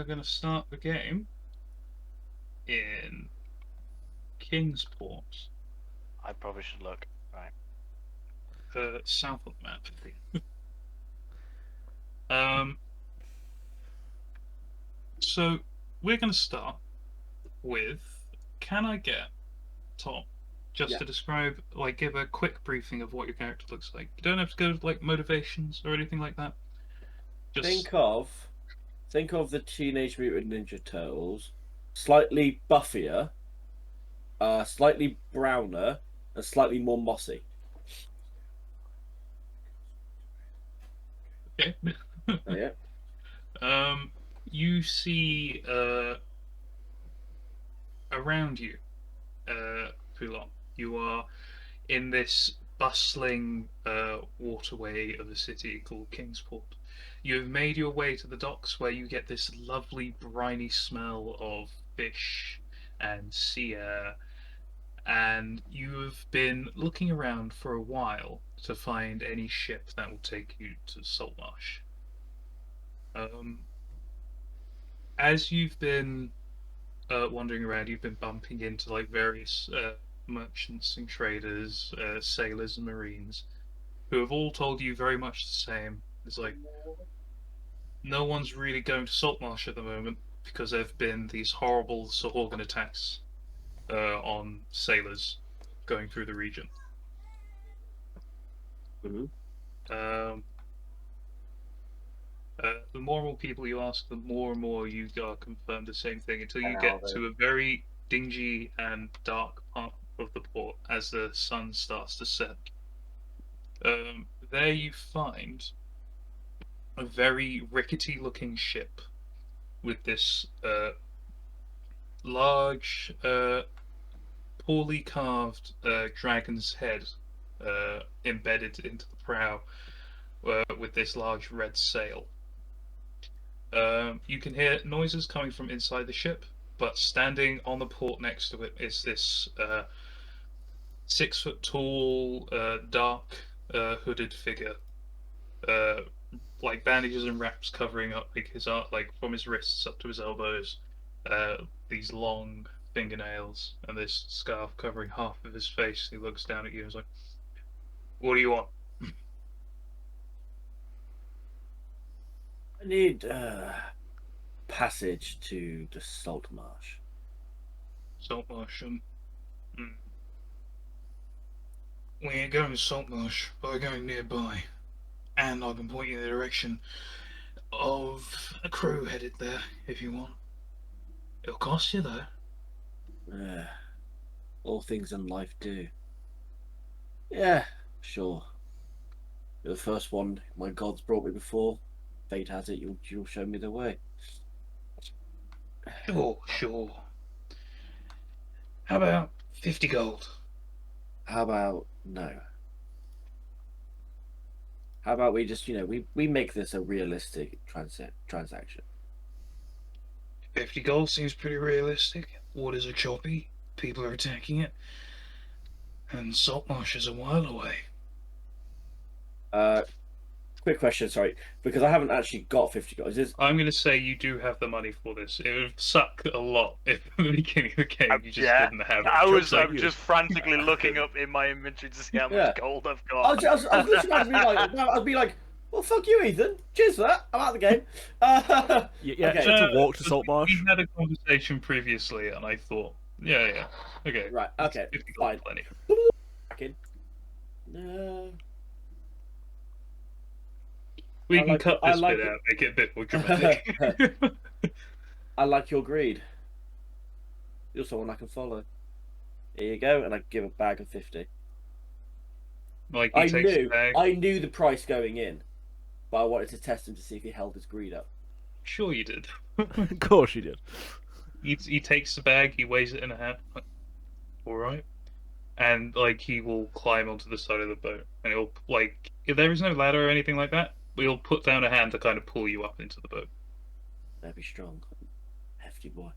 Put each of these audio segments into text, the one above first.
are going to start the game in Kingsport, I probably should look. Right. south of the map. So we're going to start with, can I get Tom just to describe, like, give a quick briefing of what your character looks like? You don't have to go to, like, motivations or anything like that. Just Think of the Teenage Mutant Ninja Turtles, slightly buffier, slightly browner, and slightly more mossy. okay. Oh, yeah. You see around you, Poulon, you are in this bustling waterway of a city called Kingsport. You have made your way to the docks where you get this lovely briny smell of fish and sea air, and you have been looking around for a while to find any ship that will take you to Saltmarsh. As you've been wandering around, you've been bumping into like various merchants and traders, sailors and marines, who have all told you very much the same. It's like no one's really going to Saltmarsh at the moment because there have been these horrible Sahorgan attacks on sailors going through the region. Mm-hmm. The more and more people you ask, the more and more you are confirmed the same thing until you get to a very dingy and dark part of the port as the sun starts to set. There you find a very rickety looking ship with this large, poorly carved dragon's head embedded into the prow with this large red sail. You can hear noises coming from inside the ship, but standing on the port next to it is this 6 foot tall, dark, hooded figure, like bandages and wraps covering up like his like from his wrists up to his elbows. These long fingernails and this scarf covering half of his face. He looks down at you and is like, "What do you want?" I need passage to the Saltmarsh. Saltmarsh. We ain't going to Saltmarsh, but we're going nearby. And I can point you in the direction of a crew headed there, if you want. It'll cost you, though. All things in life do. Yeah, sure. You're the first one my gods brought me before. Fate has it, you'll show me the way. Sure. How about 50 gold? How about no? How about we just, we make this a realistic transaction? 50 gold seems pretty realistic. Waters are choppy, people are attacking it, and Saltmarsh is a while away. Quick question, sorry, because I haven't actually got 50 gold. I'm going to say you do have the money for this. It would suck a lot if at the beginning of the game you just didn't have it. I'm just frantically looking up in my inventory to see how much gold I've got. I was literally about to be like, I'd be like, well, fuck you, Ethan. Cheers for that. I'm out of the game. Okay. To walk to Saltmarsh. We had a conversation previously, and I thought, yeah, okay, right, okay, fine. Plenty. No. We can cut this bit out, make it a bit more dramatic. I like your greed. You're someone I can follow. Here you go, and I give a bag of 50. Like I knew the price going in, but I wanted to test him to see if he held his greed up. Sure you did. Of course you did. He takes the bag, he weighs it in a hand. All right. And like he will climb onto the side of the boat, and he'll like if there is no ladder or anything like that, we'll put down a hand to kind of pull you up into the boat. That'd be strong, hefty boy.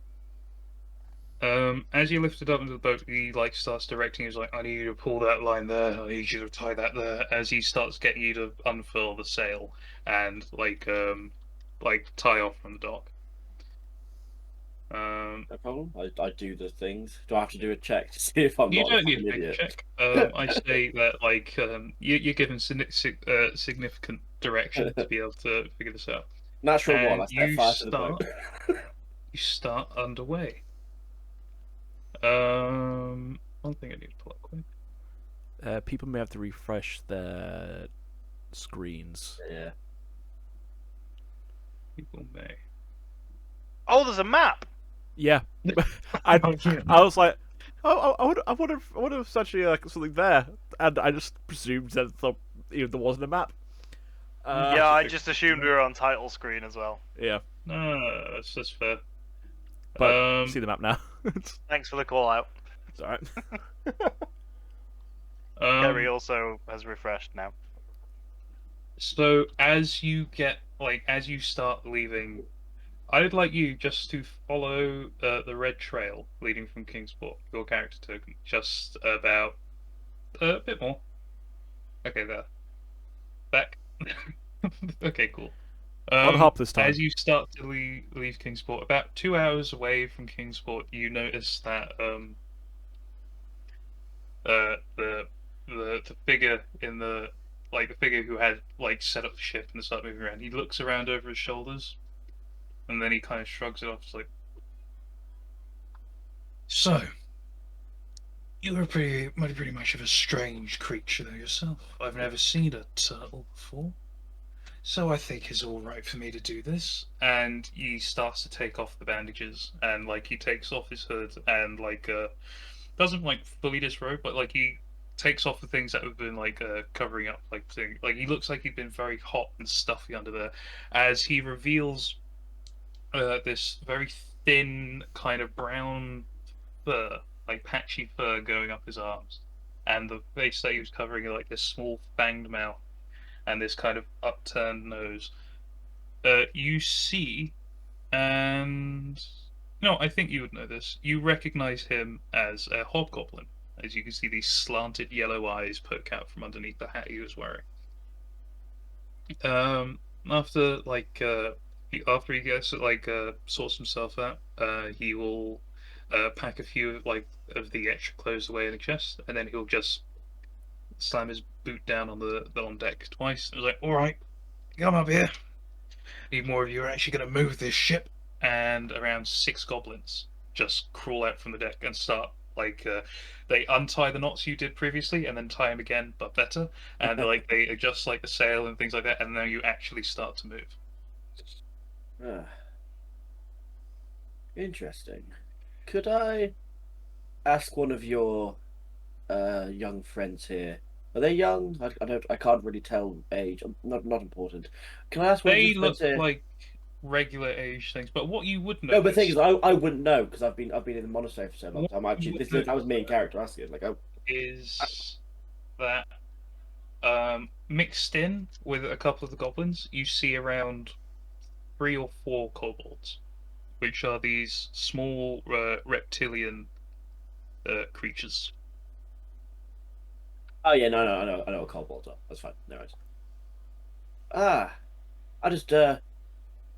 As you lift it up into the boat, he like starts directing. He's like, "I need you to pull that line there. I need you to tie that there." As he starts getting you to unfurl the sail and like tie off from the dock. No problem. I do the things. Do I have to do a check to see if I'm You not a don't need fucking to make a idiot? check. I say that like you're given significant direction to be able to figure this out, Natural one. I and set fire to the boat. you start underway. One thing I need to pull up quick. People may have to refresh their screens. Yeah. People may. Oh, there's a map. Yeah, I Oh, yeah. I was like, oh, I wonder if it's actually like something there, and I just presumed that there wasn't a map. Yeah, I just assumed we were on title screen as well. Yeah, No, that's fair. but see the map now. It's Thanks for the call out. alright. Kerry also has refreshed now. So as you start leaving, I'd like you just to follow the red trail leading from Kingsport, your character token, just about a bit more. Okay, there. Back. Okay, cool. One hop this time. As you start to leave Kingsport, about 2 hours away from Kingsport, you notice that the figure in the figure who had set up the ship and started moving around, he looks around over his shoulders, and then he kind of shrugs it off. It's like, so you're pretty much of a strange creature though yourself. I've never seen a turtle before, so I think it's all right for me to do this. And he starts to take off the bandages, and he takes off his hood, and doesn't fully disrobe, but he takes off the things that have been covering up thing. He looks like he'd been very hot and stuffy under there, as he reveals this very thin kind of brown fur, patchy fur going up his arms, and the face that he was covering this small fanged mouth and this kind of upturned nose. You see, and no, I think you would know this. You recognize him as a hobgoblin, as you can see these slanted yellow eyes poke out from underneath the hat he was wearing. After after he gets sorts himself out, he will pack a few of the extra clothes away in a chest, and then he'll just slam his boot down on the on deck twice. It was like, all right, come up here. Need more of you are actually going to move this ship. And around 6 goblins just crawl out from the deck and start they untie the knots you did previously and then tie them again, but better. And they adjust the sail and things like that, and then you actually start to move. Interesting. Could I ask one of your young friends here? Are they young? I don't. I can't really tell age. Not important. Can I ask one of They your look friends here? like regular age things, but what you would know. No, but the thing is, I wouldn't know because I've been in the monastery for so long. I'm actually that was me in character asking. Is that mixed in with a couple of the goblins, you see around 3 or 4 kobolds, which are these small reptilian creatures. Oh yeah, no, I know what kobolds are. That's fine. No worries. I just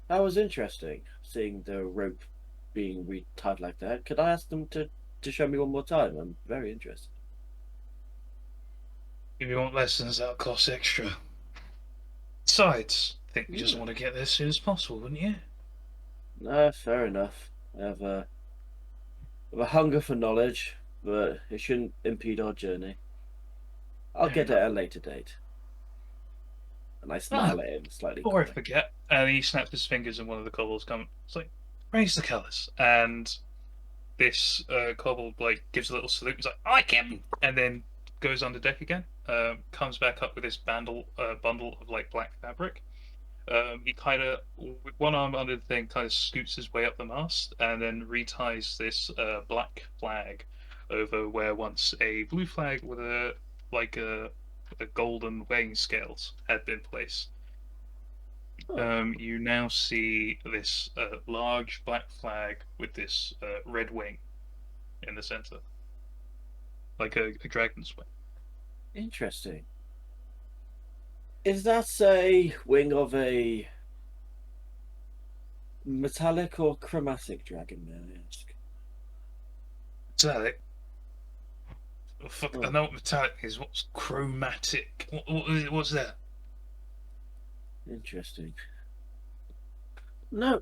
that was interesting seeing the rope being retied like that. Could I ask them to show me one more time? I'm very interested. If you want lessons, that'll cost extra. Besides, I think you just want to get there as soon as possible, wouldn't you? No, fair enough. I have a hunger for knowledge, but it shouldn't impede our journey. I'll get it at a later date. And I smile at him slightly. Before I forget, and he snaps his fingers, and one of the kobolds comes. It's like, raise the colours, and this kobold gives a little salute. He's like, "I can," and then goes under deck again. Comes back up with this bundle of black fabric. He kind of, with one arm under the thing, kind of scoots his way up the mast, and then reties this black flag over where once a blue flag with a golden weighing scales had been placed. You now see this large black flag with this red wing in the center, like a dragon's wing. Interesting. Is that a wing of a Metallic or chromatic dragon, may I ask? Metallic. Oh, fuck, I Oh, know what metallic is. What's chromatic? What's that? interesting. No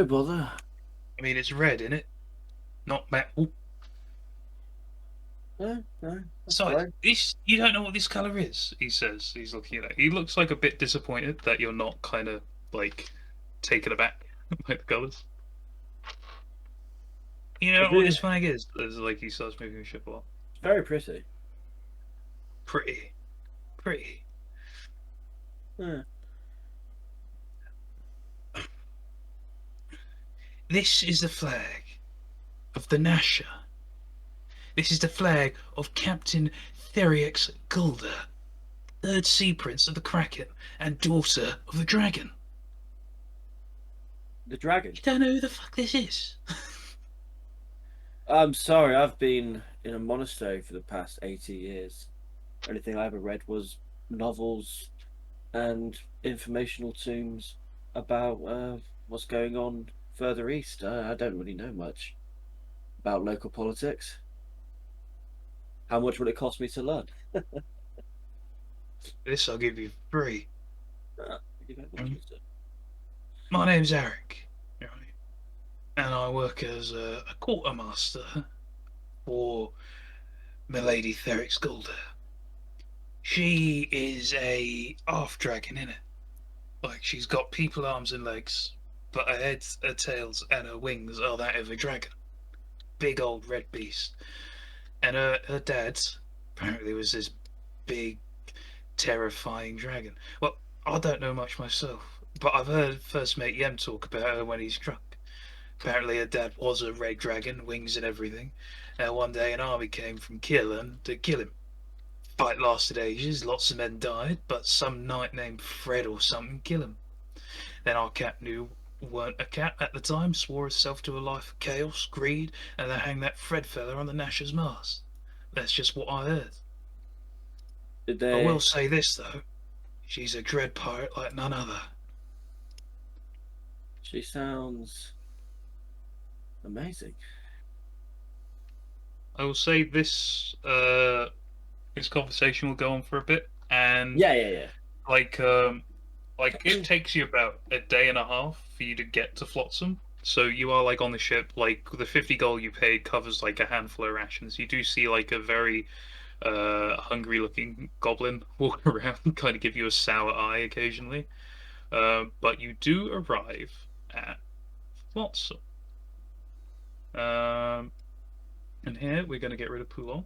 bother. I mean, it's red, isn't it? Not metal. No, that's Besides, fine. this you don't know what this color is. He says he's looking at it. He looks like a bit disappointed that you're not kind of like taken aback by the colors. You It'd know what be this flag is? It's like he starts moving the ship a lot. very pretty. Pretty, pretty. Yeah. This is the flag of the Nasher. This is the flag of Captain Therix Gulder, third Sea Prince of the Kraken and daughter of the Dragon. The dragon. You don't know who the fuck this is? I'm sorry, I've been in a monastery for the past 80 years. The only thing I ever read was novels and informational tomes about what's going on further east. I don't really know much about local politics. How much would it cost me to learn? This I'll give you free. Thank you very much, Mm. mister. My name's Eric, right? And I work as a quartermaster for Milady Therix Gulder. She is a half dragon, innit? Like, she's got people arms and legs, but her head, her tails, and her wings are that of a dragon. Big old red beast. And her dad apparently was this big, terrifying dragon. Well, I don't know much myself, but I've heard First Mate Yem talk about her when he's drunk. Apparently, her dad was a red dragon, wings and everything. And one day, an army came from Killen to kill him. Fight lasted ages, lots of men died, but some knight named Fred or something killed him. Then our captain, who weren't a cap at the time, swore herself to a life of chaos, greed, and then hanged that Fred fella on the Nasher's mast. That's just what I heard. Did I will they? say this, though. She's a dread pirate like none other. She sounds amazing. I will say this conversation will go on for a bit, and Yeah. like like it takes you about a day and a half for you to get to Flotsam. So you are like on the ship, like the 50 gold you paid covers like a handful of rations. You do see like a very hungry looking goblin walk around, kind of give you a sour eye occasionally. But you do arrive at Flotsam. And here we're going to get rid of Poulon.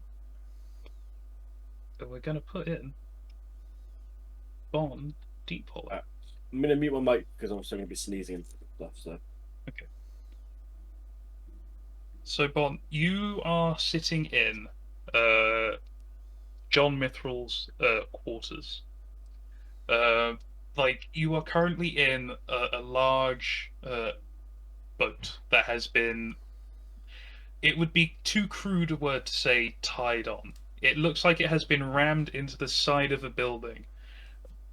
And we're going to put in Bond Deep Hollow. I'm gonna mute my mic because I'm still gonna be sneezing and stuff. So Okay. So Bond, you are sitting in John Mithrill's quarters. Like you are currently in a large boat that has been. It would be too crude a word to say tied on. It looks like it has been rammed into the side of a building,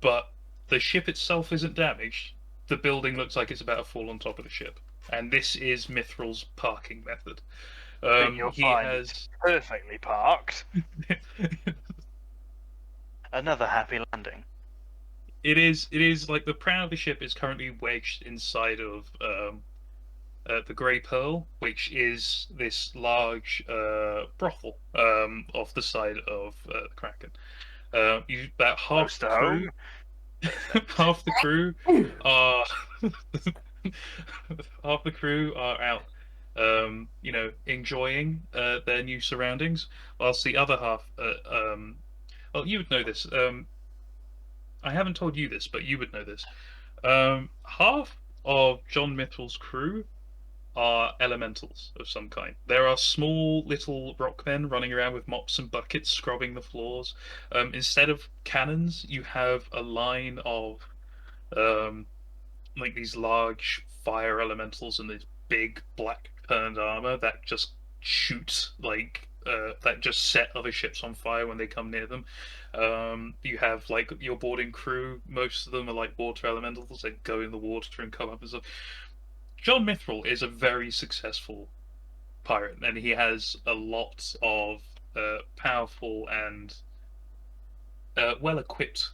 but the ship itself isn't damaged. The building looks like it's about to fall on top of the ship, and this is Mithrill's parking method. But you'll He find has. it's perfectly parked. Another happy landing. It is like the prow of the ship is currently wedged inside of the Grey Pearl, which is this large brothel off the side of the Kraken. About half Close the to crew, home. half the crew are half the crew are out, enjoying their new surroundings, whilst the other half, well, you would know this. I haven't told you this, but you would know this. Half of John Mitchell's crew are elementals of some kind. There are small little rockmen running around with mops and buckets scrubbing the floors. Instead of cannons, you have a line of um, like these large fire elementals in this big black turned armor that just shoot that just set other ships on fire when they come near them. You have like your boarding crew. Most of them are like water elementals that go in the water and come up and stuff. John Mithril is a very successful pirate, and he has a lot of powerful and well-equipped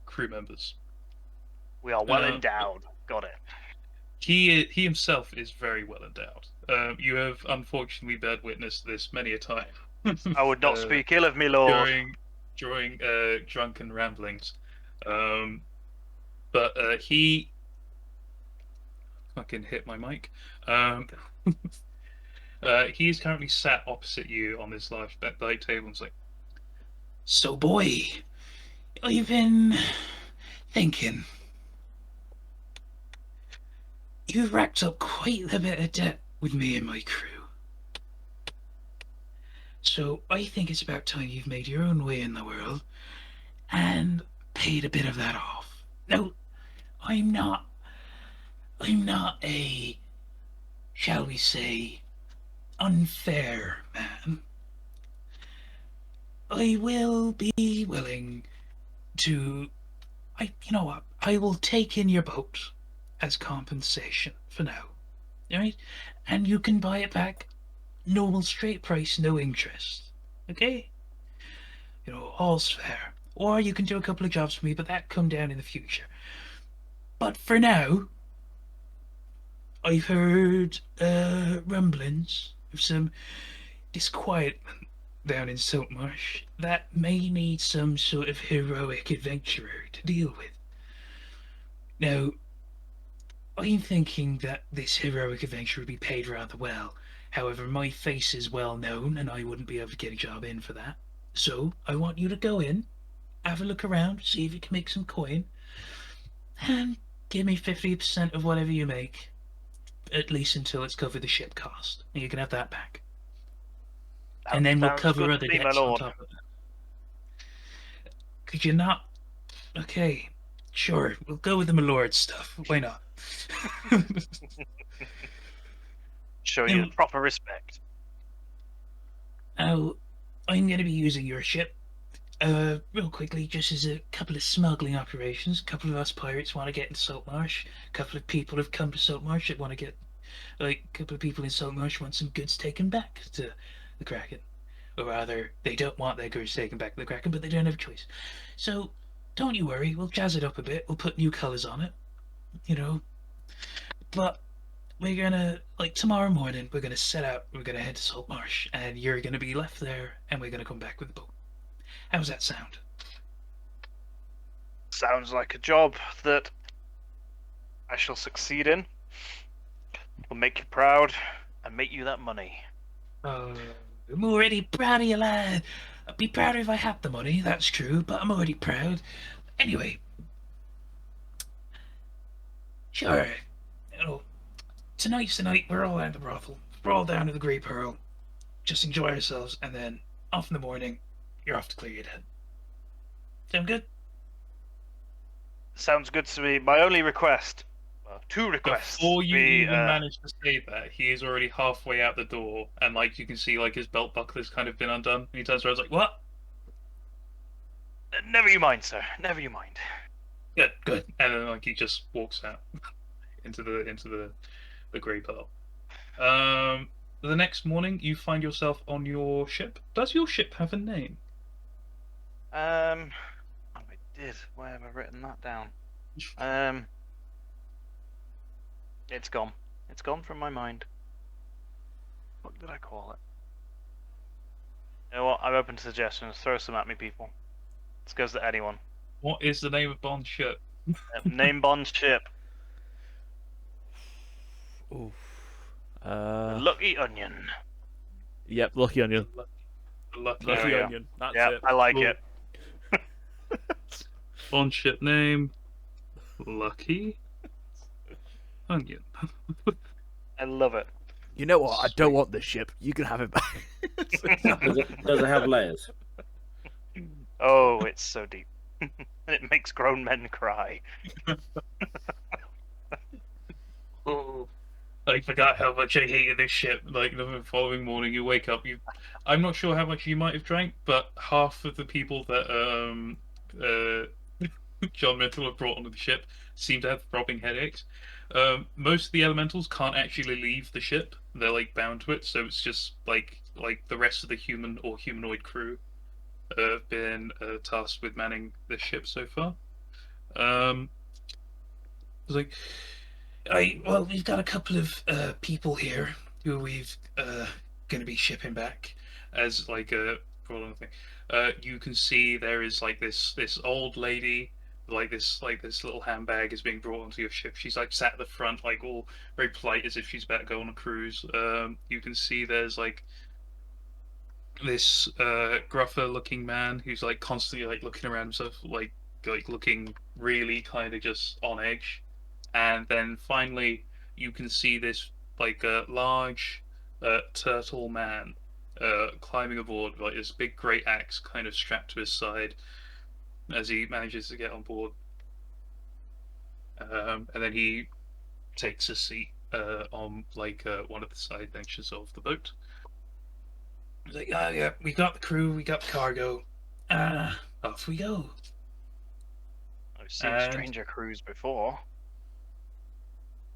crew members. We are well Uh, endowed. Got it. He himself is very well endowed. You have unfortunately bear witness to this many a time. I would not uh, speak ill of me, lord. during drunken ramblings. But he fucking hit my mic. He's currently sat opposite you on this large light table and is like, "So, boy, I've been thinking. You've racked up quite a bit of debt with me and my crew. So I think it's about time you've made your own way in the world and paid a bit of that off. No, I'm not. I'm not a, shall we say, unfair man. I will be willing to. You know what? I will take in your boat as compensation for now. Alright? And you can buy it back normal straight price, no interest. Okay? You know, all's fair. Or you can do a couple of jobs for me, but that come down in the future. But for now, I've heard rumblings of some disquietment down in Saltmarsh that may need some sort of heroic adventurer to deal with. Now, I'm thinking that this heroic adventurer would be paid rather well. However, my face is well known and I wouldn't be able to get a job in for that. So, I want you to go in, have a look around, see if you can make some coin, and give me 50% of whatever you make, at least until it's covered the ship cost. And you can have that back. That And then we'll sounds cover good other to me, my debts on lord. top of that. Could you not? Okay, sure, we'll go with the Milord stuff. Why not? Showing you the proper respect. Now, I'm going to be using your ship, real quickly, just as a couple of smuggling operations. A couple of us pirates want to get into Saltmarsh. A couple of people have come to Saltmarsh that want to get, like, a couple of people in Saltmarsh want some goods taken back to the Kraken. Or rather, they don't want their goods taken back to the Kraken, but they don't have a choice. So, don't you worry, we'll jazz it up a bit. We'll put new colours on it, you know. But we're gonna, like, tomorrow morning, we're gonna set out, we're gonna head to Saltmarsh, and you're gonna be left there, and we're gonna come back with the boat. How's that sound? Sounds like a job that I shall succeed in. Will make you proud and make you that money. I'm already proud of you, lad. I'd be prouder if I had the money, that's true, but I'm already proud. Anyway, sure, you know, tonight's the night, we're all out of the brothel. We're all down to the Grey Pearl. Just enjoy ourselves, and then off in the morning, you're off to clear your debt. Sound good? Sounds good to me. My only request, well, two requests. Before you be, even manage to say that, he is already halfway out the door, and like you can see, like his belt buckler's kind of been undone. And he turns around, like, "What? Never you mind, sir. Never you mind. Good, good." And then like he just walks out into the Grey Pearl. The next morning, you find yourself on your ship. Does your ship have a name? Oh, I did. Why have I written that down? It's gone. It's gone from my mind. What did I call it? You know what? I'm open to suggestions. Throw some at me, people. This goes to anyone. What is the name of Bond's ship? Name Bond's ship. Oof. Lucky Onion. Yep, Lucky Onion. Lucky There we Lucky go. Onion. That's Yeah, it. I like Cool. it. Bond ship name. Lucky Onion. I love it. You know what? I don't want this ship. You can have it back. Does it have layers? Oh, it's so deep. It makes grown men cry. Oh, I forgot how much I hated this ship. Like the following morning, you wake up. I'm not sure how much you might have drank, but half of the people that John Mitchell have brought onto the ship seem to have throbbing headaches. Most of the elementals can't actually leave the ship; they're like bound to it. So it's just like the rest of the human or humanoid crew have been tasked with manning the ship so far. Um, it's like, well, we've got a couple of people here who we've going to be shipping back as like a problem thing. You can see there is like this old lady, like this little handbag is being brought onto your ship. She's like sat at the front, like all very polite, as if she's about to go on a cruise. You can see there's like this gruffer looking man who's like constantly like looking around himself, like looking really kind of just on edge. And then finally you can see this like a large turtle man climbing aboard, like this big great axe kind of strapped to his side as he manages to get on board. And then he takes a seat on like one of the side benches of the boat. He's like, oh yeah, we got the crew, we got the cargo. Off we go. I've seen And stranger crews before.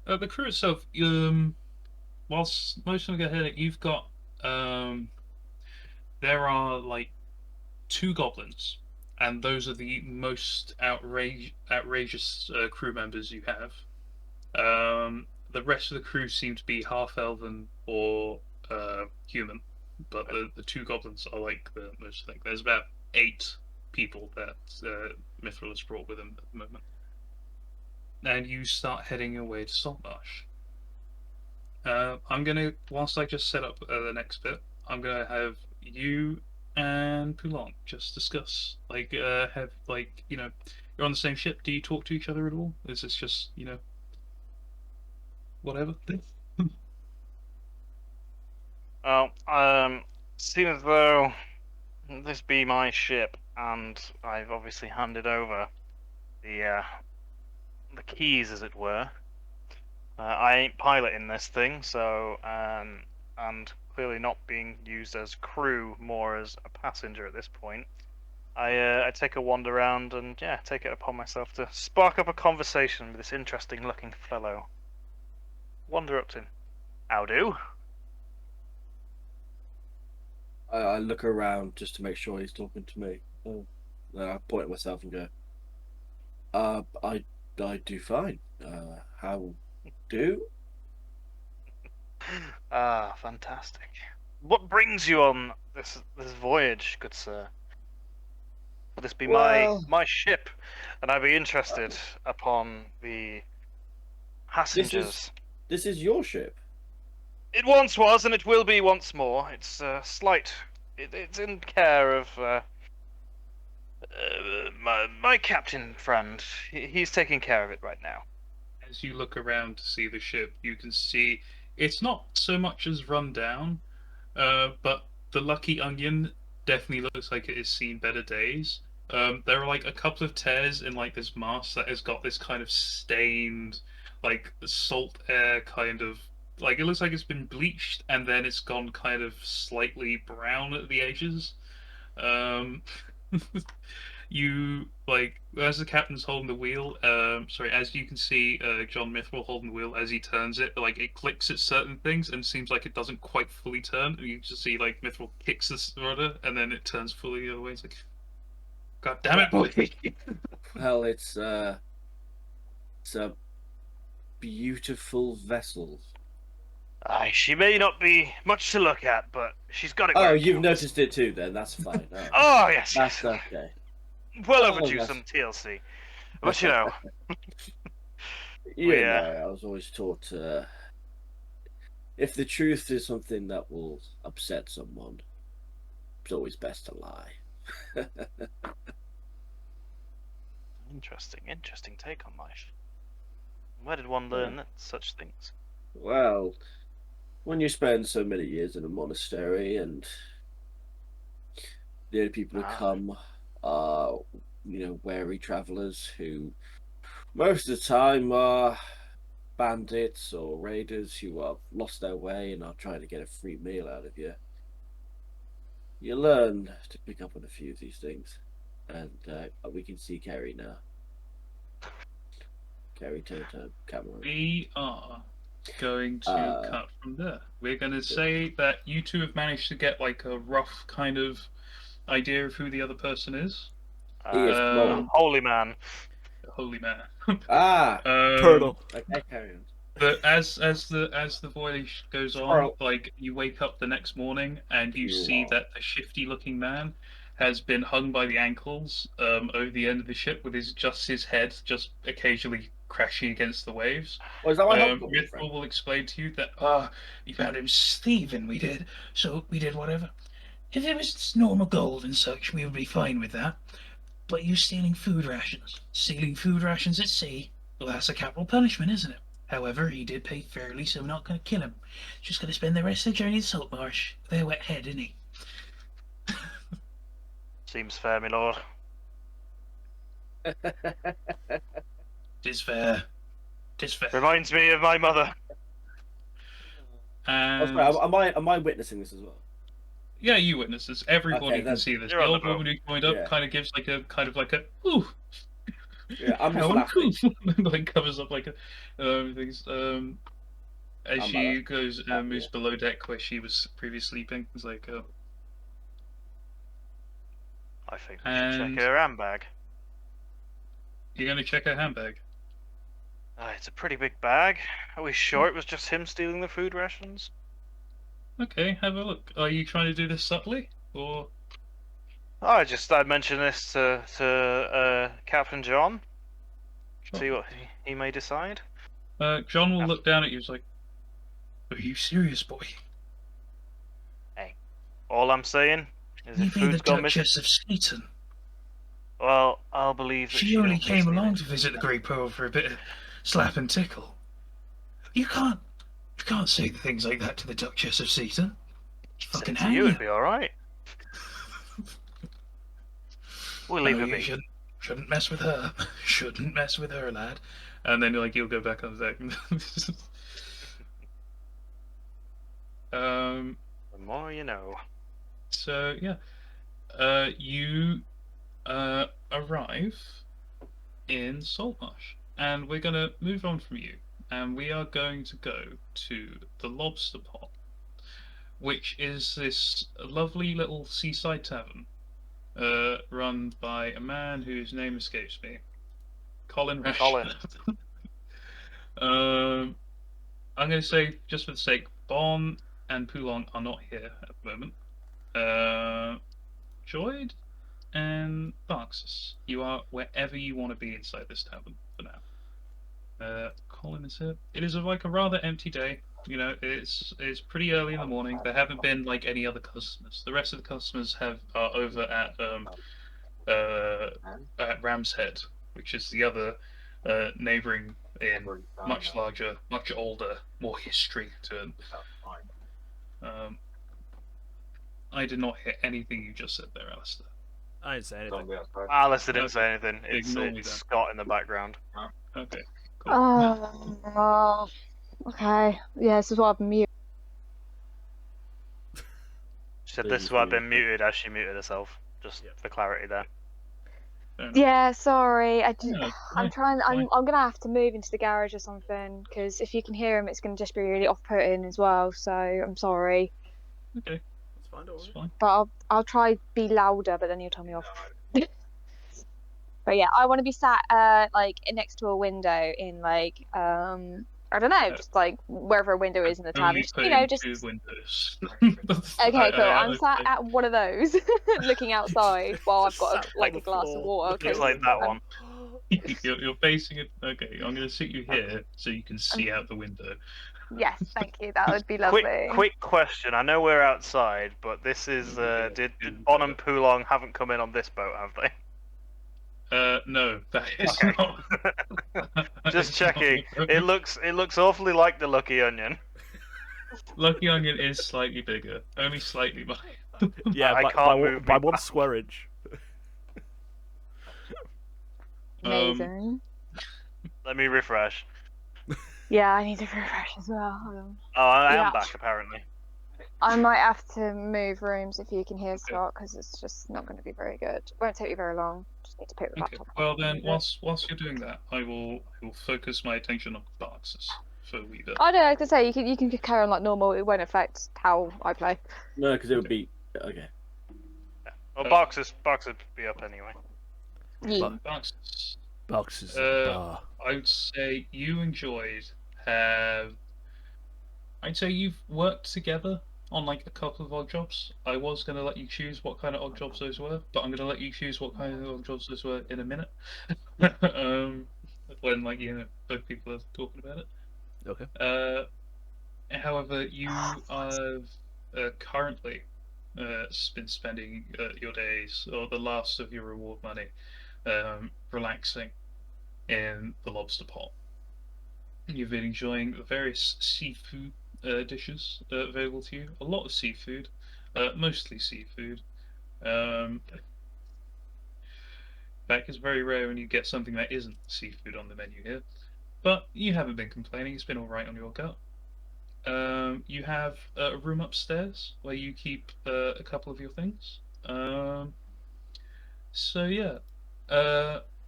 the crew itself, whilst most of them get headache, you've got there are like two goblins, and those are the most outrageous crew members you have. The rest of the crew seem to be half elven or human, but the two goblins are like the most thing. There's about 8 people that Mithril has brought with him at the moment. And you start heading your way to Saltmarsh. I'm gonna, whilst I just set up the next bit, I'm gonna have you and Poulon just discuss. Like, have like you're on the same ship. Do you talk to each other at all? Is this just whatever? Well, seeing as though this be my ship, and I've obviously handed over the keys, as it were. I ain't piloting this thing, so and clearly not being used as crew, more as a passenger at this point. I take a wander around and take it upon myself to spark up a conversation with this interesting-looking fellow. Wander up to him. How do? I look around just to make sure he's talking to me. Then I point at myself and go, I do fine. How do? Ah, fantastic. What brings you on this voyage, good sir? Will this be Well, my ship, and I'd be interested upon the this is passengers. this is your ship. It once was, and it will be once more. It's slight. It's in care of my captain friend. He's taking care of it right now. As you look around to see the ship, you can see it's not so much as run down, but the Lucky Onion definitely looks like it has seen better days. There are like a couple of tears in like this mast that has got this kind of stained, like salt air kind of like it looks like it's been bleached and then it's gone kind of slightly brown at the edges. Um, you like as the captain's holding the wheel. Sorry, as you can see, John Mithril holding the wheel as he turns it. Like it clicks at certain things and seems like it doesn't quite fully turn. And you just see like Mithril kicks the rudder and then it turns fully the other way. It's like, God damn it, boy! Well, it's a beautiful vessel. Aye, she may not be much to look at, but she's got it. Oh, where it you've counts. noticed it too. Then that's fine. Oh, Oh yes, that's yes. okay. Well Oh, overdue that's- some TLC, but you know, You know, I was always taught if the truth is something that will upset someone, it's always best to lie. interesting take on life. Where did one learn such things? Well, when you spend so many years in a monastery and the only people who come are, wary travelers who most of the time are bandits or raiders who have lost their way and are trying to get a free meal out of you. You learn to pick up on a few of these things, and we can see Carrie now. carry to Cameron. We are going to cut from there. We're going to say that you two have managed to get like a rough kind of idea of who the other person is. He is small. Holy man. Holy man. Ah, Turtle. okay, carry on. But as the voyage goes on, Squirrel. like you wake up the next morning and you Squirrel. see that the shifty-looking man has been hung by the ankles over the end of the ship with his head just occasionally crashing against the waves. Oh, is that my hobgoblin friend? Rithwell will explain to you that you found him thieving, we did, so we did whatever. If it was normal gold and such, we would be fine with that. But you stealing food rations, at sea, well, that's a capital punishment, isn't it? However, he did pay fairly, so we're not going to kill him. Just going to spend the rest of the journey to Saltmarsh with a wet head, isn't he? Seems fair, my lord. Tis fair. Tis fair. Reminds me of my mother. And Am I witnessing this as well? yeah, you witness this. Everybody Okay, can see this. you're The on the old woman who joined up Yeah. kind of gives like a ooh. Yeah, I'm just How laughing. uncouth. Like covers up like things. As I'm she goes yeah. moves below deck where she was previously sleeping. It's like I think we should And- check her handbag. you're gonna check her handbag. It's a pretty big bag. Are we sure it was just him stealing the food rations? Okay, have a look. Are you trying to do this subtly, or I mentioned this to Captain John. See what he may decide. John will look down at you? He's like, "Are you serious, boy? All I'm saying is You if be the food's gone missing, Duchess of Skeeton. well, I'll believe that She only don't came miss along anything. to visit the Great Pearl for a bit of slap and tickle. You can't say things like that to the Duchess of Seaton. Say Fucking it to hang you, you. it'd be all right. We'll leave No, it you be. shouldn't mess with her. Shouldn't mess with her, lad. And then like you'll go back on deck. The more you know. So yeah, you arrive in Saltmarsh, and we're gonna move on from you, and we are going to go to the Lobster Pot, which is this lovely little seaside tavern, run by a man whose name escapes me, Colin Rashford. Colin. I'm going to say, just for the sake, Bon and Poulon are not here at the moment. Joyd and Barxus, you are wherever you want to be inside this tavern for now. Colin is here. It is like a rather empty day. You know, it's pretty early in the morning. There haven't been like any other customers. The rest of the customers are over at Ram's Head, which is the other neighbouring inn, much larger, much older, more history to it. I did not hear anything you just said there, Alistair. I didn't say anything. Alistair didn't say anything. Ignore me It's then. Scott in the background. Okay. Cool. Okay. Yeah, this is what I've been mute. She said Please this is why I've been mute. muted as she muted herself. Just for clarity there. Fair enough. Yeah, sorry. Yeah, I'm right, trying. fine. I'm gonna have to move into the garage or something because if you can hear him, it's gonna just be really off-putting as well. So I'm sorry, Okay, It's fine, don't that's worry. fine. but I'll try be louder, but then you'll tell me off. But yeah, I want to be sat like next to a window in like I don't know, just like wherever a window is in the tavern. Only Just, putting just two windows. okay, cool. I'm okay. sat at one of those, looking outside while I've got Sat like on a the glass of floor, water. looking Looks Cause like that I'm- one. You're facing it. Okay, I'm going to sit you here so you can see out the window. Yes, thank you. That would be lovely. Quick question. I know we're outside, but this is did Bon and Poulon haven't come in on this boat, have they? No, that is Okay. not. Just checking. It looks awfully like the Lucky Onion. Lucky Onion is slightly bigger, only slightly. Yeah, I by, can't by, move by me one back. square inch. Amazing. Let me refresh. Yeah, I need to refresh as well. Hold on. Oh, I Yeah. am back apparently. I might have to move rooms if you can hear Scott because it's just not going to be very good. Won't take you very long. just need to pick the Okay. laptop up. Well then, whilst you're doing that, I will focus my attention on boxes for Weaver. Oh no, I was gonna say you can carry on like normal. It won't affect how I play. No, because it would be okay. Well, boxes would be up anyway. Yeah. Boxes. Boxes at the bar. I would say you enjoyed have. I'd say you've worked together on like a couple of odd jobs. I was going to let you choose what kind of odd jobs those were, but I'm going to let you choose what kind of odd jobs those were in a minute. When like both people are talking about it. Okay. However, you have currently been spending your days or the last of your reward money relaxing in the lobster pot. You've been enjoying the various seafood dishes available to you. A lot of seafood, mostly seafood. In fact, it's very rare when you get something that isn't seafood on the menu here. But you haven't been complaining. It's been all right on your gut. You have a room upstairs where you keep a couple of your things. So yeah,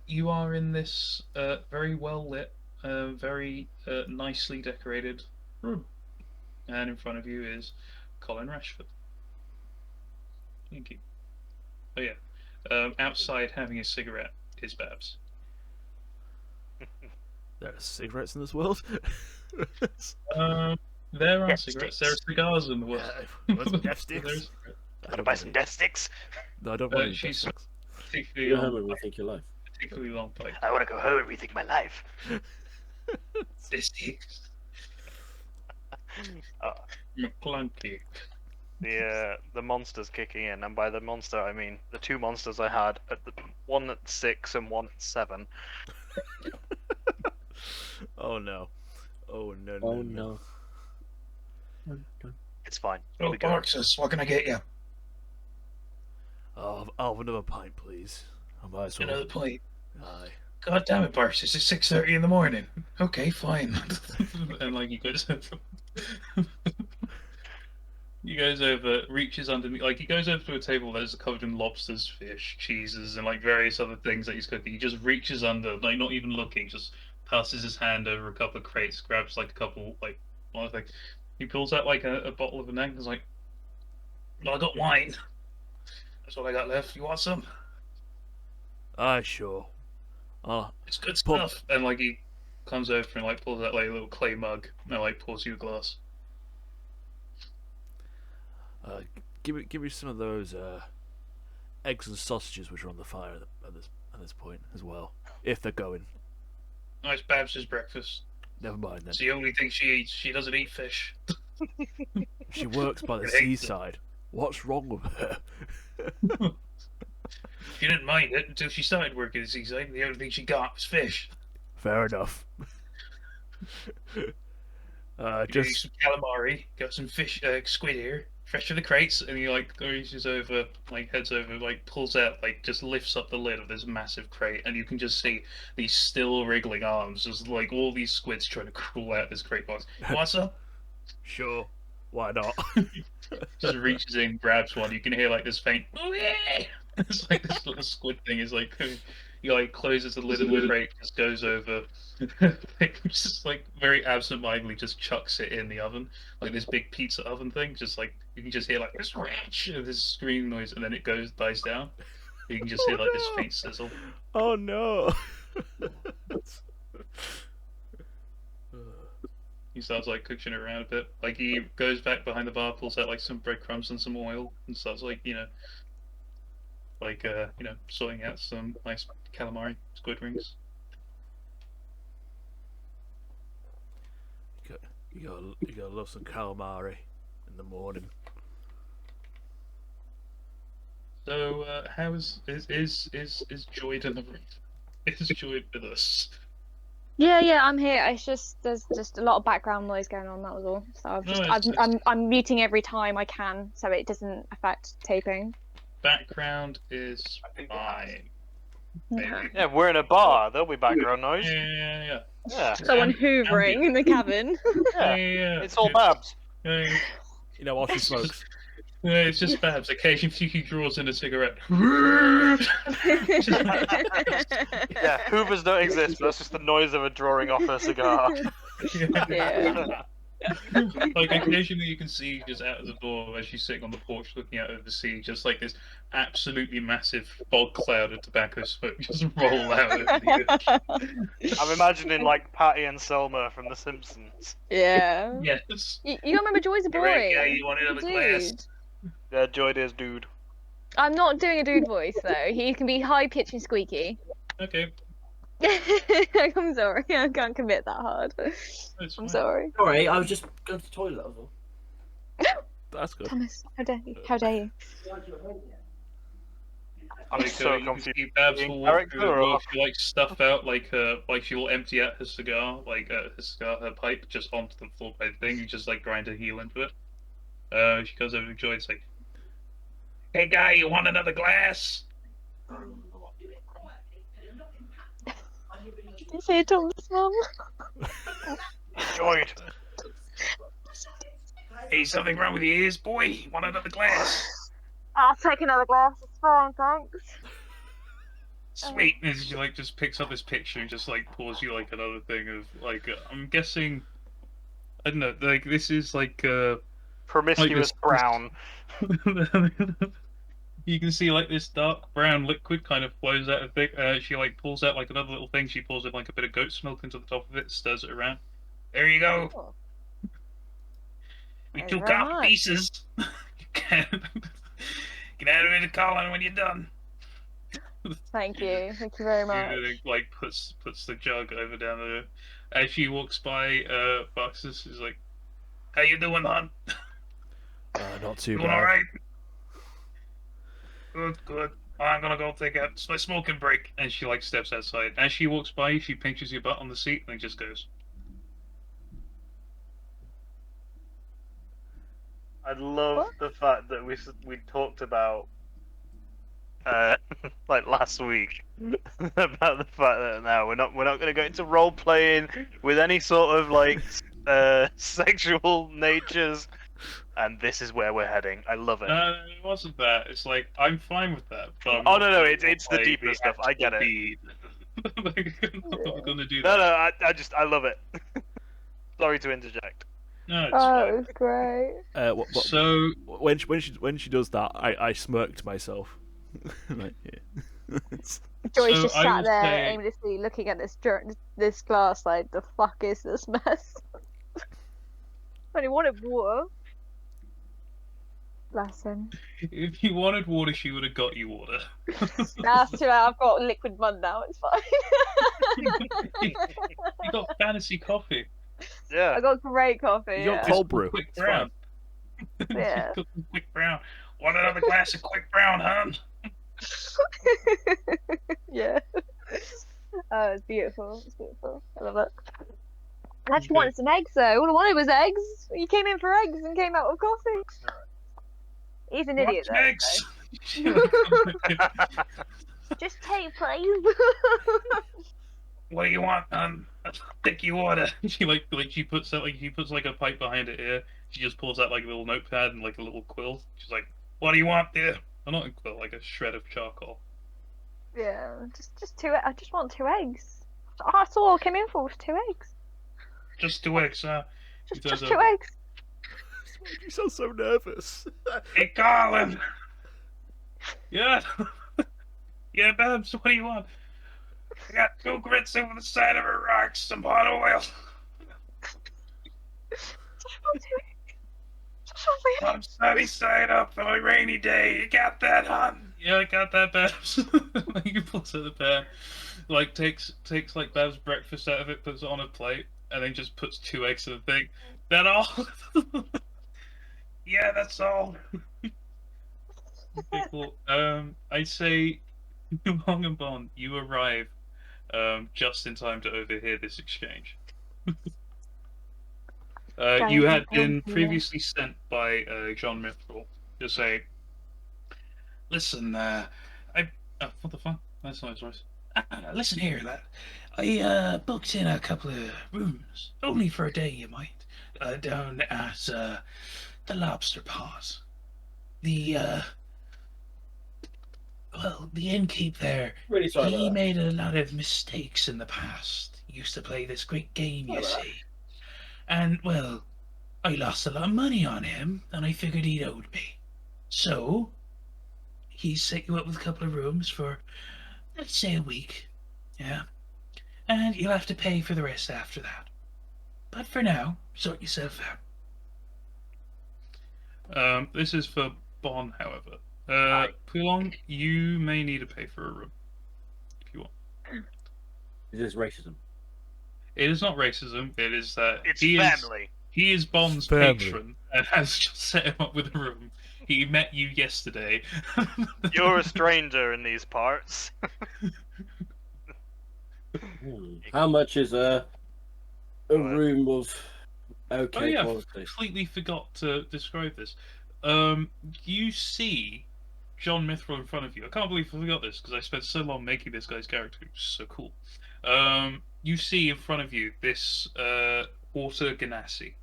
you are in this very well lit, very nicely decorated room, and in front of you is Colin Rashford. Thank you. Oh yeah, outside having a cigarette is Babs. There are cigarettes in this world. There are Death cigarettes. sticks. There are cigars in the world. Want some death There sticks? is- Want to buy some death sticks? No, I don't want any death she's sticks. particularly Go long, home and rethink your life. particularly long pipe. I want to go home and rethink my life. Sticks. Uh, McClunky. the monster's kicking in, and by the monster I mean the two monsters I had, one at 6 and one at 7. Oh no. Oh no. Oh no. It's fine. Oh, It'll be good. Barxus, what can I get you? Oh, I'll have another pint, please. I might as well. Another plate. Aye. God damn it, Barxus, it's 6:30 in the morning. Okay, fine. And like he goes he goes over, reaches underneath, like he goes over to a table that's covered in lobsters, fish, cheeses, and like various other things that he's cooking. He just reaches under, like not even looking, just passes his hand over a couple of crates, grabs like a couple, like one thing. He pulls out like a bottle of Anang and is like, "Well, I got wine. That's what I got left. You want some? Aye, sure. It's good Pop- stuff." And like he comes over and like pulls out like a little clay mug and like pours you a glass. Give me some of those eggs and sausages which are on the fire at this point as well, if they're going. Nice Babs's breakfast. Never mind then. It's the only thing she eats. She doesn't eat fish. She works by the I hate it. seaside. What's wrong with her? She didn't mind it until she started working at the seaside, and the only thing she got was fish. Fair enough. You do Just some calamari, got some fish, squid here, fresh from the crates, and he like reaches over, like heads over, like pulls out, like just lifts up the lid of this massive crate, and you can just see these still wriggling arms, just like all these squids trying to crawl out this crate box. What's up? sure. Why not? Just reaches in, grabs one. You can hear like this faint. It's like this little squid thing is like he like closes the lid of the crate, just goes over, like, just like very absent-mindedly just chucks it in the oven, like this big pizza oven thing. Just like you can just hear like this wrench, this screaming noise, and then it dies down. You can just hear like this faint sizzle. Oh no. He starts like cooking it around a bit. Like he goes back behind the bar, pulls out like some breadcrumbs and some oil, and starts like sorting out some nice calamari squid rings. You gotta love some calamari in the morning. So how is Joyd in the room? Is Joyd with us? Yeah, I'm here. It's just there's just a lot of background noise going on. That was all. So I'm muting every time I can, so it doesn't affect taping. Background is fine. Maybe. Yeah, we're in a bar. There'll be background noise. Yeah. Yeah, Someone hoovering in the cabin. yeah. Yeah. It's all Babs. Yeah. You know, while she smokes. Yeah, it's just Babs. Occasionally he draws in a cigarette. Yeah, Hoovers don't exist. But that's just the noise of a drawing off a cigar. Yeah. Like occasionally you can see just out of the door as she's sitting on the porch looking out over the sea, just like this absolutely massive fog cloud of tobacco smoke just roll out over the I'm imagining like Patty and Selma from The Simpsons. Yeah. Yes. You remember Joy's a boy. Right, yeah, you want another glass? Dude. Yeah, Joy is dude. I'm not doing a dude voice though. He can be high pitched and squeaky. Okay. I'm sorry, I can't commit that hard. That's I'm fine. sorry. Sorry, I was just going to the toilet. That was all. That's good. Thomas, how dare you? How dare you? I'm Like, so you can confused. see Babs Being will walk character through the or door, off? she like stuff out like she will empty out her cigar, her pipe just onto the floor by the thing, and just like grind her heel into it. She goes over to Joy and like, "Hey guy, you want another glass?" You say it, Thomas, Mum. Enjoyed. Hey, something wrong with your ears, boy? You want another glass? I'll take another glass. It's fine, thanks. Sweet. And she like just picks up this picture and just like pours you like another thing of like I'm guessing. I don't know. Like this is like Promiscuous brown. You can see like this dark brown liquid kind of flows out of it. She like pulls out like another little thing. She pours in like a bit of goat's milk into the top of it, stirs it around. There you go. Oh. We Thank you took very off much. pieces. You can add it to Colin when you're done. Thank you. Thank you very much. She, like puts the jug over down the. As she walks by, Foxes is like, "How you doing, hon? Not too Doing bad. all right? Good, good. I'm gonna go take a smoking break." And she like steps outside. As she walks by you, she pinches your butt on the seat and just goes. I love What? the fact that we talked about like last week about the fact that now we're not going to go into role playing with any sort of like sexual natures, and this is where we're heading. I love it. It wasn't that. It's like I'm fine with that. But I'm Oh, not no, gonna it's the play deeper the stuff. I get actual it. beat. Like, I'm not gonna do No, that. I love it. Sorry to interject. No, it's Oh, fine. it was great. So when she does that, I smirk to myself. Like, yeah. Joy's So just I sat will there say- aimlessly looking at this glass like, the fuck is this mess? I only wanted water. Bless him. if you wanted water, she would have got you water. Nah, it's too late. I've got liquid mud now. It's fine. You got fantasy coffee. Yeah. I got great coffee. You got Yeah. cold brew. Quick It's brown. Yeah. You got some quick brown. Want another glass of quick brown, huh? Yeah. Oh, it's beautiful. It's beautiful. I love it. I actually Okay. wanted some eggs though. All I wanted was eggs. You came in for eggs and came out with coffee. He's an idiot Want though. eggs? So. Just take, please. What do you want? Sticky water. She she puts like a pipe behind it here. She just pulls out like a little notepad and like a little quill. She's like, "What do you want, dear?" Well, not a quill, like a shred of charcoal. Yeah, just two. I just want 2 eggs. That's all I came in for was 2 eggs. Just 2 eggs, Just does 2 a- eggs. You sound so nervous. Hey, Colin. Yeah. Yeah, Babs. What do you want? I got 2 grits over the side of a rock, some hot oil. Just want 2 eggs. Just want 2 eggs. Some sunny side up on a rainy day. You got that, hon? Yeah, I got that, Babs. He pulls out the pan, like takes like Babs' breakfast out of it, puts it on a plate, and then just puts 2 eggs in the thing. That all? Yeah, that's all. Okay, cool. I'd say Hong and Bond, you arrive just in time to overhear this exchange. You had been previously sent by John Mitchell to say, "Listen, what the fuck? That's not his voice. Listen here, lad. I booked in a couple of rooms, only for a day, you might, down at the Lobster Paws. the the innkeep there, Really sorry he about that. made a lot of mistakes in the past. He used to play this great game, you Sorry about see. And, well, I lost a lot of money on him, and I figured he'd owed me. So, he set you up with a couple of rooms for, let's say, a week. Yeah. And you'll have to pay for the rest after that. But for now, sort yourself out. This is for Bon, however. Aye. Poulon, you may need to pay for a room if you want. It is racism. It is not racism. It is that It's he family. is Bond's Family. patron and has just set him up with a room. He met you yesterday. You're a stranger in these parts. How much is a room of Oh okay yeah, quality? completely forgot to describe this. You see John Mithril in front of you. I can't believe I forgot this because I spent so long making this guy's character. It was so cool. You see in front of you this water ganassi,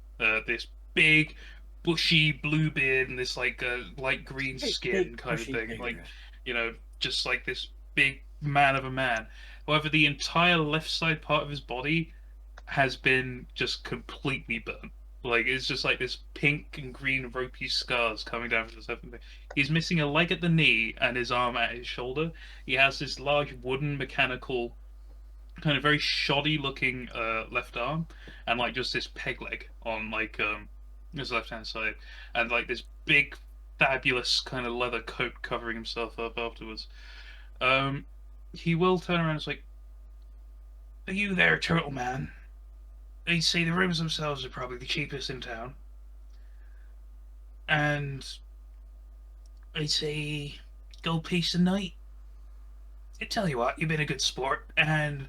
this big, bushy blue beard and this like light green skin kind of bushy thing, like beard. just like this big man of a man. However, the entire left side part of his body has been just completely burnt. Like it's just like this pink and green ropey scars coming down from his head. He's missing a leg at the knee and his arm at his shoulder. He has this large wooden mechanical, kind of very shoddy looking left arm, and like just this peg leg on like his left hand side, and like this big fabulous kind of leather coat covering himself up afterwards. He will turn around and say, "Are you there, Turtle Man?" I'd say the rooms themselves are probably the cheapest in town. And I'd say gold piece a night. I tell you what, you've been a good sport, and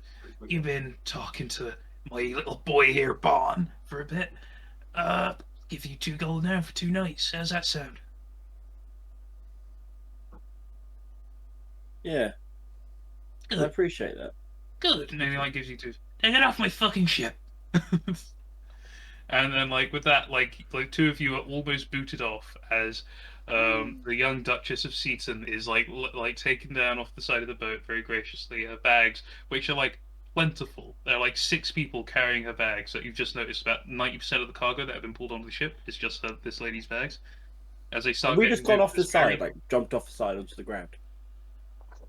you've been talking to my little boy here, Bon, for a bit. Give you 2 gold now for 2 nights. How's that sound? Yeah, I Good, appreciate that. good. And then he like gives you 2. Now get off my fucking ship. And then, like with that, like 2 of you are almost booted off as the young Duchess of Seaton is like taken down off the side of the boat very graciously. Her bags, which are like plentiful, there are like 6 people carrying her bags. That you've just noticed about 90% of the cargo that have been pulled onto the ship is just this lady's bags. As they Have start we getting just gone moved, off the it's very- side, like jumped off the side onto the ground?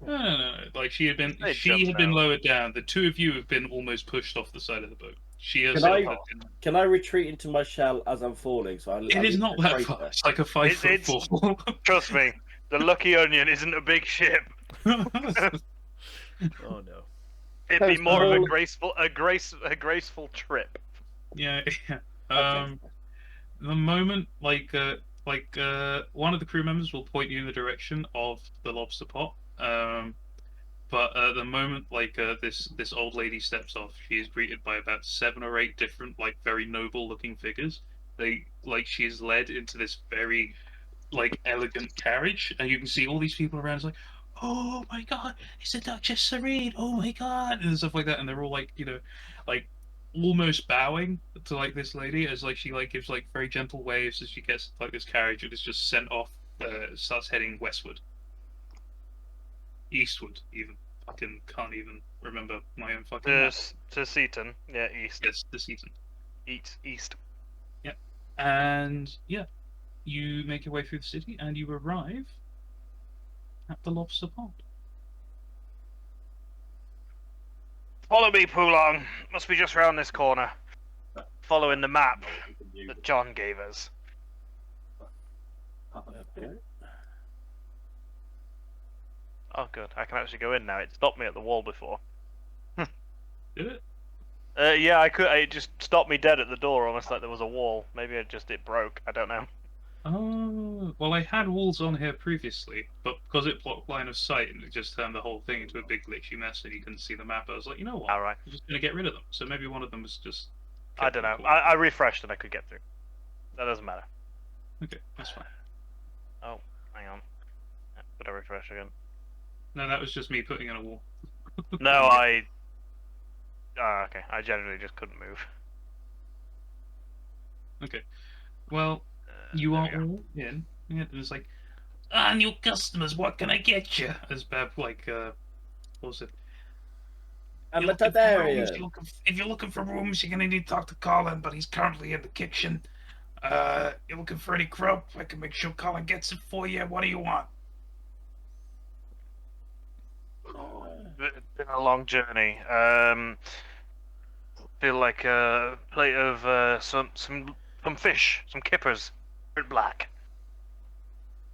No. Like she had been They jumped out. lowered down. The 2 of you have been almost pushed off the side of the boat. She Can herself I- has been. Can I retreat into my shell as I'm falling? So It is not that far. It's like a 5-foot It's- fall. Trust me, the Lucky Onion isn't a big ship. Oh no. It'd be more of a Well- graceful trip. Yeah. Okay. The moment one of the crew members will point you in the direction of the lobster pot. But the moment this old lady steps off, she is greeted by about 7 or 8 different like very noble looking figures. She is led into this very like elegant carriage, and you can see all these people around. It's like, oh my god, it's the Duchess Serene! Oh my god, and stuff like that. And they're all like like almost bowing to like this lady as like she like gives like very gentle waves as she gets like this carriage and is just sent off. Starts heading westward, eastward even. Fucking can't even remember my own fucking map. To Seaton, yeah, east. Yes, this season. East. And yeah, you make your way through the city and you arrive at the lobster pond. Follow me, Poulon. Must be just round this corner. Following the map that John gave us. Okay. Oh, good. I can actually go in now. It stopped me at the wall before. Did it? Yeah, I could. It just stopped me dead at the door, almost like there was a wall. Maybe it broke. I don't know. Oh, well, I had walls on here previously, but because it blocked line of sight and it just turned the whole thing into a big glitchy mess and you couldn't see the map, I was like, you know what? All right. I'm just going to get rid of them. So maybe one of them was just. I don't know. I refreshed and I could get through. That doesn't matter. Okay, that's fine. Oh, hang on. Could I refresh again? No, that was just me putting in a wall. No, I. Okay. I generally just couldn't move. Okay. Well, you there are we go. all in. Yeah, and it's like, New customers, what can I get you? As Bev, like, what was it? I'm You're a looking for rooms. Targaryen. If you're looking for rooms, you're gonna need to talk to Colin, but he's currently in the kitchen. You're looking for any grub? I can make sure Colin gets it for you. What do you want? It's been a long journey. Feel like a plate of some fish, some kippers, bit black.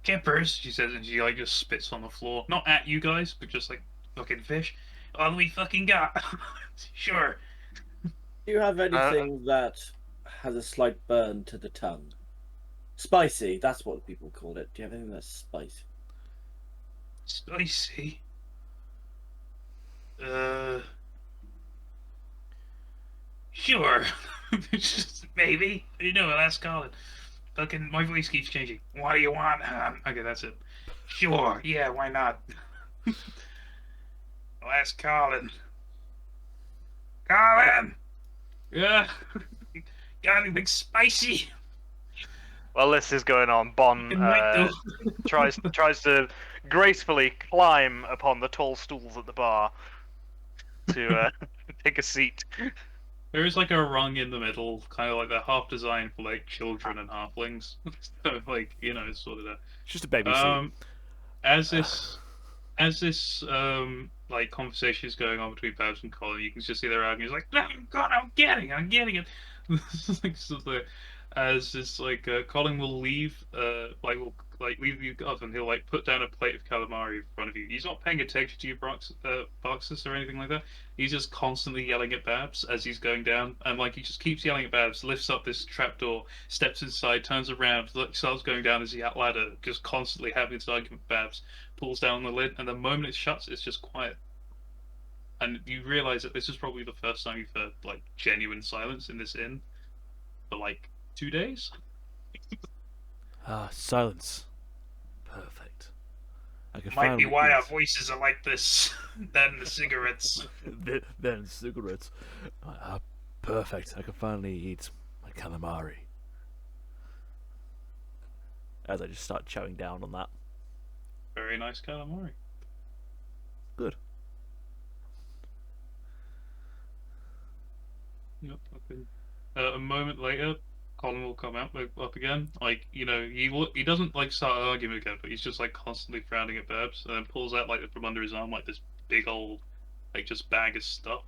Kippers, she says, and she like just spits on the floor. Not at you guys, but just like fucking fish. All we fucking got. Sure. Do you have anything that has a slight burn to the tongue? Spicy, that's what people call it. Do you have anything that's spicy? Spicy. Uh. Sure. Maybe. You know, ask Colin. Fucking, my voice keeps changing. What do you want? Okay, that's it. Sure. Yeah, why not? I'll ask Colin. Colin! Yeah. Got anything spicy? While this is going on, Bon Fucking might do. tries to gracefully climb upon the tall stools at the bar to take a seat. There is like a rung in the middle, kind of like they're half designed for like children and halflings. So like, you know, it's sort of that. It's just a baby seat. As this like conversation is going on between Babs and Colin, you can just see their arguing. He's like, "No, God, I'm getting it." Like, sort of, as this like Colin will leave, will like leave you up, and he'll like put down a plate of calamari in front of you. He's not paying attention to your boxes or anything like that. He's just constantly yelling at Babs as he's going down, and like he just keeps yelling at Babs. Lifts up this trapdoor, steps inside, turns around, like, starts going down his ladder, just constantly having this argument with Babs. Pulls down the lid, and the moment it shuts, it's just quiet. And you realize that this is probably the first time you've heard like genuine silence in this inn for like 2 days. Silence. Perfect. I can Might be finally why our eat. voices are like this. Then the cigarettes. Then cigarettes. Perfect. I can finally eat my calamari. As I just start chowing down on that. Very nice calamari. Good. Yep. Okay. A moment later, Colin will come out up again. Like, you know, he doesn't like start arguing again, but he's just like constantly frowning at Babs, and then pulls out like from under his arm like this big old like just bag of stuff.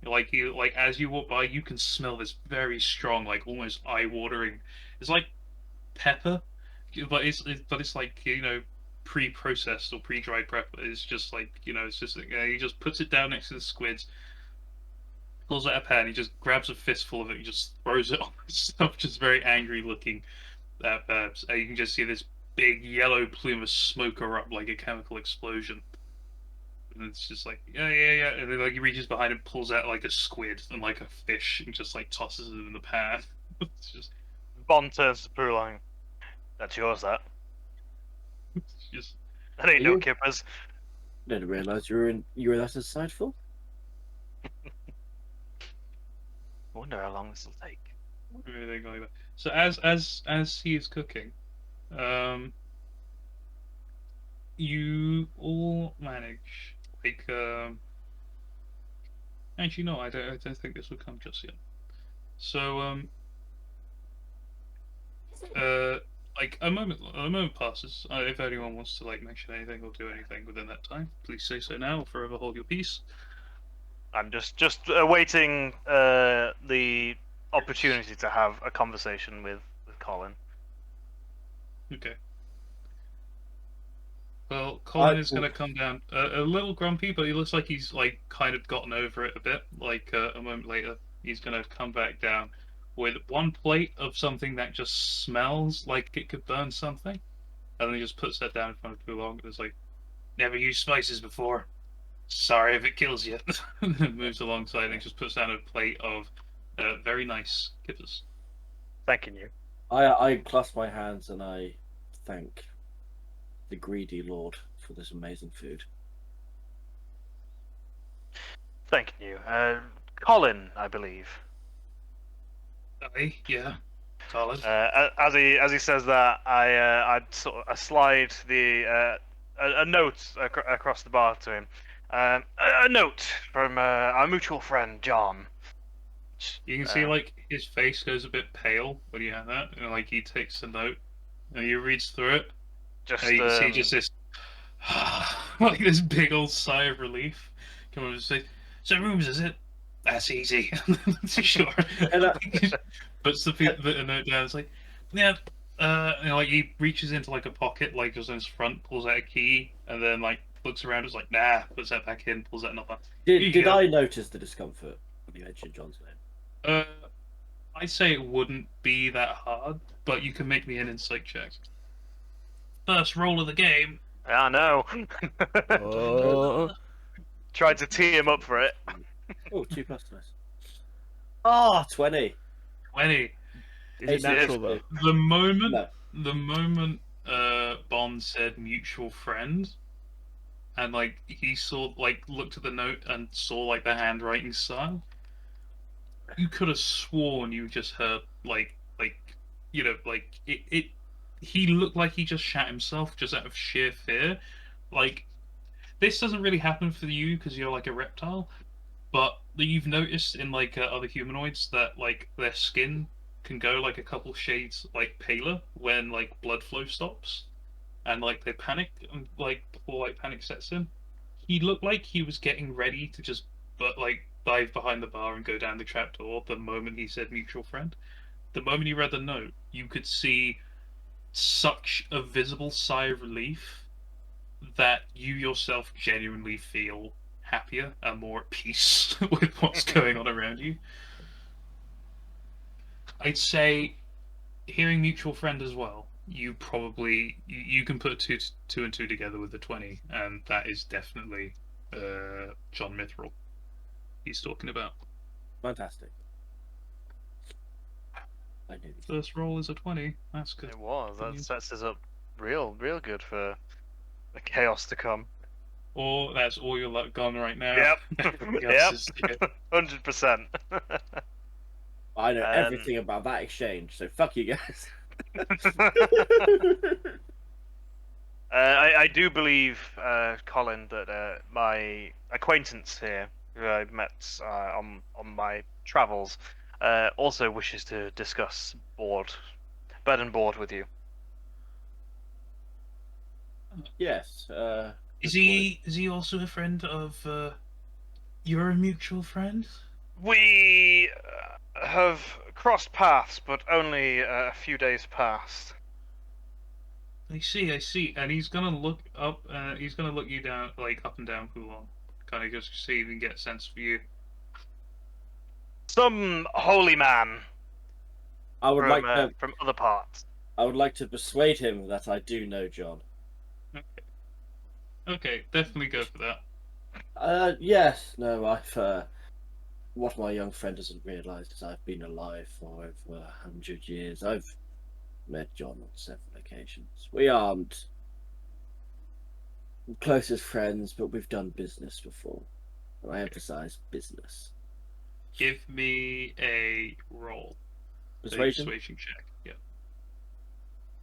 Like as you walk by, you can smell this very strong, like almost eye-watering. It's like pepper, but it's like, you know, pre-processed or pre-dried pepper. It's just like, you know, it's just he just puts it down next to the squids, pulls out a pan, he just grabs a fistful of it, and just throws it on the stuff, just very angry looking at Babs. And you can just see this big yellow plume of smoke erupt like a chemical explosion. And it's just like, yeah, yeah, yeah. And then like he reaches behind and pulls out like a squid and like a fish and just like tosses it in the pan. It's just, Bon turns to Prulang. That's yours, that. it's just That ain't Are no you? kippers. Didn't realise you were that insightful. I wonder how long this will take. everything like that. So as he is cooking, you all manage like actually no, I don't think this will come just yet. So like a moment passes. If anyone wants to like mention anything or do anything within that time, please say so now or forever hold your peace. I'm just awaiting the opportunity to have a conversation with Colin. Okay. Well, Colin is will- going to come down a little grumpy, but he looks like he's like kind of gotten over it a bit. Like a moment later, he's going to come back down with one plate of something that just smells like it could burn something, and then he just puts that down in front of Pulong and is like, "Never used spices before. Sorry if it kills you." And then moves alongside and just puts down a plate of very nice kippers. Thanking you. I clasp my hands and I thank the greedy lord for this amazing food. Thanking you. Colin, I believe. Aye, yeah. Solid. As he says that, I slide a note across the bar to him. A note from our mutual friend John. You can see like his face goes a bit pale when you have that, and like he takes the note and he reads through it, Just and you can see just this like this big old sigh of relief come over his face. So rooms, is it? That's easy. Sure. And Puts the note down. It's like, yeah. Like he reaches into like a pocket, like just in his front, pulls out a key, and then like looks around. It's like, nah. Puts that back in, pulls out another. did I notice the discomfort when you mentioned John's name? I'd say it wouldn't be that hard, but you can make me an insight check. First roll of the game. I know. Oh, Tried to tee him up for it. Oh, 2+, nice. Ah, 20. 20. is it natural though? The moment, No. the moment Bond said mutual friend, and like he saw, like looked at the note and saw like the handwriting style, you could have sworn you just heard like like it. He looked like he just shat himself just out of sheer fear. Like this doesn't really happen for you because you're like a reptile, but you've noticed in like other humanoids that like their skin can go like a couple shades like paler when like blood flow stops, and like they panic and like before like panic sets in. He looked like he was getting ready to just like dive behind the bar and go down the trapdoor the moment he said mutual friend. The moment he read the note, you could see such a visible sigh of relief that you yourself genuinely feel happier and more at peace with what's going on around you. I'd say hearing mutual friend as well, you probably you can put two and two together with the 20, and that is definitely John Mithril he's talking about. Fantastic. I knew this. First roll is a 20. That's good. It was. That Yeah. sets us up real good for the chaos to come. Or that's all your luck gone right now. Yep. Everything else Yep. is to get- 100%. I know Um, everything about that exchange, so fuck you guys. I do believe, Colin, that my acquaintance here, who I met on my travels, also wishes to discuss bed and board with you. Yes. Is he also a friend of your mutual friend? We have crossed paths, but only a few days past. I see. And he's gonna look up. He's gonna look you down, like up and down Poulon, kind of just see if he can get a sense for you. Some holy man I would like to. from other parts. I would like to persuade him that I do know John. Okay, definitely go for that. Yes. No, I've. What my young friend doesn't realise is I've been alive for over 100 years. I've met John on several occasions. We aren't closest friends, but we've done business before. And I emphasise business. Give me a roll. Persuasion? Persuasion check. Yeah.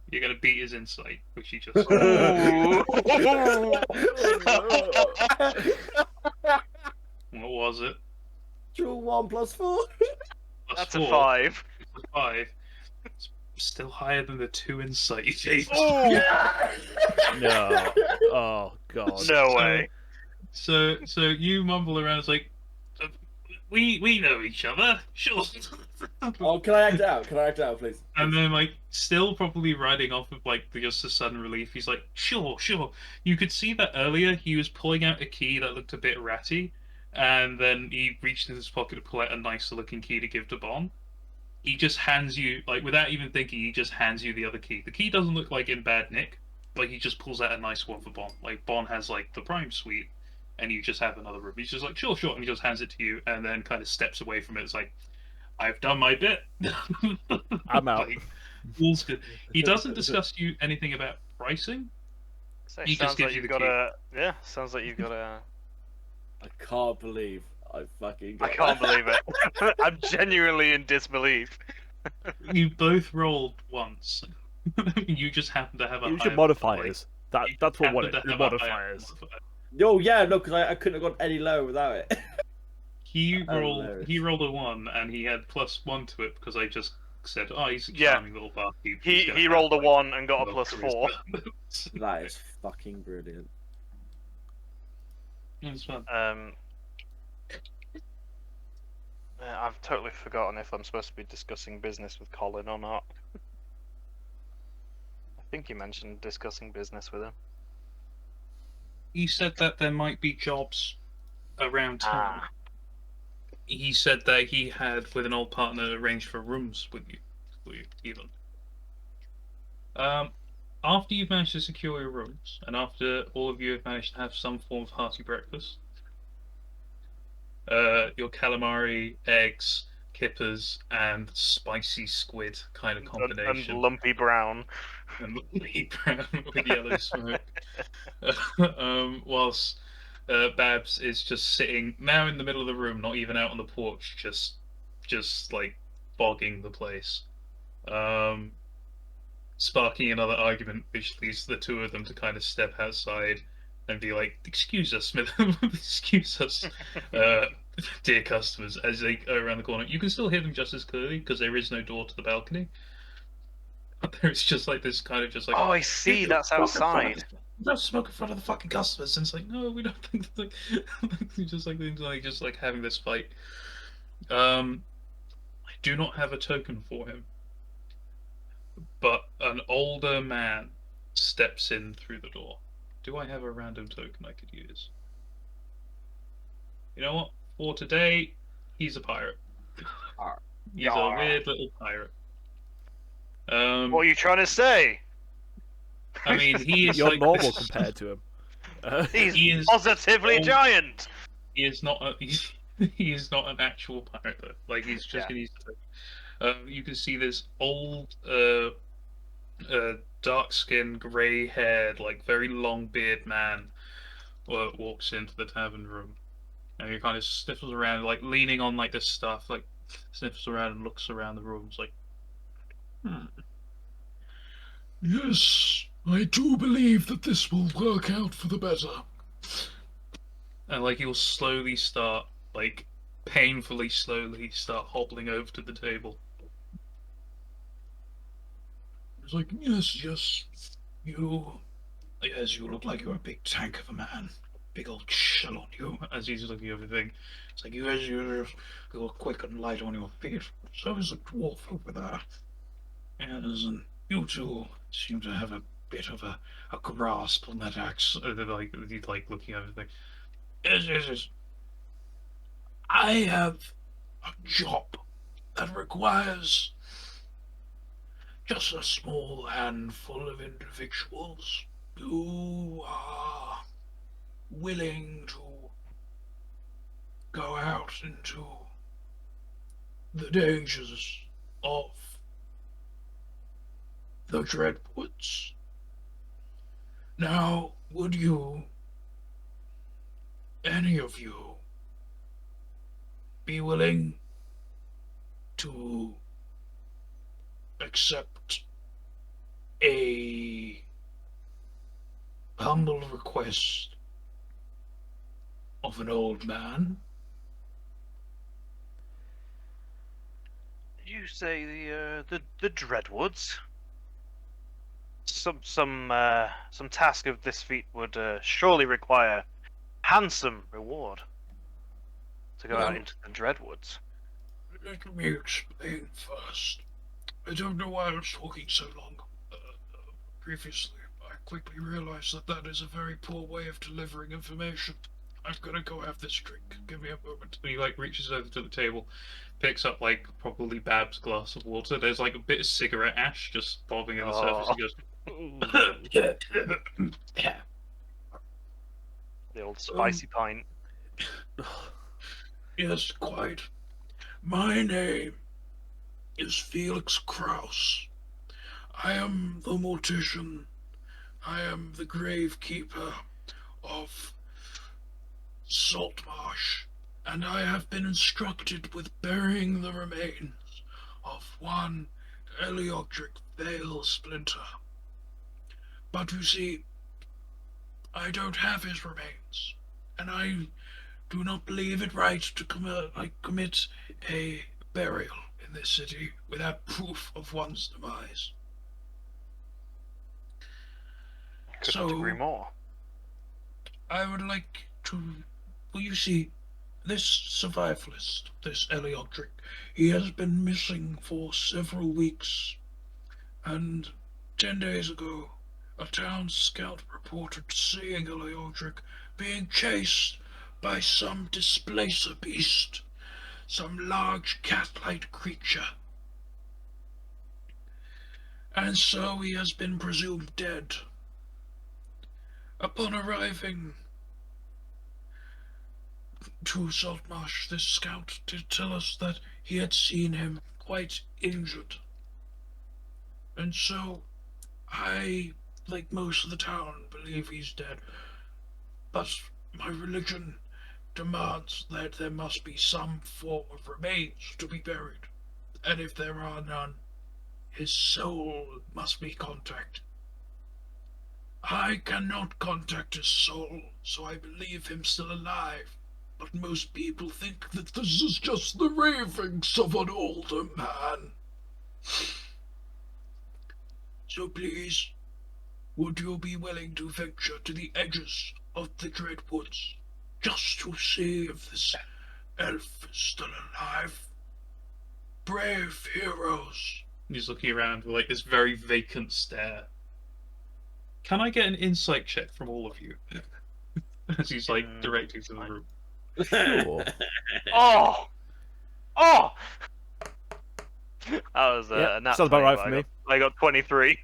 You're gonna beat his insight, which he just. What was it? Draw 1 + 4. Plus That's 4, a 5. plus 5. It's still higher than the 2 insight you gave. Oh, No. Oh god. no way. So you mumble around. It's like, we know each other, sure. Oh, can I act out? Can I act out, please? And then, like, still probably riding off of like just a sudden relief, he's like, sure. You could see that earlier he was pulling out a key that looked a bit ratty, and then he reached in his pocket to pull out a nicer looking key to give to Bon. He just hands you, like, without even thinking, he just hands you the other key. The key doesn't look like in bad nick, but he just pulls out a nice one for Bon. Like, Bon has like the prime suite, and you just have another room. He's just like, sure, and he just hands it to you, and then kind of steps away from it. It's like, I've done my bit. I'm out. Like, all's good. He doesn't discuss you anything about pricing. So He just sounds gives like you you've the got key. a sounds like you've got a. I can't believe I fucking I got can't believe it. I'm genuinely in disbelief. You both rolled once. You just happen to have a Use your higher modifiers. you That's what happen it to your have a higher modifiers. modifier. Oh yeah, no, because I couldn't have gone any lower without it. He Hilarious. rolled a 1 and he had +1 to it because I just said, oh, he's a Yeah. charming little barkeep. He's gonna He have, rolled a like, 1 and got a well, +4. charisma. That is fucking brilliant. It's fun. I've totally forgotten if I'm supposed to be discussing business with Colin or not. I think you mentioned discussing business with him. He said that there might be jobs around town. Ah. He said that he had, with an old partner, arranged for rooms with you even. After you've managed to secure your rooms, and after all of you have managed to have some form of hearty breakfast, your calamari, eggs, kippers, and spicy squid kind of And combination, lumpy brown. and brown with yellow smoke, whilst Babs is just sitting now in the middle of the room, not even out on the porch, just like bogging the place. Sparking another argument, which leads the two of them to kind of step outside and be like, "Excuse us, Smith, excuse us, dear customers," as they go around the corner. You can still hear them just as clearly because there is no door to the balcony. There's just like this kind of just like, Oh, I see. That's outside. Don't smoke in front of the fucking customers. And it's like, no, we don't think like, just like things like just like having this fight. I do not have a token for him, but an older man steps in through the door. Do I have a random token I could use? You know what? For today, he's a pirate. He's a weird little pirate. What are you trying to say? I mean, he is You're like normal compared to him. He's he is positively old. giant. He is not he is not an actual pirate though. Like he's just gonna use the token. You can see this old dark-skinned, grey-haired, like very long beard man walks into the tavern room, and he kind of sniffles around, like leaning on like this stuff, like sniffles around and looks around the room. It's like, Yes, I do believe that this will work out for the better. and like he'll slowly start, like painfully slowly start hobbling over to the table. It's like, yes, you look like you're a big tank of a man. Big old shell on you. As he's looking over the thing, It's like, you're quick and light on your feet. So is the dwarf over there. Yes, and you two seem to have a bit of a grasp on that axe. like he's like looking over the thing. Yes. I have a job that requires just a small handful of individuals who are willing to go out into the dangers of the Dreadwoods. Now, would you, any of you, be willing to accept a humble request of an old man? Did you say the Dreadwoods? Some task of this feat would surely require handsome reward to go out Well- into the Dreadwoods. Let me explain first. I don't know why I was talking so long previously. I quickly realized that that is a very poor way of delivering information. I'm gonna go have this drink. Give me a moment. And he like reaches over to the table, picks up like probably Bab's glass of water. There's like a bit of cigarette ash just bobbing on the surface. He goes, The old spicy pint. Yes, quite. My name is Felix Kraus. I am the mortician. I am the gravekeeper of Saltmarsh, and I have been instructed with burying the remains of one Eleodric Vale Splinter. But you see, I don't have his remains, and I do not believe it right to commit a burial in this city without proof of one's demise. Couldn't agree So, more. I would like to. Well, you see, this survivalist, this Eleodric, he has been missing for several weeks, and 10 days ago, a town scout reported seeing Eleodric being chased by some displacer beast, some large cat-like creature. And so he has been presumed dead. Upon arriving to Saltmarsh, this scout did tell us that he had seen him quite injured. And so I, like most of the town, believe he's dead. But my religion demands that there must be some form of remains to be buried. And if there are none, his soul must be contacted. I cannot contact his soul, so I believe him still alive. But most people think that this is just the ravings of an older man. So please, would you be willing to venture to the edges of the Dread Woods, just to see if this elf is still alive? Brave heroes. He's looking around with like this very vacant stare. Can I get an insight check from all of you? As he's like directing to the room. Sure. Oh! Oh! That was Yeah, a nat sounds about 20, right but for I me. I got 23.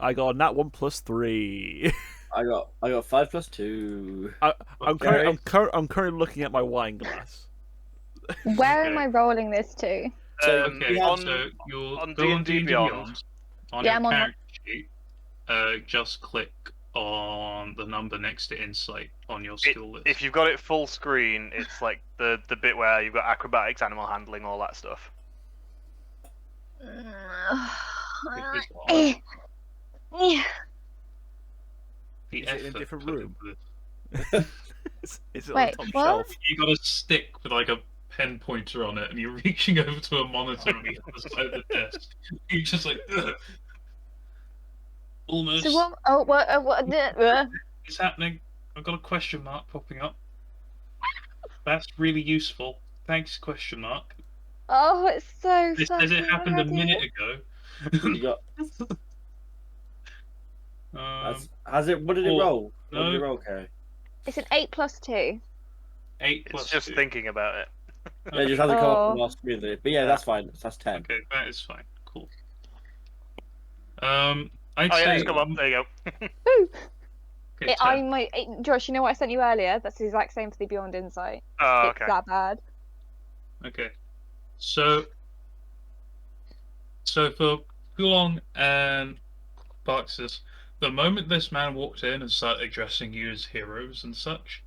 I got a nat 1 plus 3. I got 5 plus 2. I'm currently looking at my wine glass. Where am Okay. I rolling this to? So Okay, we have- so you'll on go on D&D D&D Beyond. on Yeah, your I'm on that. character sheet. Just click on the number next to insight on your skill list. If you've got it full screen, it's like the bit where you've got acrobatics, animal handling, all that stuff. It's on the Is it in a effort different put room? into this. Is it Wait, on the top what? shelf? You got a stick with like a pen pointer on it, and you're reaching over to a monitor on the other side of the desk. You're just like, ugh. Almost. So what? Oh, what? It's happening. I've got a question mark popping up. That's really useful. Thanks, question mark. Oh, it's so It says it sucky happened a already. minute ago. You got. Has it? What did it Four. roll? What did it No. roll, Carrie? It's an 8 plus 2. 8 It's plus just 2. thinking about it. It just hasn't come up on Oh. our screen. But yeah, that's fine. That's 10. Okay, that is fine. Cool. I'd Oh yeah, say it's come up. There you go. Woo! okay, 10. Josh, you know what I sent you earlier? That's the exact same for the Beyond Insight. Oh, It's okay. that bad. Okay. So for Kulong and Barxis, the moment this man walked in and started addressing you as heroes and such,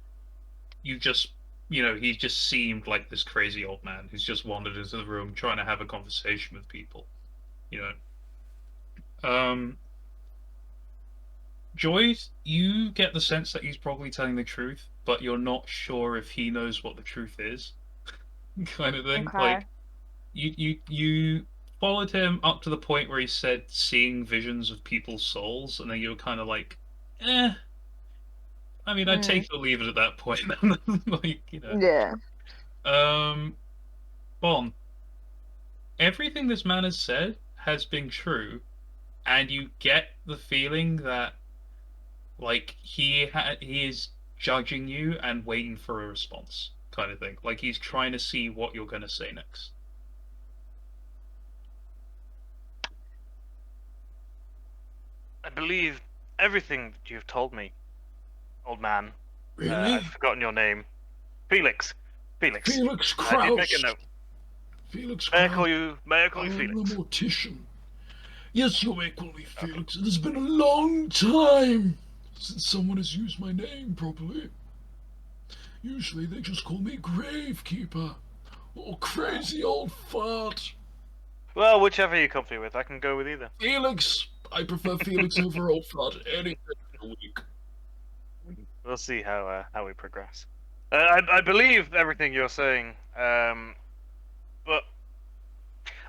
you just, he just seemed like this crazy old man who's just wandered into the room trying to have a conversation with people, Joy, you get the sense that he's probably telling the truth, but you're not sure if he knows what the truth is, kind of thing. Okay. Like, you followed him up to the point where he said seeing visions of people's souls, and then you were kind of like, I mean, I'd take it or leave it at that point. Like, Yeah. Bon, everything this man has said has been true, and you get the feeling that, like, he is judging you and waiting for a response, kind of thing. Like, he's trying to see what you're going to say next. I believe everything that you've told me, old man. Really? I've forgotten your name. Felix. Felix. Felix I Kraus. did make a note. Felix May I Kraus. call you I Felix? am the mortician. Yes, you may call me Felix. It has been a long time since someone has used my name properly. Usually they just call me Gravekeeper or Crazy Old Fart. Well, whichever you're comfy with, I can go with either. Felix! I prefer Felix over Old Flood any day of the week. We'll see how we progress. I believe everything you're saying, but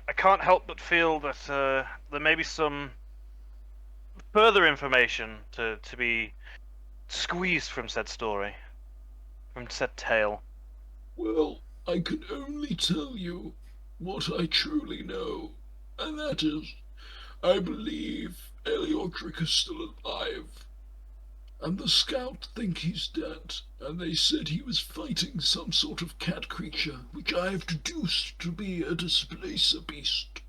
I can't help but feel that there may be some further information to be squeezed from said story, from said tale. Well, I can only tell you what I truly know, and that is, I believe Eleodric is still alive. And the scout think he's dead, and they said he was fighting some sort of cat creature, which I have deduced to be a displacer beast.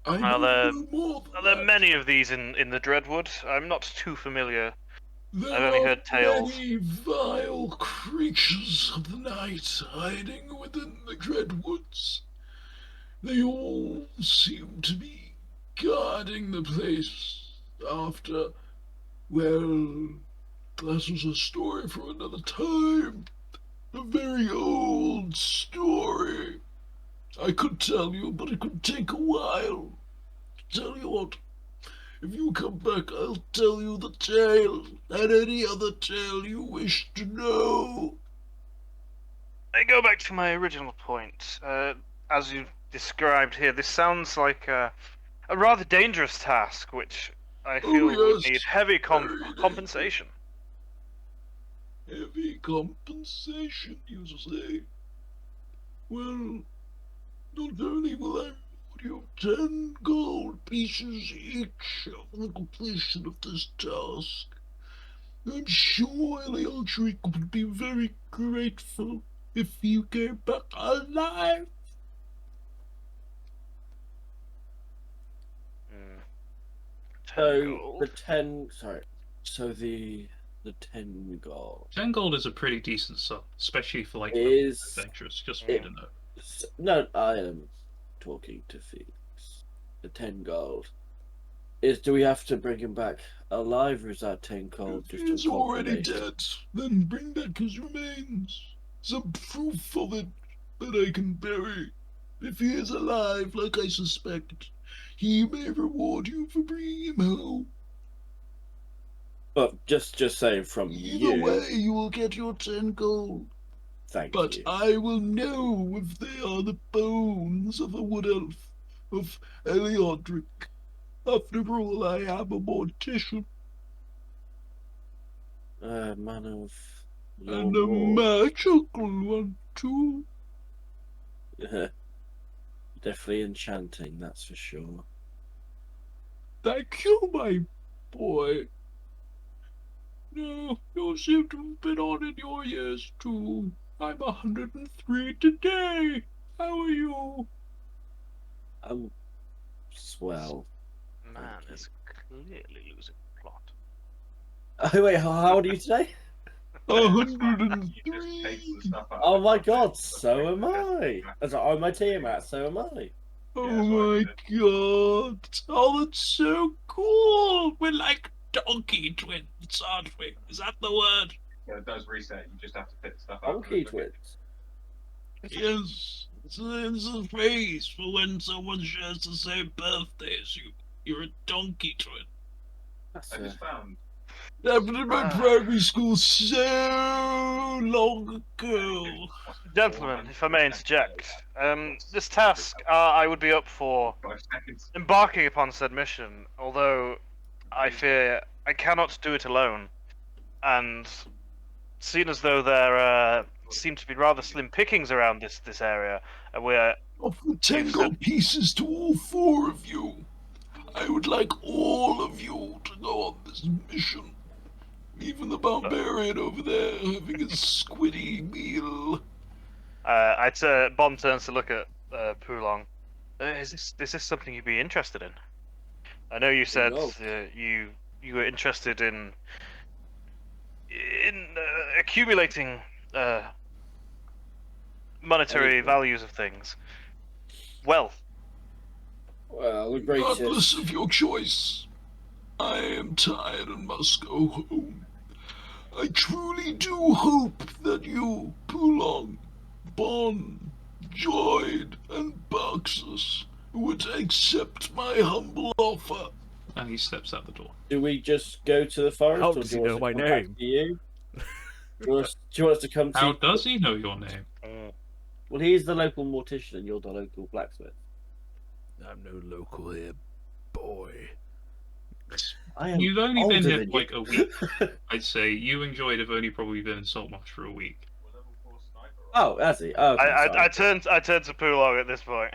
I Are know there no more than are there that. many of these in the Dreadwood? I'm not too familiar. There I've only are heard tales. many vile creatures of the night hiding within the Dreadwoods. They all seem to be guarding the place after, well, that was a story for another time. A very old story. I could tell you, but it could take a while. Tell you what, if you come back, I'll tell you the tale, and any other tale you wish to know. I go back to my original point. As you described here, this sounds like a rather dangerous task, which I Oh, feel would yes, need heavy very compensation. Heavy compensation, you say? Well, not only will I reward you 10 gold pieces each for the completion of this task, I'm sure Eleodric would be very grateful if you came back alive. Hmm. 10 So gold. the 10. Sorry. So the 10 gold 10 gold is a pretty decent sum, especially for like is. adventurers, just for you to know. No, I am talking to Felix. The 10 gold is. Do we have to bring him back alive, or is that 10 gold If just he's a already confirmation? dead, then bring back his remains. Some proof of it that I can bury. If he is alive, like I suspect, he may reward you for bringing him home. But just saying from Either you. way, you will get your 10 gold. Thank But you. I will know if they are the bones of a wood elf, of Eleodric. After all, I am a mortician Man of law and a law. magical one too. Definitely enchanting, that's for sure. Thank you, my boy. No, you seem to have been on in your years too. I'm 103 today. How are you? I'm swell. Man Thank you. is clearly losing the plot. Oh wait, how old are you today? 103. Oh my god, so am I. As on my team at, so am I. Oh my god. Oh, that's so cool. We're like donkey twins, aren't we? Is that the word? Yeah, it does reset. You just have to pick stuff up. Donkey twins. Yes. It's a phrase for when someone shares the same birthday as you. You're a donkey twin. That's I just found. Happened in my primary school so long ago. Gentlemen, if I may interject, this task I would be up for 5 seconds. embarking upon said mission, although I fear I cannot do it alone. And seeing as though there seem to be rather slim pickings around this area, we're Offer 10 gold pieces to all 4 of you. I would like all of you to go on this mission. Even the barbarian over there having a squiddy meal. Bond turns to look at Pulong. Is this something you'd be interested in? I know you said No. you were interested in accumulating monetary Anything. values of things. Wealth. Well, the Regardless greatest. of your choice, I am tired and must go home. I truly do hope that you, Pulong, Bon, Joyd, and Barxus would accept my humble offer. And he steps out the door. Do we just go to the forest, How or does do you he want know us to my come back name? to you? Do you want us to come to How you? does he know your name? Well, he's the local mortician, and you're the local blacksmith. I'm no local here, boy. I am You've only been older here than for like you. a week. I'd say you and Joyd have only probably been in Saltmarsh for a week. Oh, has he? Oh, okay, sorry. I turned to Pulog at this point.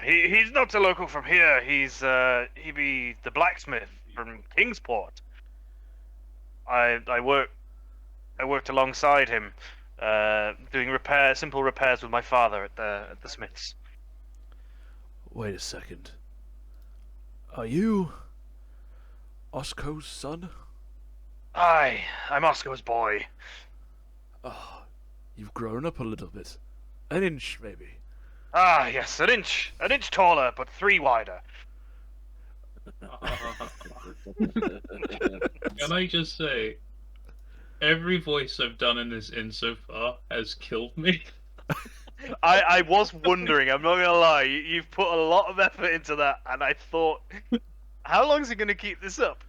He's not a local from here. He be the blacksmith from Kingsport. I worked alongside him, doing simple repairs with my father at the smiths. Wait a second. Are you Osco's son? Aye, I'm Oscar's boy. Oh, you've grown up a little bit. An inch, maybe. Ah, yes, an inch taller, but 3 wider. Can I just say, every voice I've done in this inn so far has killed me. I was wondering. I'm not gonna lie. You've put a lot of effort into that, and I thought, how long is he gonna keep this up?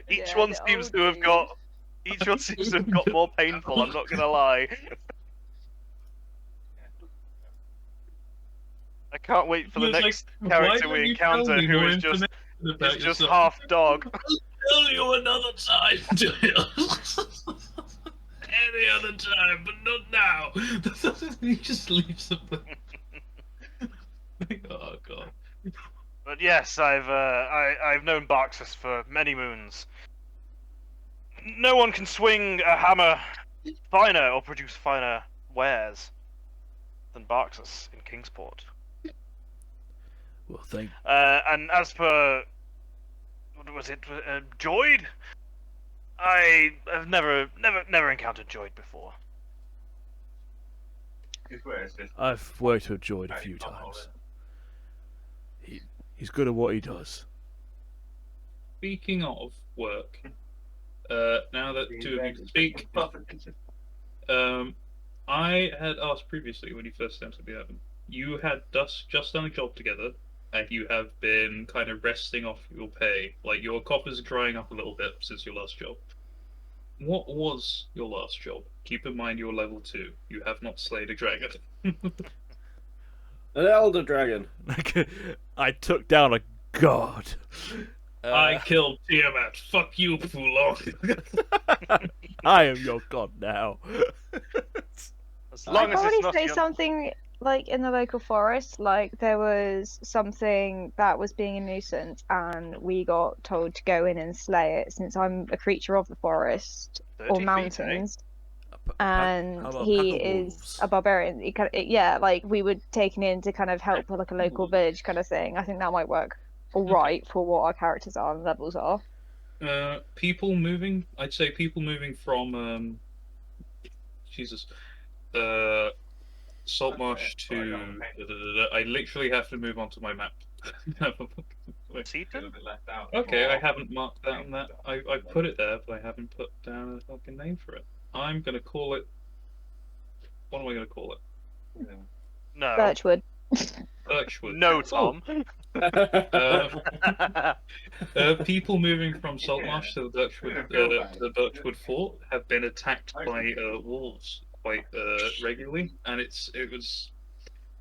Each Yeah, one the seems old to have dude. got. Each one seems to have got more painful. I'm not gonna lie. I can't wait for the He was next like, character "Why we don't you tell encounter me who more is just information about yourself?" half dog. I'll tell you another time. Any other time, but not now. He just leaves the place. Oh god. But yes, I've known Barxus for many moons. No one can swing a hammer finer or produce finer wares than Barxus in Kingsport. Well, thank. And as per, what was it, Joyd? I have never encountered Joyd before. I've worked with Joyd a few times. He's good at what he does. Speaking of work, now that two of you can speak, I had asked previously when you first entered the oven, you had just done a job together, and you have been kind of resting off your pay. Like your coffers are drying up a little bit since your last job. What was your last job? Keep in mind you're level 2. You have not slayed a dragon. An elder dragon. I took down a god. I killed Tiamat. Fuck you, Fulong. I am your god now. As I'd long as probably it's not say your... something like in the local forest, like there was something that was being a nuisance, and we got told to go in and slay it. Since I'm a creature of the forest 30 or feet, eh? mountains, How and about he pack of is wolves? a barbarian. He yeah, like we were taken in to kind of help like a local village kind of thing. I think that might work all right for what our characters are and levels are. People moving. I'd say people moving from Jesus, Saltmarsh to. I literally have to move onto my map. Seaton? Okay, I haven't marked that on that. I put it there, but I haven't put down a fucking name for it. I'm gonna call it. What am I gonna call it? No. Birchwood. Birchwood. No, Tom. People moving from Saltmarsh to the Birchwood Fort have been attacked by wolves quite regularly, and it was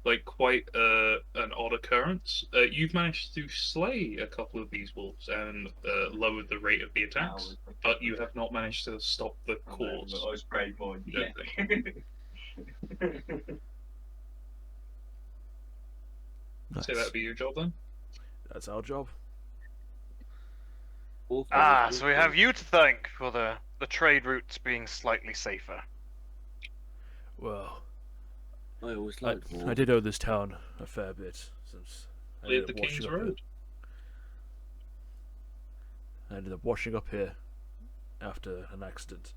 like quite an odd occurrence. You've managed to slay a couple of these wolves and lowered the rate of the attacks, but you have not managed to stop the cause. You don't think. Nice. So that'd be your job then? That's our job. So we have you to thank for the trade routes being slightly safer. Well, I always I liked war. did owe this town a fair bit since I Cleared ended the up washing King's up here. Road. I ended up washing up here after an accident.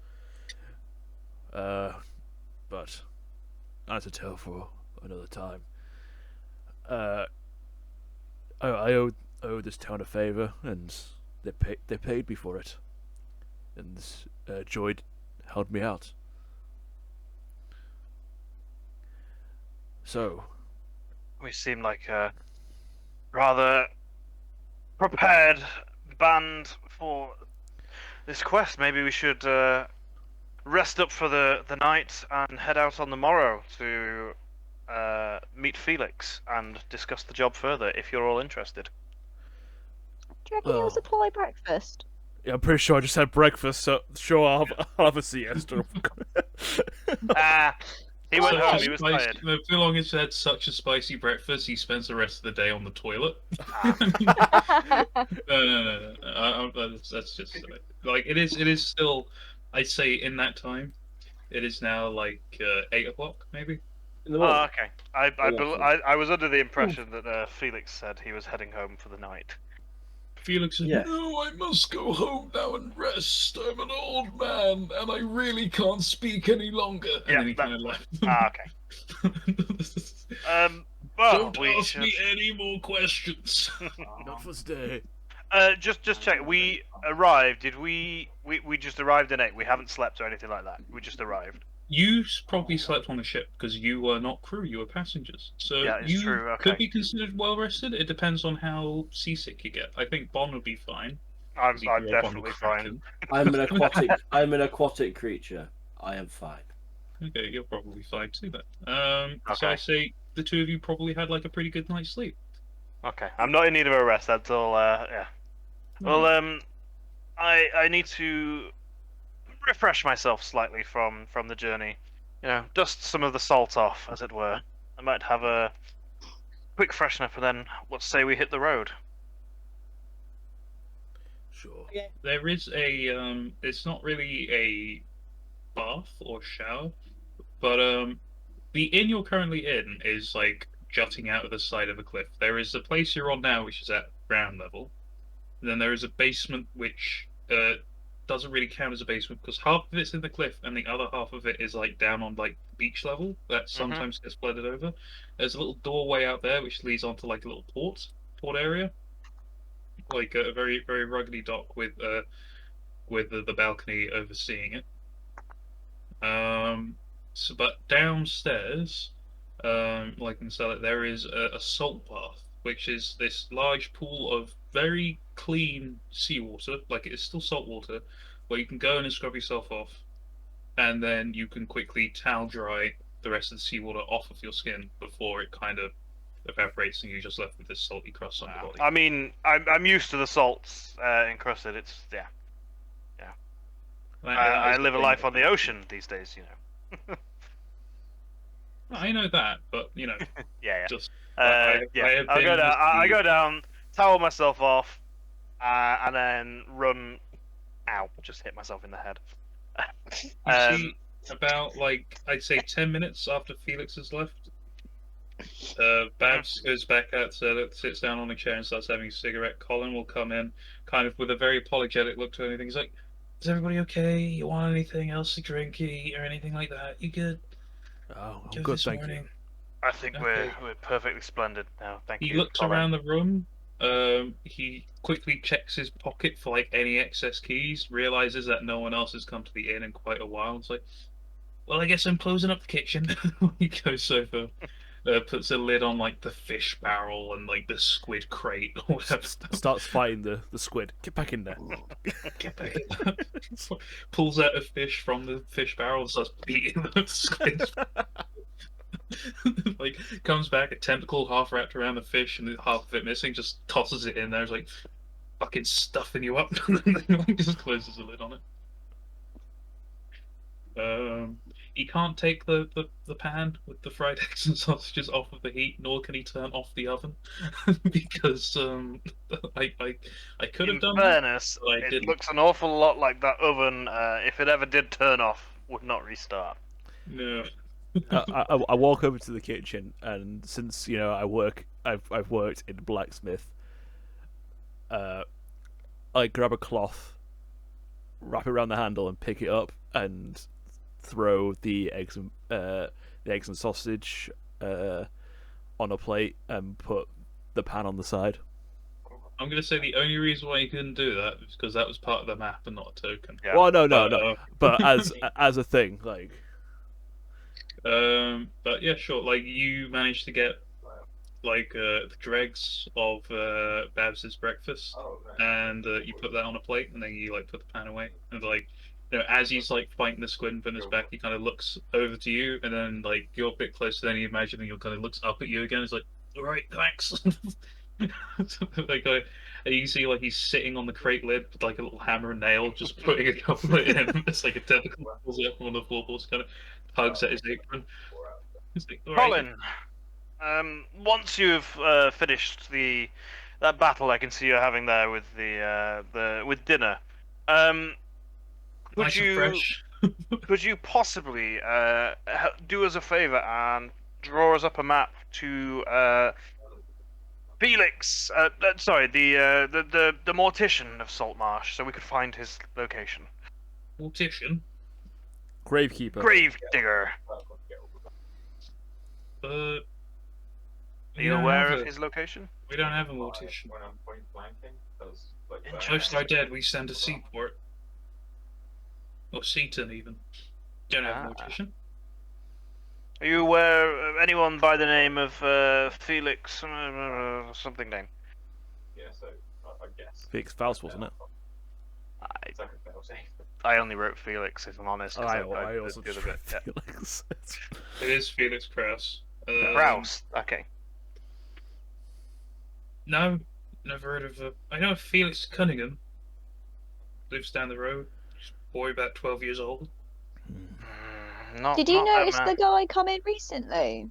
But that's a tale for another time. I owe this town a favour, and they paid me for it. And Joyd held me out. So, We seem like a rather prepared band for this quest. Maybe we should rest up for the night and head out on the morrow to meet Felix and discuss the job further if you're all interested. Do you reckon he'll Well. supply breakfast? Yeah, I'm pretty sure I just had breakfast, so sure I'll have a siesta. He went home, Such he a was spicy- tired. no, Phil Long has had such a spicy breakfast, he spends the rest of the day on the toilet. No. That's just silly. Like it is. It is still. I'd say in that time, it is now like 8 o'clock, maybe. In the morning. Oh, okay. I was under the impression that Felix said he was heading home for the night. Felix said, Yeah. "No, I must go home now and rest. I'm an old man, and I really can't speak any longer." And Yeah, then he that- kind of left. Okay. Well, Don't we ask should... me any more questions. Not for stay. just check. We arrived. Did we just arrived in 8. We haven't slept or anything like that. We just arrived. You probably slept on the ship because you were not crew; you were passengers. So Yeah, it's you true, okay. could be considered well rested. It depends on how seasick you get. I think Bon would be fine. I'm 'cause he grew up on the definitely fine. Kraken. I'm an aquatic creature. I am fine. Okay, you're probably fine too then. So Okay. I say the two of you probably had like a pretty good night's sleep. Okay, I'm not in need of a rest. That's all. Yeah. Well, I need to refresh myself slightly from the journey. You know, dust some of the salt off, as it were. I might have a quick freshen up, and then let's say we hit the road. Sure. There is a it's not really a bath or shower, but the inn you're currently in is like jutting out of the side of a cliff. There is the place you're on now, which is at ground level. And then there is a basement which doesn't really count as a basement because half of it's in the cliff and the other half of it is like down on like beach level that sometimes gets flooded over. There's a little doorway out there which leads onto like a little port area, like a very very ruggedy dock with the balcony overseeing it. But downstairs, like in cellar, there is a salt bath, which is this large pool of very clean seawater, like it is still salt water, where you can go in and scrub yourself off, and then you can quickly towel dry the rest of the seawater off of your skin before it kind of evaporates and you're just left with this salty crust on your body. I mean, I'm used to the salts encrusted. It's yeah. I live a life on the ocean these days, you know. I know that, but you know, Yeah. just Yeah. I go down, towel myself off, and then run out. Just hit myself in the head. you see about like I'd say 10 minutes after Felix has left. Babs goes back outside, sits down on a chair and starts having a cigarette. Colin will come in, kind of with a very apologetic look to anything. He's like, "Is everybody okay? You want anything else to drink, eat, or anything like that? You good? Oh, I'm Good good, this thank you. morning?" I think Okay. we're perfectly splendid now. Thank you. He looks Colin. around the room. He quickly checks his pocket for like any excess keys. Realizes that no one else has come to the inn in quite a while. It's like, well, I guess I'm closing up the kitchen. He goes over, puts a lid on like the fish barrel and like the squid crate or whatever. Starts fighting the squid. Get back in there. Get back in there. Pulls out a fish from the fish barrel and starts beating the squid. Like comes back, a tentacle half wrapped around the fish and half of it missing, just tosses it in there. It's like fucking stuffing you up. Just closes the lid on it. He can't take the pan with the fried eggs and sausages off of the heat, nor can he turn off the oven because I could have In done that. fairness, but I it didn't. looks an awful lot like that oven. If it ever did turn off, would not restart. No. I walk over to the kitchen, and since you know I've worked in blacksmith, I grab a cloth, wrap it around the handle, and pick it up, and throw the eggs and sausage on a plate, and put the pan on the side. I'm gonna say the only reason why you couldn't do that is because that was part of the map and not a token. Yeah. Well, no, But, but as a thing, like. But yeah, sure. Like you managed to get the dregs of Babs's breakfast, Oh, right. and you put that on a plate, and then you like put the pan away, and as he's like fighting the squid in his back, he kind of looks over to you, and then like you're a bit closer than you imagine, and he kind of looks up at you again. He's like, "All right, thanks." And you can see like he's sitting on the crate lid with like a little hammer and nail, just putting a couple in. It's like a tentacle pulls out from one of the floorboards, kind of tugs at his apron. He's like, "All right." Colin, once you've finished that battle, I can see you're having there with with dinner. Nice and fresh. Could you possibly do us a favor and draw us up a map to Felix? Sorry, the mortician of Saltmarsh, so we could find his location. Mortician? Gravekeeper. Grave digger. Are you aware of his location? We don't have a mortician. When I'm point blanking, those, like, Most are dead. We send to Seaport. Or Seaton, even. Don't have a mortician. Are you aware of anyone by the name of Felix something name? Yeah, so I guess. Felix Faust, wasn't it? It's like a fail-safe. I only wrote Felix, if I'm honest. I also did just a bit. read Yeah. Felix. It is Felix Kraus. Kraus. Okay. No, never heard of. I know Felix Cunningham. Lives down the road. Boy about 12 years old. Did you notice the guy come in recently?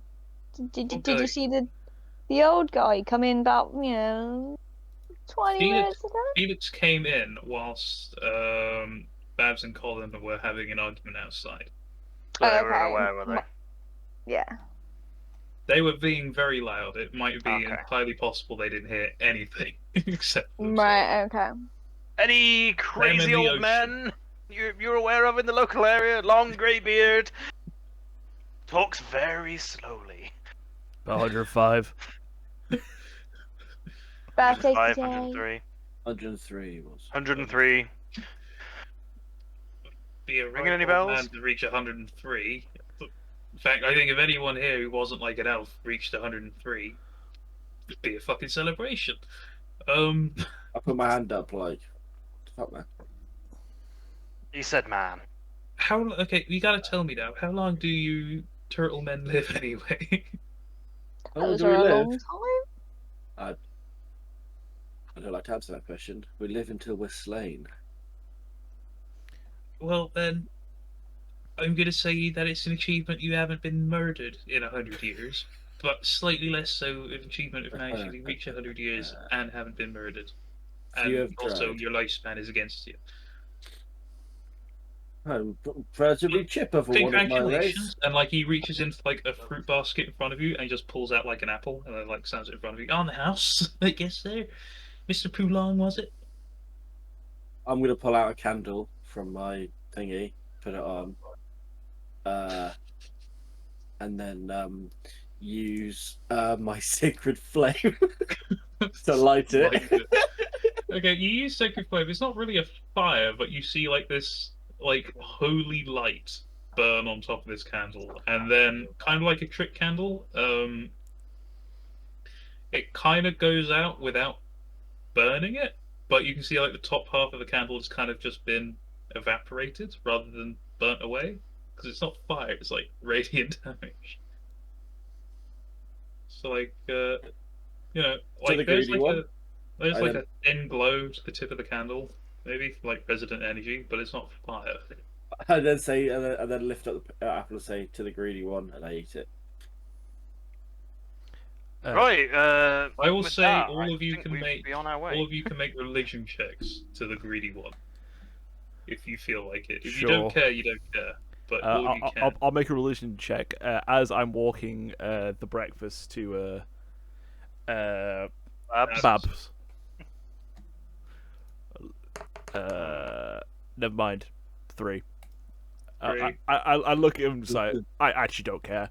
Did you see the old guy come in about 20 minutes ago? Felix came in whilst Babs and Colin were having an argument outside. So they were aware, were they? Yeah. They were being very loud. It might be entirely possible they didn't hear anything except themselves. Right. Okay. Any crazy old men you're aware of in the local area? Long grey beard. Talks very slowly. 105. Birthday 103. 103 was. 103. Be a Ringing any right old bells? man to reach 103. In fact, I think if anyone here who wasn't like an elf reached 103, it'd be a fucking celebration. I put my hand up like, fuck man. He said, "Man." Okay, you gotta tell me now. How long do you turtle men live anyway? How long Those do we are a live? long time. I don't like to answer that question. We live until we're slain. Well then, I'm gonna say that it's an achievement you haven't been murdered in 100 years, but slightly less so an achievement if you actually reach 100 years and haven't been murdered. You have And also tried. your lifespan is against you. I'm relatively chipper for one of my Congratulations! race. And like he reaches into like a fruit basket in front of you and just pulls out like an apple and then like stands it in front of you. On the house, I guess there, Mr. Poulon, was it? I'm gonna pull out a candle from my thingy, put it on, and then use my sacred flame to light it. Okay, you use sacred flame. It's not really a fire, but you see like this like holy light burn on top of this candle, and then kind of like a trick candle, it kind of goes out without burning it, but you can see like the top half of the candle has kind of just been evaporated rather than burnt away, because it's not fire, it's like radiant damage. So like like the there's greedy like one? there's like a thin glow to the tip of the candle, maybe like resident energy, but it's not fire. And then say, and then lift up the apple and say to the greedy one, and I eat it. Right. I will with say that, all I of you think can we'd make be on our way. all of you can make religion checks to the greedy one, if you feel like it. If Sure. you don't care, you don't care. But all of you can. I'll make a religion check as I'm walking the breakfast to Babs. Never mind. 3. I look at him and say, I actually don't care.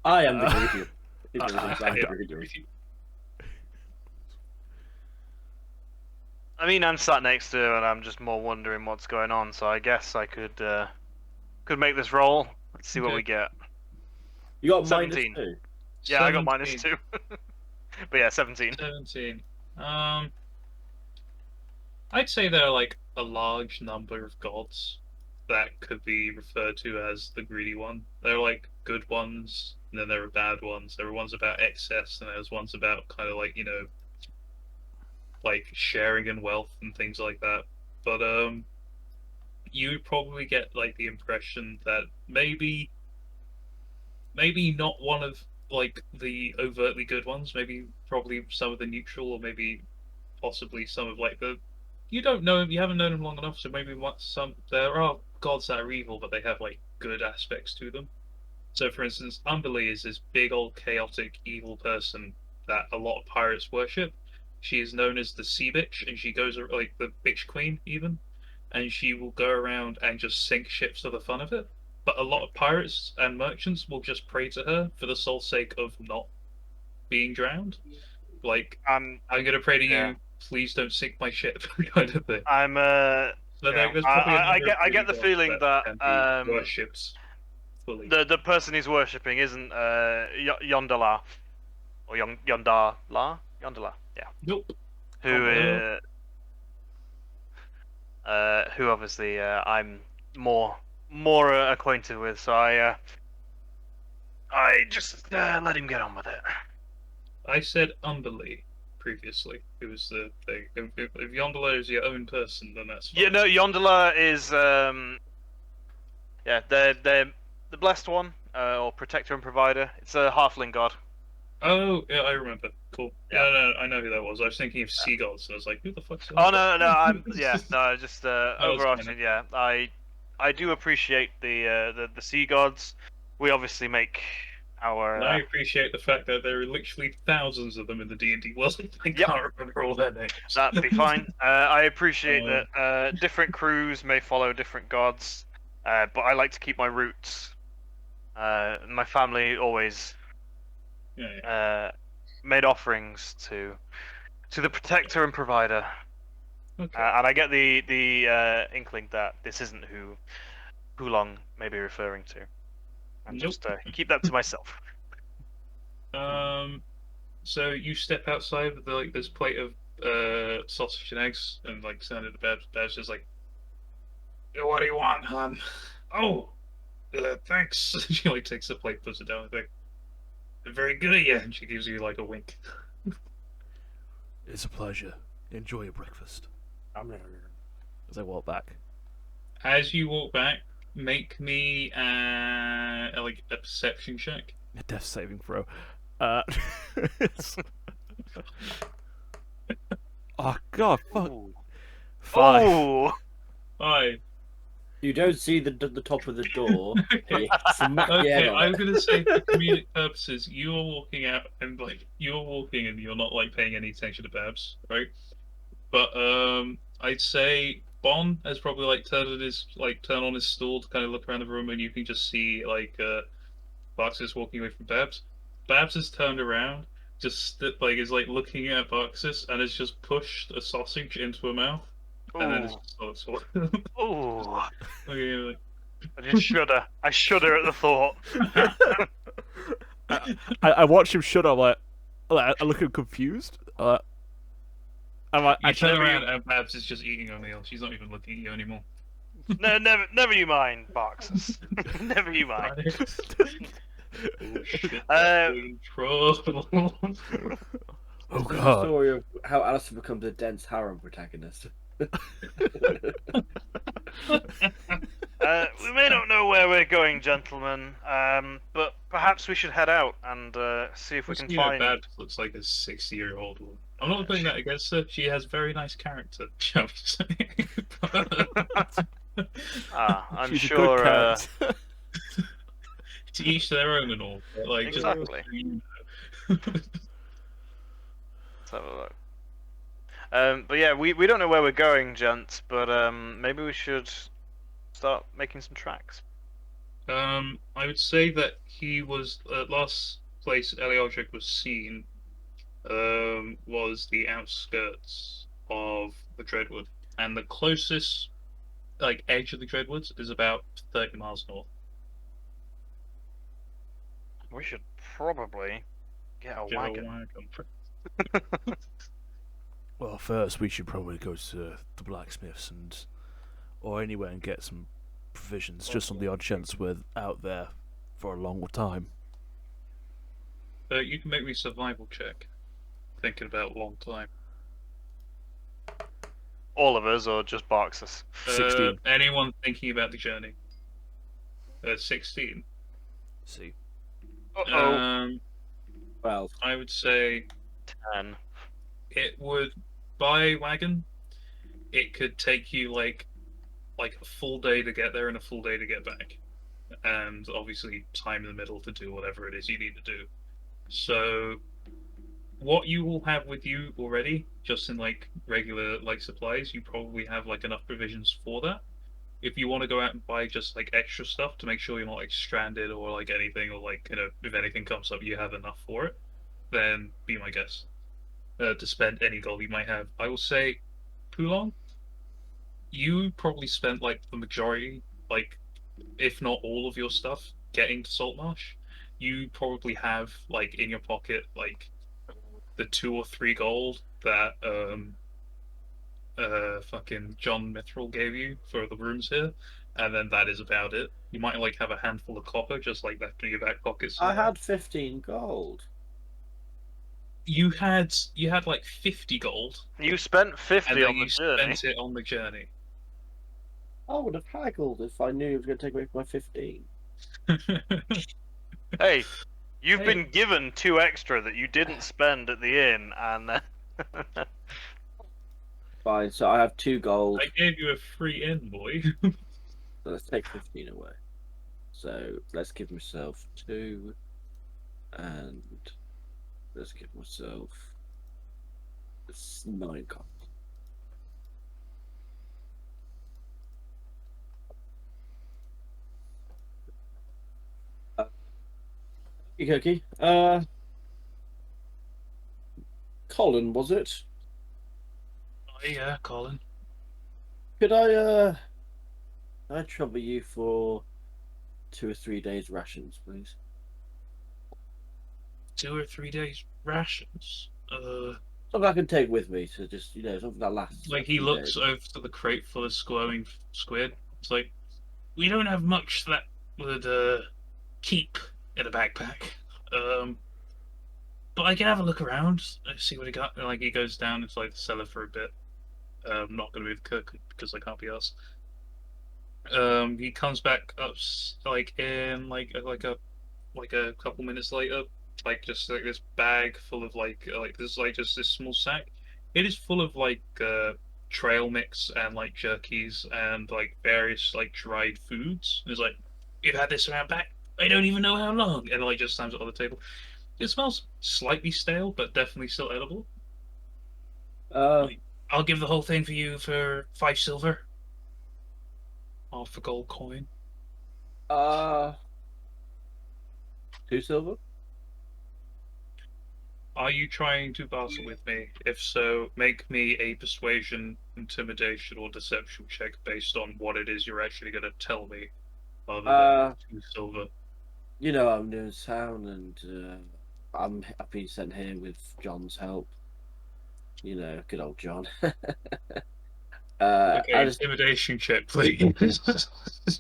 I am the greedy. I mean, I'm sat next to her and I'm just more wondering what's going on, so I guess I could make this roll. Let's see what Okay. we get. You got 17. -2. Yeah, I got 17. -2. But yeah, 17. 17. I'd say there are like a large number of gods that could be referred to as the greedy one. There are like good ones, and then there are bad ones. There are ones about excess, and there's ones about kind of like, like sharing in wealth and things like that. But you probably get like the impression that maybe not one of like the overtly good ones, maybe probably some of the neutral, or maybe possibly some of like the you don't know him, you haven't known him long enough, so maybe what some there are gods that are evil, but they have like good aspects to them. So, for instance, Umberlee is this big old chaotic evil person that a lot of pirates worship. She is known as the Sea Bitch, and she goes like the Bitch Queen even, and she will go around and just sink ships for the fun of it. But a lot of pirates and merchants will just pray to her for the sole sake of not being drowned. Like, I'm I'm gonna pray to yeah. you, please don't sink my ship, kind of thing. I'm So yeah. there's probably a number of I greedy get the gods feeling that that can be worshipped fully. the person he's worshipping isn't Yondala or Yondala, yeah. Nope. Who who obviously I'm more acquainted with, so I just let him get on with it. I said Umberlee previously. It was the thing. If Yondala is your own person, then that's fine. Yeah, no, Yondala is yeah, they're the blessed one, or protector and provider. It's a halfling god. Oh, yeah, I remember. Cool. Yeah. Yeah, no, I know who that was. I was thinking of sea gods, and I was like, who the fuck's Oh that? no, I'm yeah, no, just was overarching. kinda- Yeah, I do appreciate the sea gods. We obviously make our And I appreciate the fact that there are literally thousands of them in the D&D world. I Yep. can't remember all their names. that'd be fine. I appreciate that different crews may follow different gods, but I like to keep my roots. My family always Yeah. made offerings to the protector and provider, Okay. and I get the inkling that this isn't who Hulong may be referring to, and Nope. just keep that to myself. So you step outside with like this plate of sausage and eggs, and like send it to Babs. Babs is like, "What do you want, hon?" Oh, thanks. She like takes the plate, puts it down, and like, very good of you, and she gives you like a wink. It's a pleasure. Enjoy your breakfast. As I walk back. As you walk back, make me like a perception check. A death saving throw. Oh god, fuck. Ooh. 5. Oh, 5. You don't see the top of the door. You smack your head Okay, on I'm it. gonna say for comedic purposes, you are walking out and like you're walking and you're not like paying any attention to Babs, right? But I'd say Bon has probably like turn on his stool to kind of look around the room, and you can just see like Barxis walking away from Babs. Babs has turned around, like is like looking at Barxis, and has just pushed a sausage into her mouth, and then ooh, it's sort ooh! like, I just shudder. I shudder at the thought. I watch him shut up like I look at him confused. I'm like, you turn never around you- and Babs is just eating her meal. She's not even looking at you anymore. No, never you mind, Boxes. Never you mind. Oh shit, Uh, we're in trouble. oh This is the god. story of how Alistair becomes a dense harem protagonist. We may not know where we're going, gentlemen, but perhaps we should head out and see if we can find. Babs looks like a 60-year-old woman. I'm not putting that against her. She has very nice character, shall we say. I'm She's sure. a good cat. To each their own and all. But, like, Exactly. Just, Let's have a look. But yeah, we don't know where we're going, gents. But maybe we should start making some tracks. I would say that he was last place Eliodric was seen. Was the outskirts of the Dreadwood, and the closest like edge of the Dreadwoods is about 30 miles north. We should probably get a Get a wagon. wagon. Well, first we should probably go to the blacksmiths or anywhere and get some provisions, just on the odd chance we're out there for a long time. You can make me a survival check. Thinking about a long time. All of us, or just boxes? 16. Anyone thinking about the journey? 16. See. Uh-oh. Well, I would say 10. it would, by wagon, it could take you like a full day to get there and a full day to get back, and obviously time in the middle to do whatever it is you need to do. So what you will have with you already, just in like regular like supplies, you probably have like enough provisions for that. If you want to go out and buy just like extra stuff to make sure you're not like stranded or like anything, or like, you know, if anything comes up you have enough for it, then be my guest. To spend any gold you might have. I will say, Pulong, you probably spent like the majority, like if not all of your stuff getting to Saltmarsh. You probably have like in your pocket like the 2 or 3 gold that fucking John Mithril gave you for the rooms here, and then that is about it. You might like have a handful of copper just like left in your back pocket I somewhere. had 15 gold. You had like 50 gold, You spent and 50 then on the you journey. spent it on the journey. I would have haggled if I knew it was going to take away my 15. Hey, you've Hey. been given 2 extra that you didn't spend at the inn, and Fine, so I have 2 gold. I gave you a free in, boy. So let's take 15 away. So let's give myself 2, and let's give myself 9 gold. Okay. Colin, was it? Oh yeah, Colin. Could I trouble you for 2 or 3 days rations, please? 2 or 3 days rations. Something I can take with me to just, something that lasts. Like a he few looks days. over to the crate full of glowing squid. It's like, we don't have much that would keep in a backpack. But I can have a look around, see what he got. And, like he goes down into like the cellar for a bit. I'm not gonna move the cook because I can't be asked. He comes back up like in like a couple minutes later, like just like this bag full of like this like just this small sack. It is full of like trail mix and like jerkies and like various like dried foods. And it's like, you've had this around back. I don't even know how long. And like just slams it on the table. It smells slightly stale, but definitely still edible. I'll give the whole thing for you for 5 silver. Half a gold coin. 2 silver? Are you trying to barter with me? If so, make me a persuasion, intimidation, or deception check based on what it is you're actually going to tell me, rather than 2 silver. I'm new in town, and I've been sent here with John's help. Good old John. Okay, intimidation check, please.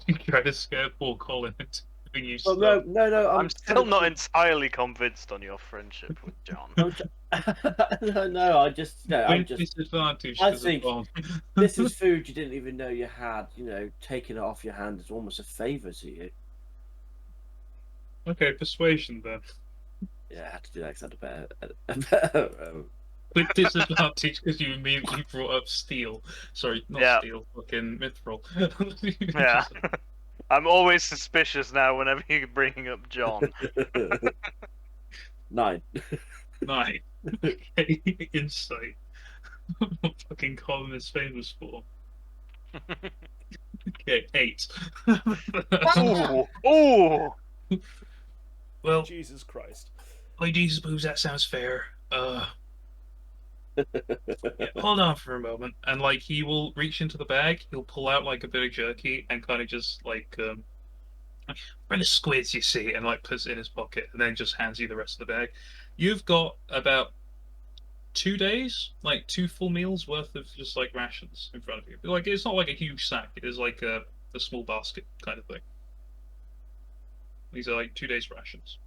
You try to scare poor Colin into giving you Well, stuff. no. I'm still not entirely convinced on your friendship with John. No, I just no. I'm With just. disadvantage I to the think bomb. this is food you didn't even know you had. Taking it off your hand is almost a favor to you. Okay, persuasion then. Yeah, I had to do that because I had a better. With disadvantage because you immediately brought up steel. Sorry, not steel, fucking mithril. Yeah. I'm always suspicious now whenever you're bringing up John. 9. 9. Okay, insight. What fucking Colin is famous for. Okay, 8. Ooh! Well, Jesus Christ. I suppose that sounds fair. Yeah, hold on for a moment, and like he will reach into the bag, he'll pull out like a bit of jerky and kind of just like for the squids, you see, and like puts it in his pocket, and then just hands you the rest of the bag. You've got about 2 days, like 2 full meals worth of just like rations in front of you. Like it's not like a huge sack; it is like a small basket kind of thing. These are like 2 days rations,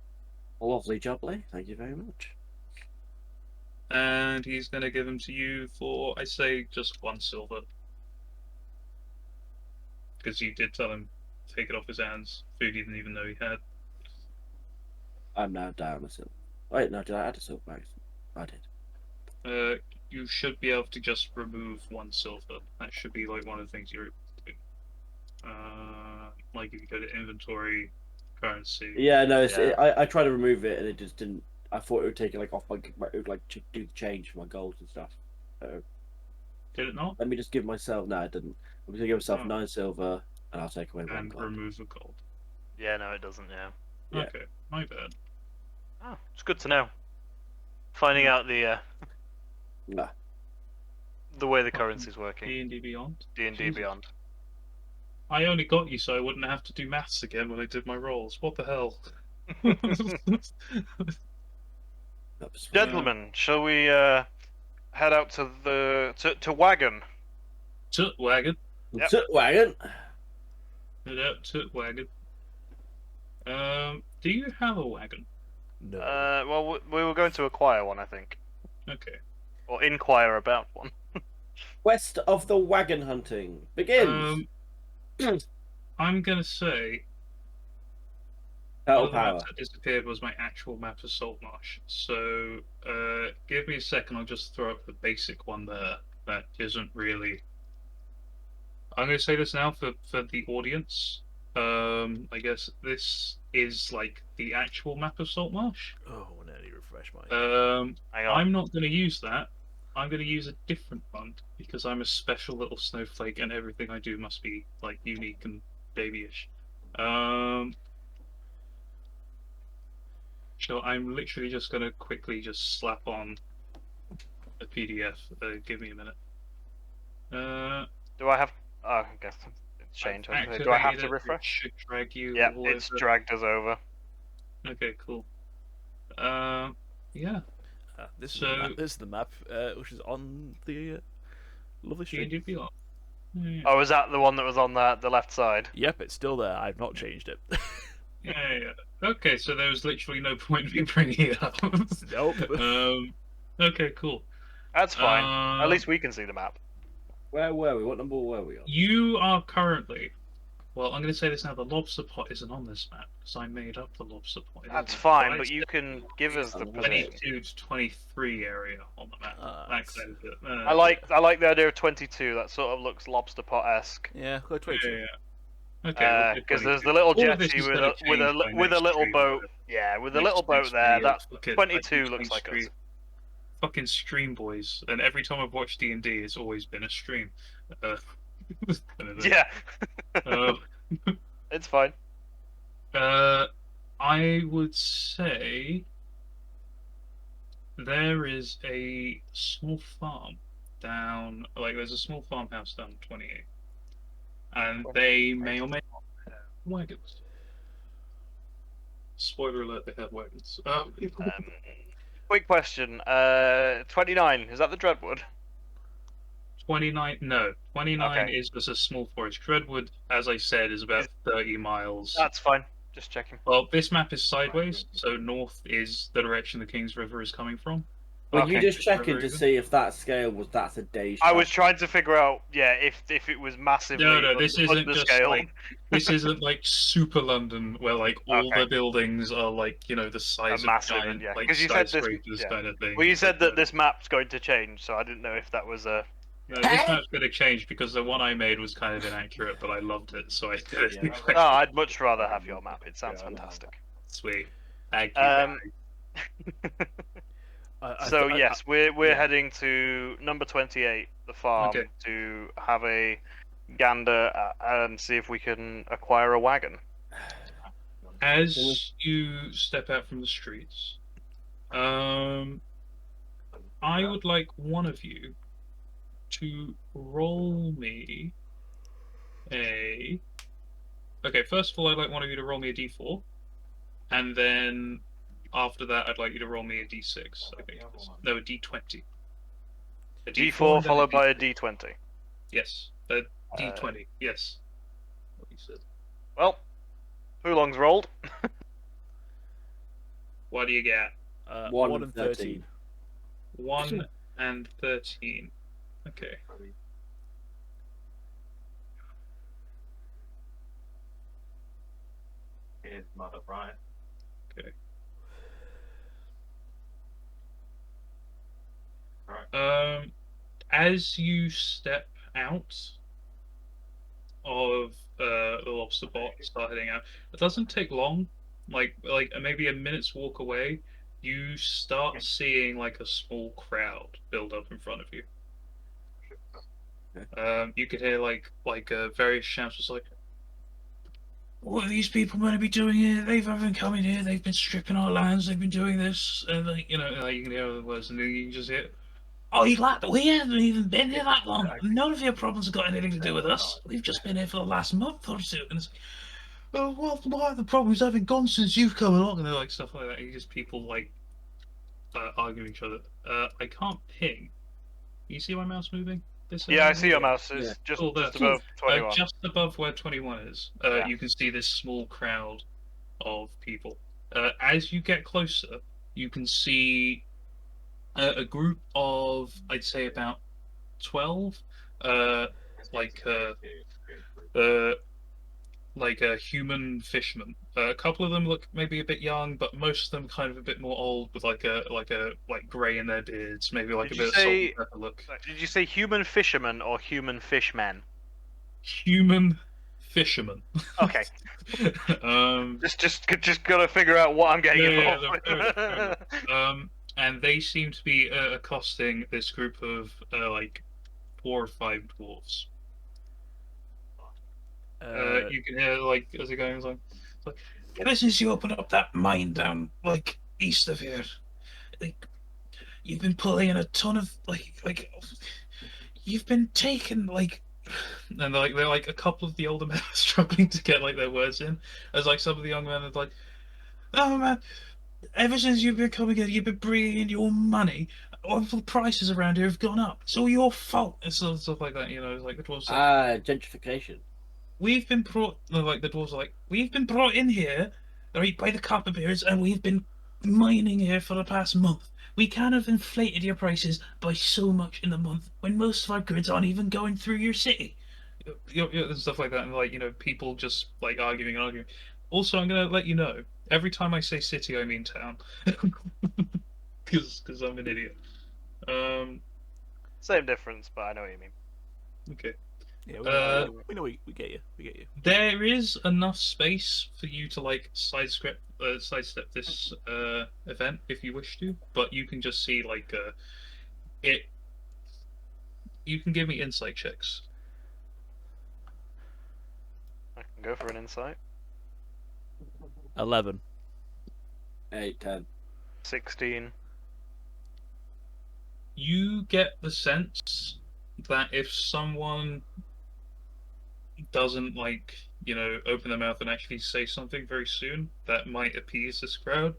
Lovely jubbly. Thank you very much. and he's going to give them to you for, I say, just 1 silver, because you did tell him to take it off his hands. Food he didn't even know he had. I'm now down a silver. Wait, no, did I add a silver back? I did. You should be able to just remove 1 silver. That should be like one of the things you're able to do. Like if you go to inventory, currency. Yeah, no, Yeah. I tried to remove it and it just didn't. I thought it would take it like off my, it would like do the change for my gold and stuff. So Did it not? let me just give myself. No, it didn't. I'm gonna give myself Oh. 9 silver and I'll take away 1 And gold. remove the gold. Yeah, no, it doesn't. Yeah. Yeah. Okay, my bad. Oh, it's good to know. Finding out the Nah. the way the currency's working. D&D Beyond. D&D Jesus. Beyond. I only got you so I wouldn't have to do maths again when I did my rolls. What the hell? Oops. Gentlemen, shall we head out to the to Wagon? Toot wagon. Yep. Toot wagon. Head out toot wagon. Do you have a wagon? No. Well, we were going to acquire one, I think, Okay. or inquire about one. Quest of the wagon hunting begins. I'm gonna say Total one of the power. maps that disappeared was my actual map of Saltmarsh. So, give me a second. I'll just throw up the basic one there. That isn't really. I'm gonna say this now for the audience. I guess this is like the actual map of Saltmarsh. Oh, let me refresh my. Hang on. I'm not gonna use that. I'm gonna use a different one because I'm a special little snowflake, and everything I do must be like unique and babyish. So I'm literally just gonna quickly just slap on a PDF. Give me a minute. Do I have? Oh, I guess it's changed. I've Do I have activated to it, refresh? It should drag you. Yeah, all it's over. dragged us over. Okay, cool. Yeah. This is So- the map. This is the map, which is on the lovely street. D&D Beyond. Yeah, Oh, is that the one that was on the left side? Yep, it's still there. I've not changed it. yeah. Okay, so there was literally no point in me bringing it up. Nope. Okay, cool. That's fine. At Um, least we can see the map. Where were we? What number were we on? You are currently. Well, I'm going to say this now. The lobster pot isn't on this map because I made up the lobster pot. It That's isn't. fine, I but you said can give us the I'm position. 22 to 23 area on the map. That That's- kind of it. I like the idea of 22. That sort of looks lobster pot esque. Yeah, go Yeah, 22. yeah. Okay. Because there's the little All of this jetty is with gonna a with a change by with a next little stream, boat. though. Yeah, with a Next- little boat next there. video, That look at, 22 like, looks like us. Fucking stream boys, and every time I've watched D&D, it's always been a stream. Yeah, Uh, it's fine. I would say there is a small farm down, like there's a small farmhouse down 28, and they may or may not have wagons. Spoiler alert: they have wagons. Quick question. 29. Is that the Dreadwood? 29, no. 29 Okay. is just a small forest. Redwood, as I said, is about 30 miles. That's fine. Just checking. Well, this map is sideways, so north is the direction the King's River is coming from. Were you Okay. just checking to River, see if that scale was that's a day's I was travel? trying to figure out, yeah, if it was massively No, this isn't under just scale. like this isn't like super London where like all Okay. the buildings are like the size of massive, giant yeah. like 'Cause you said this- skyscrapers yeah. kind of thing. Well, you said But, that this map's going to change, so I didn't know if that was a. no, this map's going to change because the one I made was kind of inaccurate, but I loved it, so I did it. Yeah. anyway. Oh, I'd much rather have your map. It sounds fantastic. Sweet. Thank you. Um, guys. So yes, we're yeah. heading to number 28, the farm, Okay. to have a gander and see if we can acquire a wagon. As you step out from the streets, I would like one of you to roll me a. Okay, first of all, I'd like one of you to roll me a d4, and then after that, I'd like you to roll me a d6. I think it is. No, a d20. A D4 and then followed by a D20. D20. Yes, a D20. Yes. What you said. Well, Oolong's rolled. What do you get? 1 and 13. 1 and 13. Okay. Here's Mother Brian. Okay. Right. As you step out of the lobster pot, start heading out, it doesn't take long. Like maybe a minute's walk away, you start seeing like a small crowd build up in front of you. You could hear like various shouts, just like, "What are these people meant to be doing here? They've been coming here. They've been stripping our lands. They've been doing this." And like, you can hear the words, and then you can just hear, "Oh, we haven't even been here that long. None of your problems have got anything to do with us. We've just been here for the last month or two." And it's like, "Oh, well, why the problems haven't gone since you've come along?" And they're like stuff like that. You just people like arguing each other. I can't ping. You see my mouse moving? Yeah, I see your mouse. It's Yeah. just, Oh, there. just above 21. Just above where 21 is, Yeah. you can see this small crowd of people. As you get closer, you can see a group of, I'd say, about 12, like human fishermen. A couple of them look maybe a bit young, but most of them kind of a bit more old, with like grey in their beards, maybe like Did a you bit of salt say- and pepper look. Did you say human fisherman or human fishman? Human fishermen. Okay. um, Just gotta figure out what I'm getting Yeah, involved fair enough, fair with. enough. And they seem to be accosting this group of like 4 or 5 dwarves. You can hear like as they're going, it's like, ever since you opened up that mine down like east of here, like you've been pulling in a ton of like you've been taking like. And they're like a couple of the older men are struggling to get like their words in, as like some of the young men are like, "Oh man, ever since you've been coming here, you've been bringing in your money. All the prices around here have gone up. It's all your fault," and stuff like that. Like the dwarves like, Gentrification. "We've been brought," like the dwarves are like, "We've been brought in here, right, by the Copperbeards, and we've been mining here for the past month. We kind of inflated your prices by so much in the month when most of our goods aren't even going through your city." And stuff like that, and like people just like arguing and arguing. Also, I'm gonna let you know, every time I say city, I mean town, because I'm an idiot. Same difference, but I know what you mean. Okay. Yeah, we know we get you. We get you. There is enough space for you to like sidestep this event if you wish to, but you can just see like it. You can give me insight checks. I can go for an insight. 11. 8, 10. 16. You get the sense that if someone doesn't open their mouth and actually say something very soon that might appease this crowd,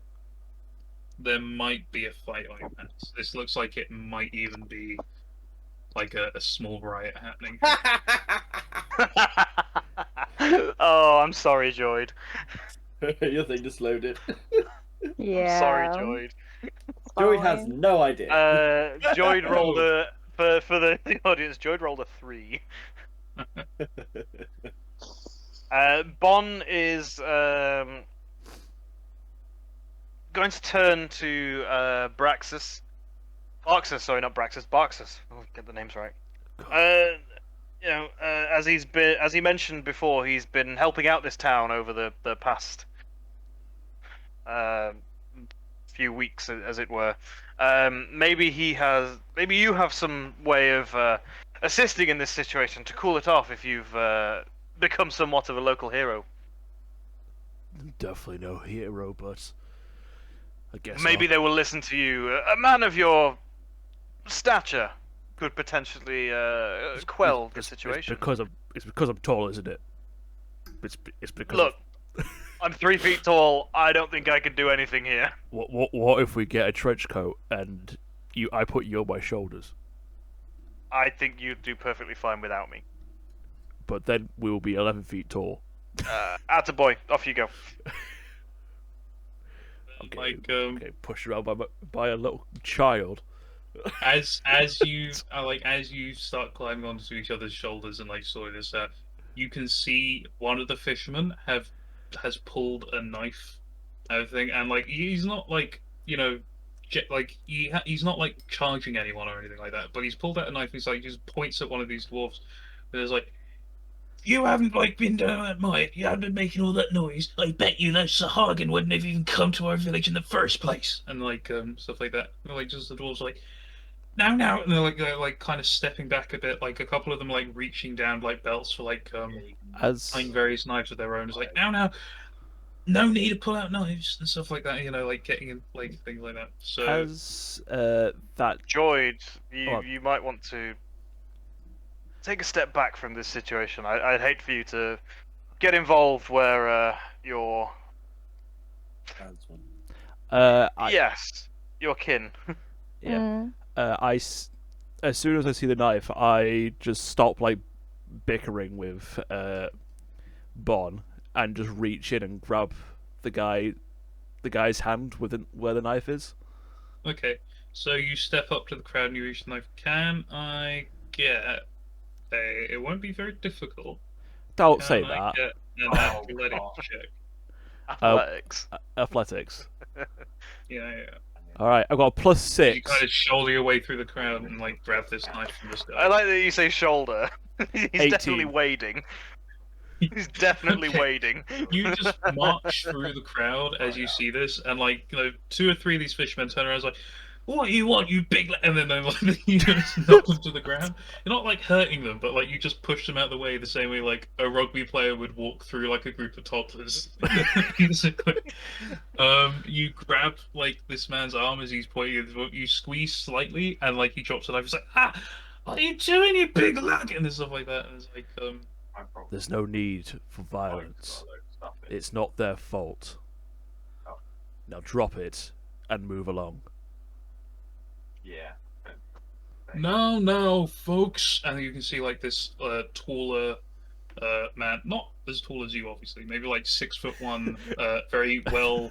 there might be a fight on your hands. This looks like it might even be like a small riot happening. Oh, I'm sorry, Joyd. Your thing just loaded. Yeah. I'm sorry, Joyd. Joey has fine. no idea. Joyd rolled a for the audience. Joyd rolled a 3. Bon is going to turn to Braxis. Barxus, sorry, not Braxis. Barxus. Oh, get the names right. As he mentioned before, he's been helping out this town over the past few weeks, as it were. Maybe you have some way of assisting in this situation to cool it off if you've become somewhat of a local hero. Definitely no hero, but I guess Maybe they will listen to you. A man of your stature could potentially quell the situation. It's because I'm tall, isn't it? It's because Look, I'm 3 feet tall. I don't think I could do anything here. What if we get a trench coat and I put you on my shoulders? I think you'd do perfectly fine without me. But then we will be 11 feet tall. Attaboy, off you go. Okay, Like okay, pushed around by a little child. as you as you start climbing onto each other's shoulders and like sorting this out, you can see one of the fishermen has pulled a knife, everything, and like he's not like he's not like charging anyone or anything like that, but he's pulled out a knife. And he's like just points at one of these dwarfs, and it's like, you haven't like been down that mine. You haven't been making all that noise. I bet you that Sahagin wouldn't have even come to our village in the first place, and like stuff like that. And, like just the dwarves like, now, and they're like kind of stepping back a bit. Like a couple of them like reaching down like belts for like As playing various knives of their own. It's like now, no need to pull out knives and stuff like that. Like getting in like things like that. So as that Joyd, Oh. you might want to take a step back from this situation. I'd hate for you to get involved where you're... Yes, your kin. yeah. As soon as I see the knife, I just stop like bickering with Bon and just reach in and grab the guy's hand within where the knife is. okay, so you step up to the crowd and you reach the knife. Can I get a? It won't be very difficult. Don't Can say I that. get an Oh, athletics God. check? Athletics. Athletics. Yeah. All right, I've got a You +6. kind of shoulder your way through the crowd and like grab this knife from this guy. I like that you say shoulder. He's 18. definitely wading. He's definitely Okay. wading. You just march through the crowd as you see this, and like two or three of these fishermen turn around and like, "What do you want, you big?" And then like you just knock them to the ground. You're not like hurting them, but like you just push them out of the way the same way like a rugby player would walk through like a group of toddlers. Basically, you grab like this man's arm as he's pointing. You squeeze slightly, and like he drops a knife. He's like, "Ah, what are you doing, you big lug?" And stuff like that. And it's like, There's no need for violence. It's not their fault. Now drop it and move along. Yeah. No, folks. And you can see like this taller man, not as tall as you, obviously, maybe like 6'1", very well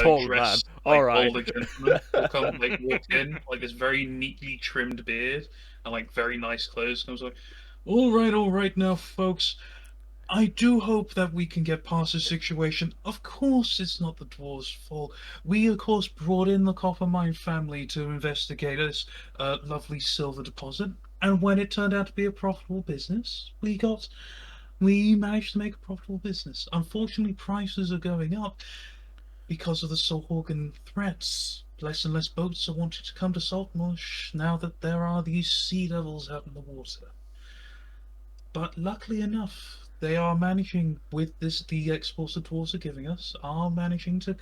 Tall dressed, man. like All right. older gentleman will come like walk in, like this very neatly trimmed beard and like very nice clothes. Comes like, all right, now, folks. I do hope that we can get past this situation. Of course, it's not the dwarves' fault. We, of course, brought in the Coppermine family to investigate this lovely silver deposit, and when it turned out to be a profitable business, we managed to make a profitable business. Unfortunately, prices are going up because of the Sorhorgan threats. Less and less boats are wanting to come to Saltmarsh now that there are these sea devils out in the water. But luckily enough, they are managing with the exports the dwarves are giving us, are managing to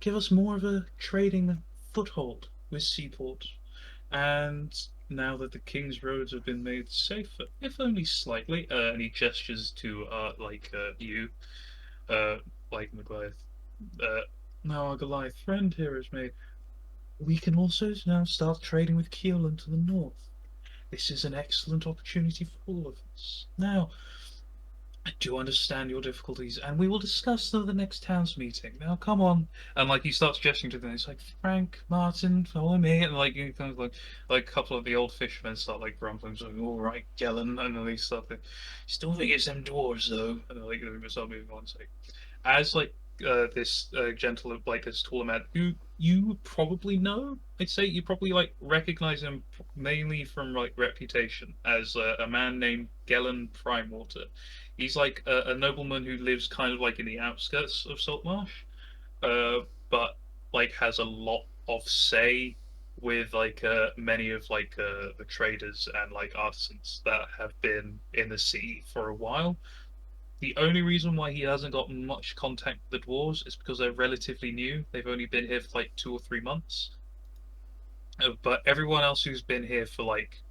give us more of a trading foothold with Seaport. And now that the King's roads have been made safer, if only slightly, and he gestures to you, like Goliath. Now our Goliath friend here is made. We can also now start trading with Keelan to the north. This is an excellent opportunity for all of us. Now, I do understand your difficulties, and we will discuss them at the next town's meeting. Now, come on. And like he starts gesturing to them, he's like, Frank, Martin, follow me. And like you kind of like a couple of the old fishermen start like grumbling, like, all right, Gellin, and then they start like, still think it's them dwarves though. And then like they start moving on. So, as like this this taller man who you probably know. I'd say you probably like recognize him mainly from like reputation as a man named Gellin Primewater. He's like a nobleman who lives kind of like in the outskirts of Saltmarsh, but like has a lot of say with like many of like the traders and like artisans that have been in the city for a while. The only reason why he hasn't got much contact with the dwarves is because they're relatively new. They've only been here for like 2 or 3 months. But everyone else who's been here for like,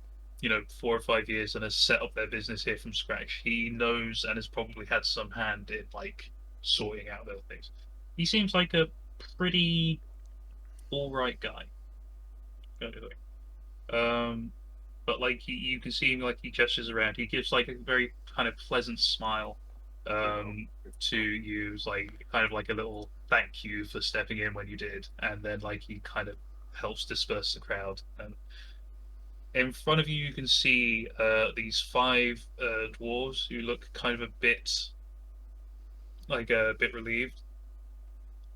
4 or 5 years and has set up their business here from scratch, he knows and has probably had some hand in like sorting out those things. He seems like a pretty all right guy. Kind of thing. but like you can see him like he gestures around. He gives like a very kind of pleasant smile to you, it's like kind of like a little thank you for stepping in when you did, and then like he kind of helps disperse the crowd. And in front of you, you can see these five dwarves who look kind of a bit relieved.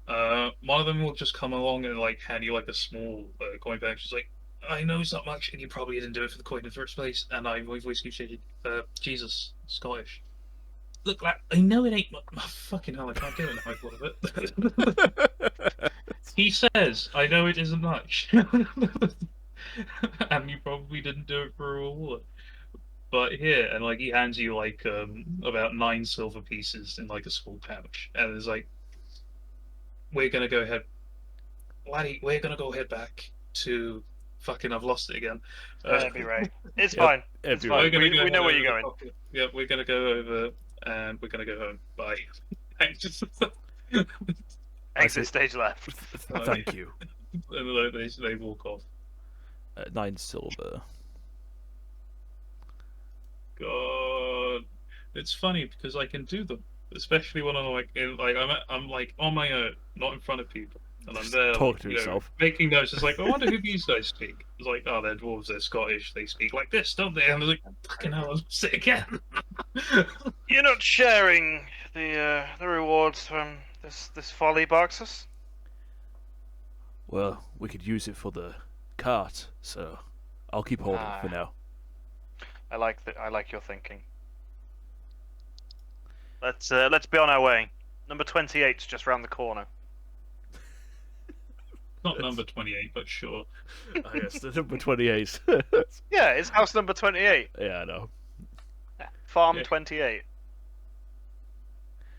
One of them will just come along and like hand you like a small coin bag. She's like, "I know it's not much, and you probably didn't do it for the coin in the first place." And my voice keeps changing. Jesus, Scottish. Look, like, I know it ain't. Oh, fucking hell, I can't do it now. I thought of it. He says, "I know it isn't much," and you probably didn't do it for a reward. But here, and like he hands you like about 9 silver pieces in like a small pouch, and it's like, we're gonna go ahead, laddie. We're gonna go head back to fucking. I've lost it again. That'd be right. It's Yep, fine. It's everyone. fine. We're gonna We go know where over you're the going. pocket. Yeah, we're gonna go over, and we're gonna go home. Bye. Thanks. Exit stage left. Thank you. And they walk off. 9 silver. God, it's funny because I can do them, especially when I'm like I'm like on my own, not in front of people, and I'm Just there talk like, to you know, yourself. making notes. It's like, I wonder who these guys speak. It's like, oh, they're dwarves, they're Scottish, they speak like this, don't they? And I was like, fucking hell, I'm sick again. You're not sharing the rewards from this folly, Boxus? Well, we could use it for the cart, so I'll keep holding it for now. I like your thinking. Let's be on our way. Number 28's just round the corner. Not number 28, but sure. I guess the number 28. Yeah, it's house number 28. Yeah, I know. Farm Yeah. 28.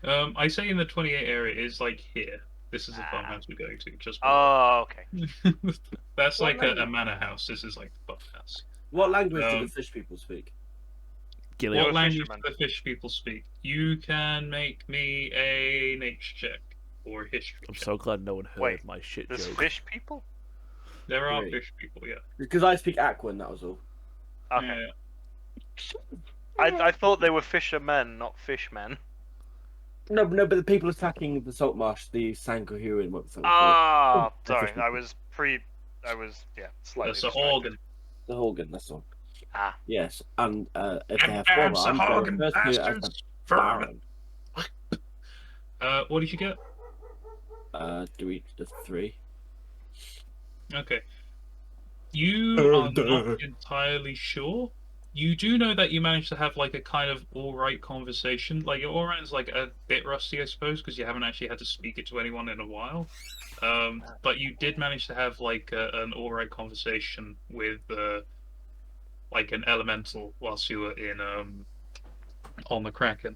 I say in the 28 area is like here. This is the farmhouse we're going to. Just below. Oh, okay. That's What like a language? manor house. This is like the buff house. What language do Um, the fish people speak? Gillian. What You're a language fisherman. do the fish people speak? You can make me a nature check or a history I'm check. so glad no one heard Wait, my shit There's joke. fish people? There are Great. fish people, yeah. Because I speak Aquan, that was all. Okay. Yeah. I thought they were fishermen, not fishmen. No, but the people attacking the Saltmarsh, the Sankohurin, what the fuck? Ah, they're sorry. fish I people. was slightly That's a distracted. organ. The Horgan, that's all. Ah. Yes, and if they And have that's the forearms, they'll Hagen refer to it as the bastards. Vermin. Baron. What did you get? Do we the 3? Okay. You are not entirely sure. You do know that you managed to have like a kind of alright conversation. Like your Oran's like a bit rusty, I suppose, because you haven't actually had to speak it to anyone in a while. But you did manage to have like an alright conversation with like an elemental whilst you were in on the Kraken.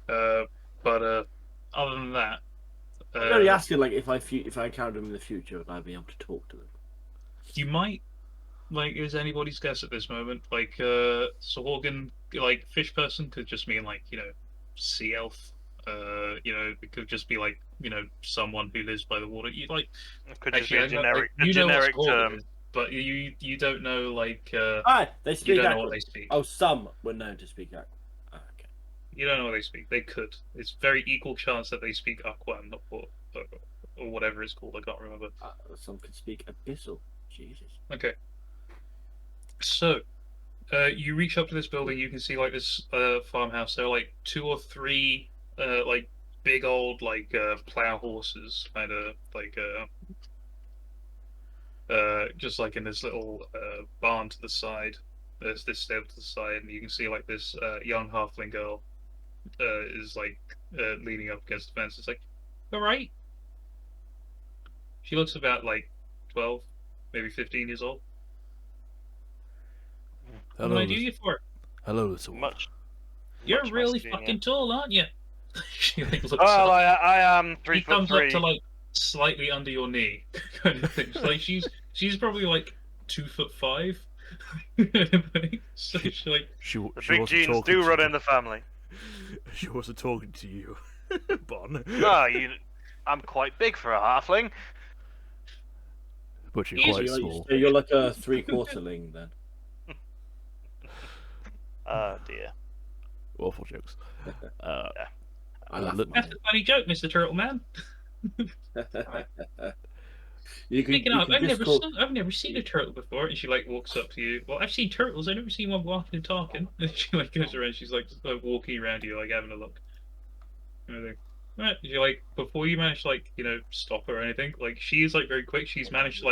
But other than that, I'm only asking, like, if I encounter them in the future, would I be able to talk to them? you might. Like, is anybody's guess at this moment? Like, Sorgan, like, fish person could just mean, like, you know, sea elf. You know, it could just be, like, you know, someone who lives by the water. You, like, It could just actually, be a I know, generic, like, you know what generic Sorgan term. is, but you don't know, like, Ah, they you speak don't know Aquan. what they speak. Oh, some were known to speak Aquan. Oh, okay. You don't know what they speak. They could. It's very equal chance that they speak Aquan or whatever it's called. I can't remember. Some could speak Abyssal. Jesus. Okay. So, you reach up to this building. You can see like this farmhouse. There are like 2 or 3 like big old like plow horses, kind of like just like in this little barn to the side. There's this stable to the side, and you can see like this young halfling girl is like leaning up against the fence. It's like, all right. She looks about like 12, maybe 15 years old. What Hello, can I do you for? hello, little one. Much. You're much really less fucking convenient. tall, aren't you? She like looks Well, up. I am He 3'3". comes up to like slightly under your knee, kind of thing. Like she's probably like 2'5". So she's like, She The she big wasn't genes talking do to run you. in the family. She wasn't talking to you, Bon. Ah, I'm quite big for a halfling. but you're He's- quite So small. you're like a 3/4ling then. Oh dear. Awful jokes. I laugh Look- at That's a funny joke, Mr. Turtle Man. mine. You can, Picking you up. can just call. I've never seen a turtle before. And she like walks up to you. Well, I've seen turtles. I've never seen one walking and talking. And she like goes around. She's like walking around you, like having a look. And I think, right. You like before you manage to like stop her or anything. Like she's like very quick. She's managed to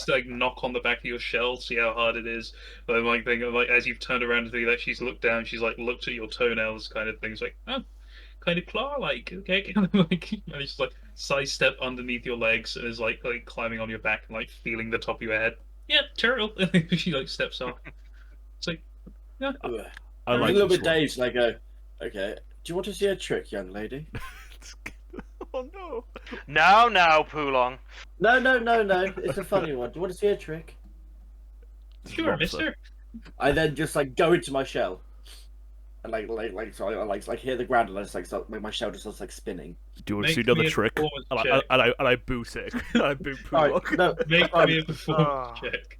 like knock on the back of your shell, see how hard it is. But I'm like thinking like as you've turned around to do that, she's looked down. She's like looked at your toenails, kind of thing. It's like kind of claw-like. Okay, kind of like managed to like sidestep underneath your legs and is like climbing on your back and like feeling the top of your head. Yeah, turtle. And then she like steps off. It's like, yeah, Ugh. I I'm like a little this bit one. dazed. And I go, okay. Do you want to see a trick, young lady? Oh no! Now, Poolong. No. It's a funny one. Do you want to see a trick? sure, Lobster. mister. I then just like go into my shell, and so I like hear the ground, and I just like start, my shell just starts like spinning. Do you want to see Make another me a trick? performance And check. I boot it. I boot All Pulok. right, no, Make fine. me a performance Oh. check.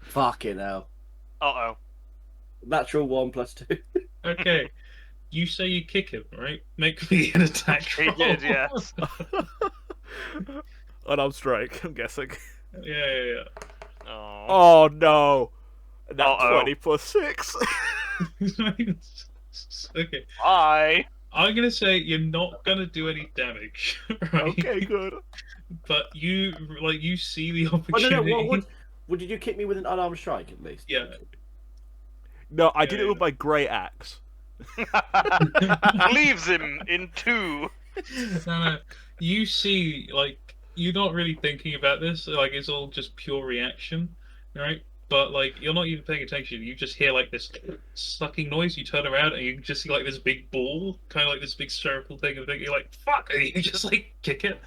Fucking hell. Uh-oh. Natural 1 + 2. Okay. You say you kick him, right? Make me an attack He roll. did, yes. Unarmed strike, I'm guessing. Yeah. Oh. Oh no! That Uh-oh. 20 plus 6. Okay. Bye. I'm gonna say you're not gonna do any damage, right? Okay, good. But you see the Oh, no, opportunity. what did you kick me with an unarmed strike at least? Yeah. No, I did Yeah, it with my great axe. Leaves him in two. No. You see, like, you're not really thinking about this. Like, it's all just pure reaction, right? But like, you're not even paying attention. You just hear like this sucking noise. You turn around and you can just see like this big ball, kind of like this big spherical thing. And you're like, "Fuck!" And you just like kick it.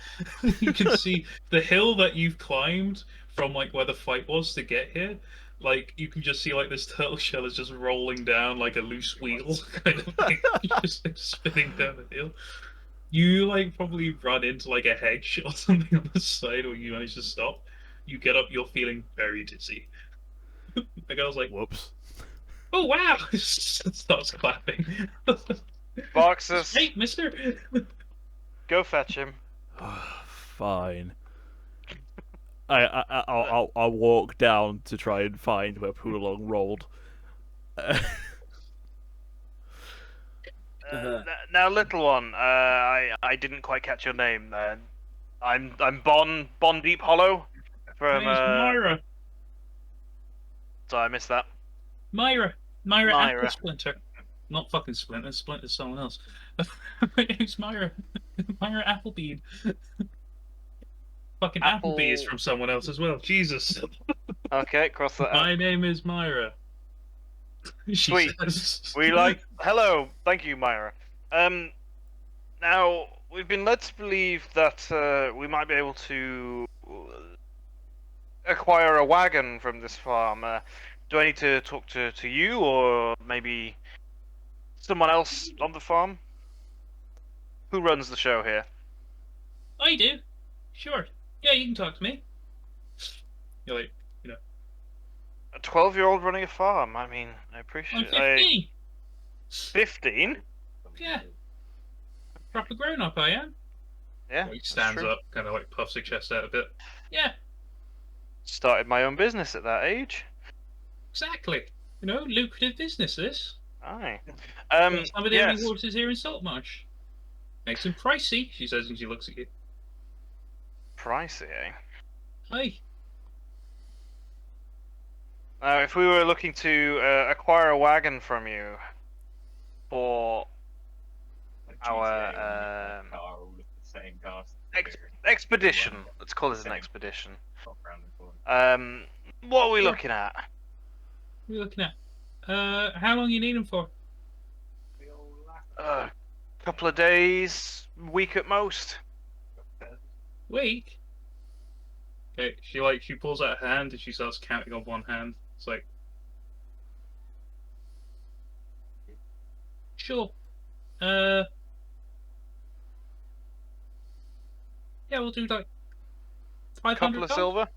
You can see the hill that you've climbed from like where the fight was to get here. Like you can just see like this turtle shell is just rolling down like a loose wheel, kind of thing, just like, spinning down the hill. You like probably run into like a hedge or something on the side, or you manage to stop. You get up, you're feeling very dizzy. The girl's like, Whoops. "Oh wow!" Starts clapping. Boxes, Hey, mister. go fetch him. Fine. I'll walk down to try and find where Pulong rolled. Now, little one, I didn't quite catch your name. I'm Bon Deep Hollow from. My name's Myra. So I missed that. Myra Myra. Apple Splinter. Not fucking Splinter. Splinter's someone else. My name's Myra. Myra Applebean. Fucking Apple- Applebee is from someone else as well. Jesus. Okay, cross that out. My name is Myra. She Sweet. says. We like. Hello, thank you, Myra. Now we've been led to believe that we might be able to acquire a wagon from this farm. Do I need to talk to you or maybe someone else on the farm? Who runs the show here? I do. Sure. Yeah, you can talk to me. You're like, A 12-year-old running a farm. I mean, I I'm appreciate. 15. 15? Yeah. Proper grown up, I am. Yeah. He that's stands true. up, kind of like puffs his chest out a bit. Yeah, Started my own business at that age. exactly. Lucrative business, this. Aye. Some of the only Yes. horses here in Saltmarsh. Makes them pricey, she says, and she looks at you. Pricey, eh? Hi. Now, if we were looking to acquire a wagon from you for our expedition, let's call this an expedition. What are we looking at? What are you looking at? How long you need them for? Couple of days, week at most. Week? Okay, she pulls out her hand and she starts counting on one hand. It's like, sure. Yeah, we'll do like 500 couple of gold? silver.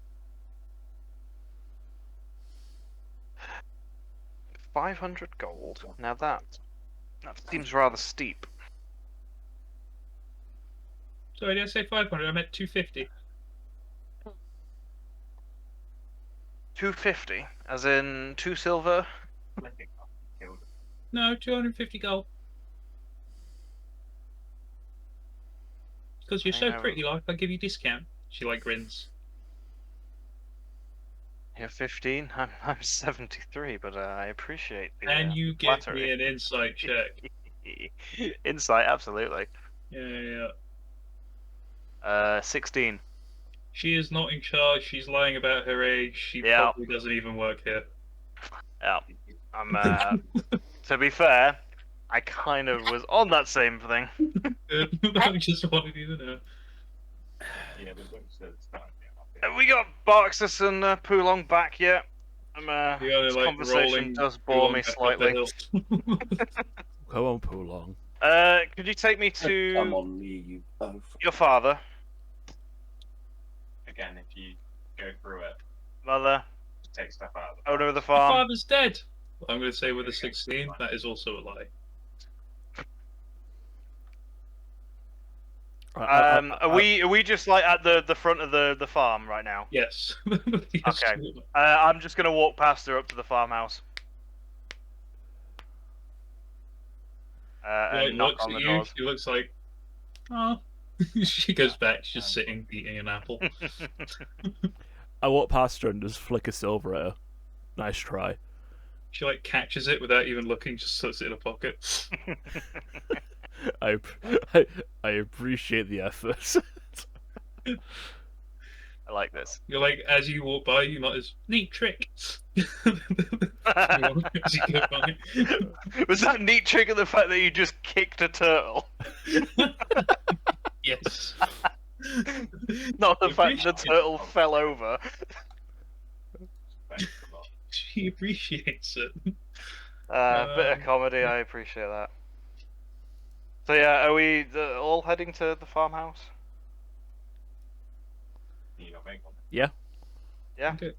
500 gold. Now that seems rather steep. Sorry, did I say 500? I meant 250. 250, as in 2 silver. No, 250 gold. Because you're I so know. pretty, like, I give you discount. She, like, grins. You're 15. I'm 73, but I appreciate the And you give flattery. me an insight check. Insight, absolutely. Yeah. 16. She is not in charge. She's lying about her age. She Yeah. probably doesn't even work here. Yeah. I'm. To be fair, I kind of was on that same thing. I just wanted you to know. Have we got Barxus and Poolong back yet? You're This like conversation rolling does bore me back up the slightly. hill. Come on, Poolong. Could you take me to Come on, me, you both. your father, Again, if you go through it, mother, just take stuff out of the owner of the My farm? father's dead. I'm going to say with a 16. That is also a lie. Are we just like at the front of the farm right now? Yes. Yes, Okay. you I'm just gonna walk past her up to the farmhouse. are. And Like, knock looks on at the you. doors. She looks like, oh. She goes back. She's just sitting, eating an apple. I walk past her and just flick a silver at her. Nice try. She like catches it without even looking, just puts it in a pocket. I appreciate the effort. I like this. You're like, as you walk by, you might as neat trick. As you go by. Was that neat trick of the fact that you just kicked a turtle? Yes. Not the fact the Appreciate- turtle fell over. She appreciates it. Bit of comedy, I appreciate that. So yeah, are we all heading to the farmhouse? Yeah. Yeah. Okay.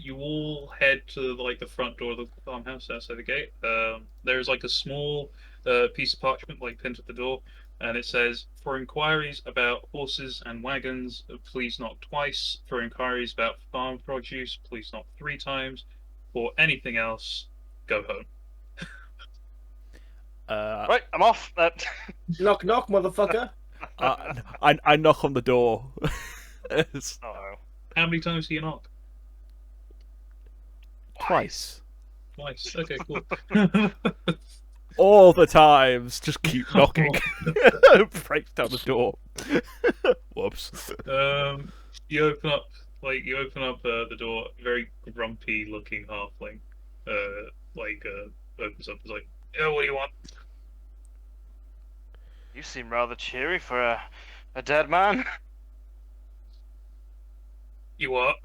You all head to like the front door of the farmhouse outside the gate. There's like a small piece of parchment like pinned to the door, and it says, "For inquiries about horses and wagons, please knock twice. For inquiries about farm produce, please knock 3 times. For anything else, go home." Right, I'm off. Knock, knock, motherfucker. I knock on the door. Uh-oh. How many times do you knock? Twice. Twice. Okay, cool. All the times. Just keep knocking. Breaks down the door. Whoops. You open up the door. Very grumpy looking halfling. Opens up. Is like, "Oh, what do you want?" You seem rather cheery for a dead man. You what?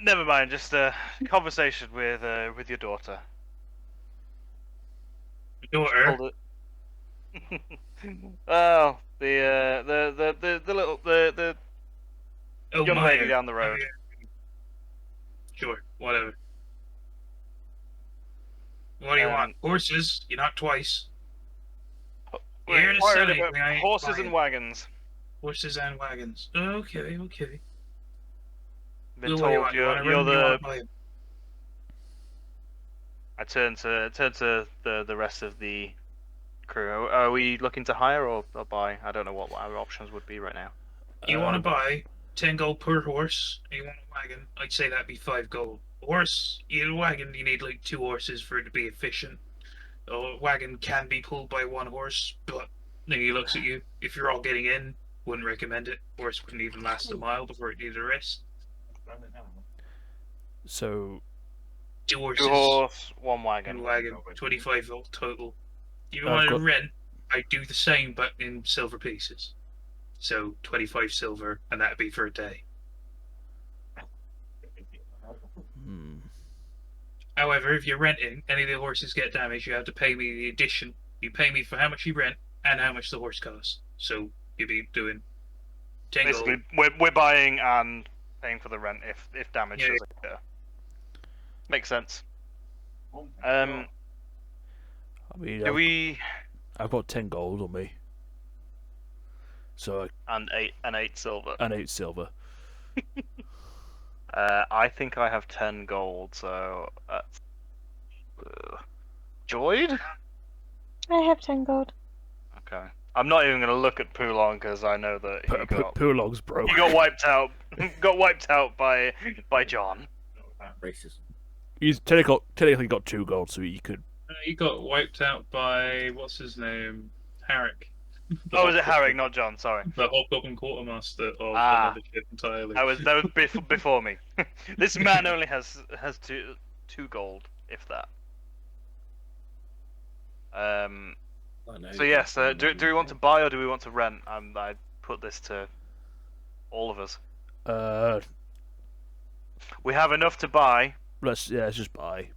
Never mind. Just a conversation with your daughter. Daughter. Hold it. Well, the little the Oh, young Maya. lady down the road. Oh, yeah. Sure, whatever. What do you want? Horses? You're not twice. We're Here to inquiring say, about we ain't horses buying. and wagons. Horses and wagons. Okay. Been Well, what do you told want? You want a you're room? You the. want a buy? I turn to the rest of the crew. Are we looking to hire or buy? I don't know what our options would be right now. You want to buy 10 gold per horse, and you want a wagon? I'd say that'd be 5 gold. Horse, you wagon, you need like 2 horses for it to be efficient. A wagon can be pulled by 1 horse, but then he looks at you. If you're all getting in, wouldn't recommend it. Horse wouldn't even last a mile before it needed a rest. So 2 horses, 2 horse, 1 and wagon. wagon, 25 gold total. If you I've want to got- rent, I do the same, but in silver pieces. So 25 silver, and that'd be for a day. However, if you're renting, any of the horses get damaged, you have to pay me the addition. You pay me for how much you rent and how much the horse costs. So you'd be doing 10 Basically, gold. we're buying and paying for the rent if damage Yeah. does occur. Makes sense. I mean, Do we I've got 10 gold on me. So and eight silver? and 8 silver. I think I have 10 gold, so that's Joyed. I have 10 gold. Okay. I'm not even gonna look at Poulon because I know that Pulong's broke. he got wiped out. Got wiped out by John. Racism. He's technically got 2 gold, so he could. He got wiped out by, what's his name? Herrick. Oh, was it Harry, not John? Sorry. The Hobgoblin Quartermaster of Ah. another ship entirely. That was before me. This man only has two gold, if that. So yes, do we want to buy or do we want to rent? I put this to all of us. We have enough to buy. Let's just buy.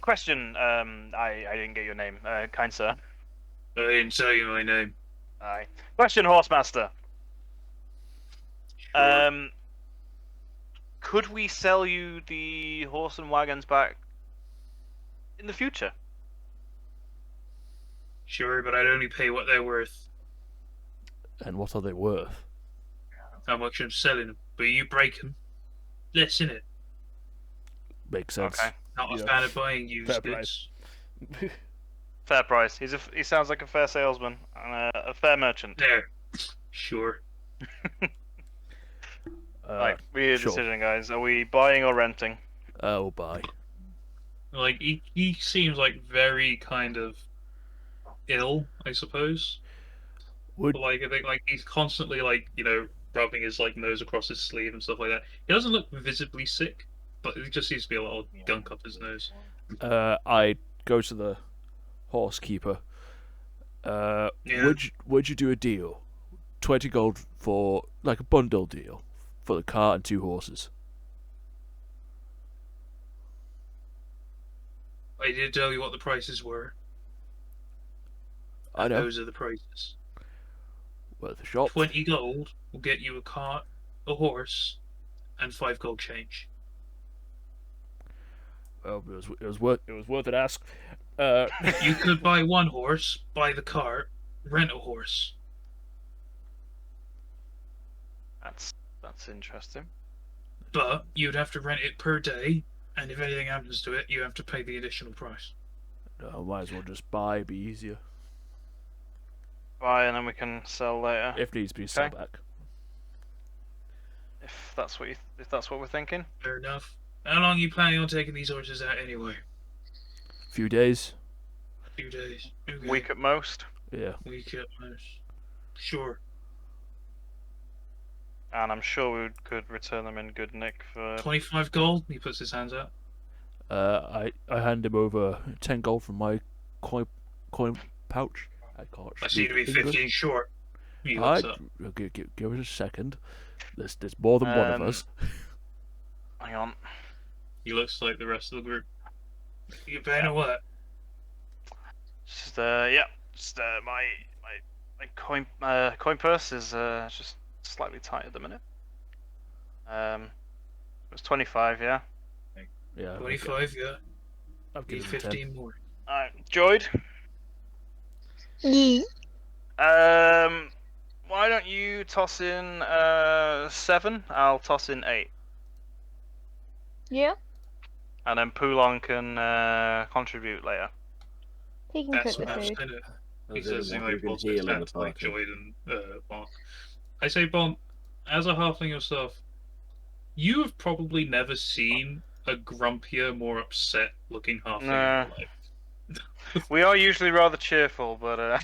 Question. I didn't get your name, kind sir. I didn't tell you my name. Aye. Question, Horsemaster. Sure. Could we sell you the horse and wagons back in the future? Sure, but I'd only pay what they're worth. And what are they worth? How much I'm selling them. But you break them, less in it. Makes sense. Okay. Not a Yeah. fan of buying used Fair goods. Fair price. He sounds like a fair salesman and a fair merchant. There. Sure. Right, we need a sure. decision, guys. Are we buying or renting? We'll buy. Like, he seems like very kind of ill, I suppose. Would Like, I think like he's constantly like, rubbing his like nose across his sleeve and stuff like that. He doesn't look visibly sick, but it just seems to be a lot of gunk up his nose. I go to the horsekeeper. Yeah. Would you do a deal? 20 gold for like a bundle deal for the cart and 2 horses. I did tell you what the prices were. I know. Those are the prices. Well, the shop. 20 gold will get you a cart, a horse, and 5 gold change. Well, it was worth an ask. You could buy one horse, buy the cart, rent a horse. That's interesting. But you'd have to rent it per day, and if anything happens to it, you have to pay the additional price. No, might as well just buy. It'd be easier. Buy and then we can sell later. If needs be, sell Okay. back. If that's what we're thinking. Fair enough. How long are you planning on taking these horses out anyway? Few days. A few days. Okay. Week at most. Yeah. Week at most. Sure. And I'm sure we could return them in good nick for 25 gold? He puts his hands out. I hand him over 10 gold from my coin pouch. I can't. I seem to be speak English. 15 short. He I looks up. give it a second. There's more than one of us. hang on. He looks like the rest of the group. You paying or what? Just my coin purse is just slightly tight at the minute. It's 25, yeah. Yeah. 25, yeah. I've Need given him 10. 15 more. Alright, Joyd. Yeah. Why don't you toss in 7? I'll toss in 8, Yeah. and then Poulon can contribute later. He can That's cook the what food. it. He Those says are in the ones like who what's can heal in the to like party. Joyd and Bont. I say, Bont, as a halfling yourself, you have probably never seen a grumpier, more upset looking halfling in Nah. your life. We are usually rather cheerful, but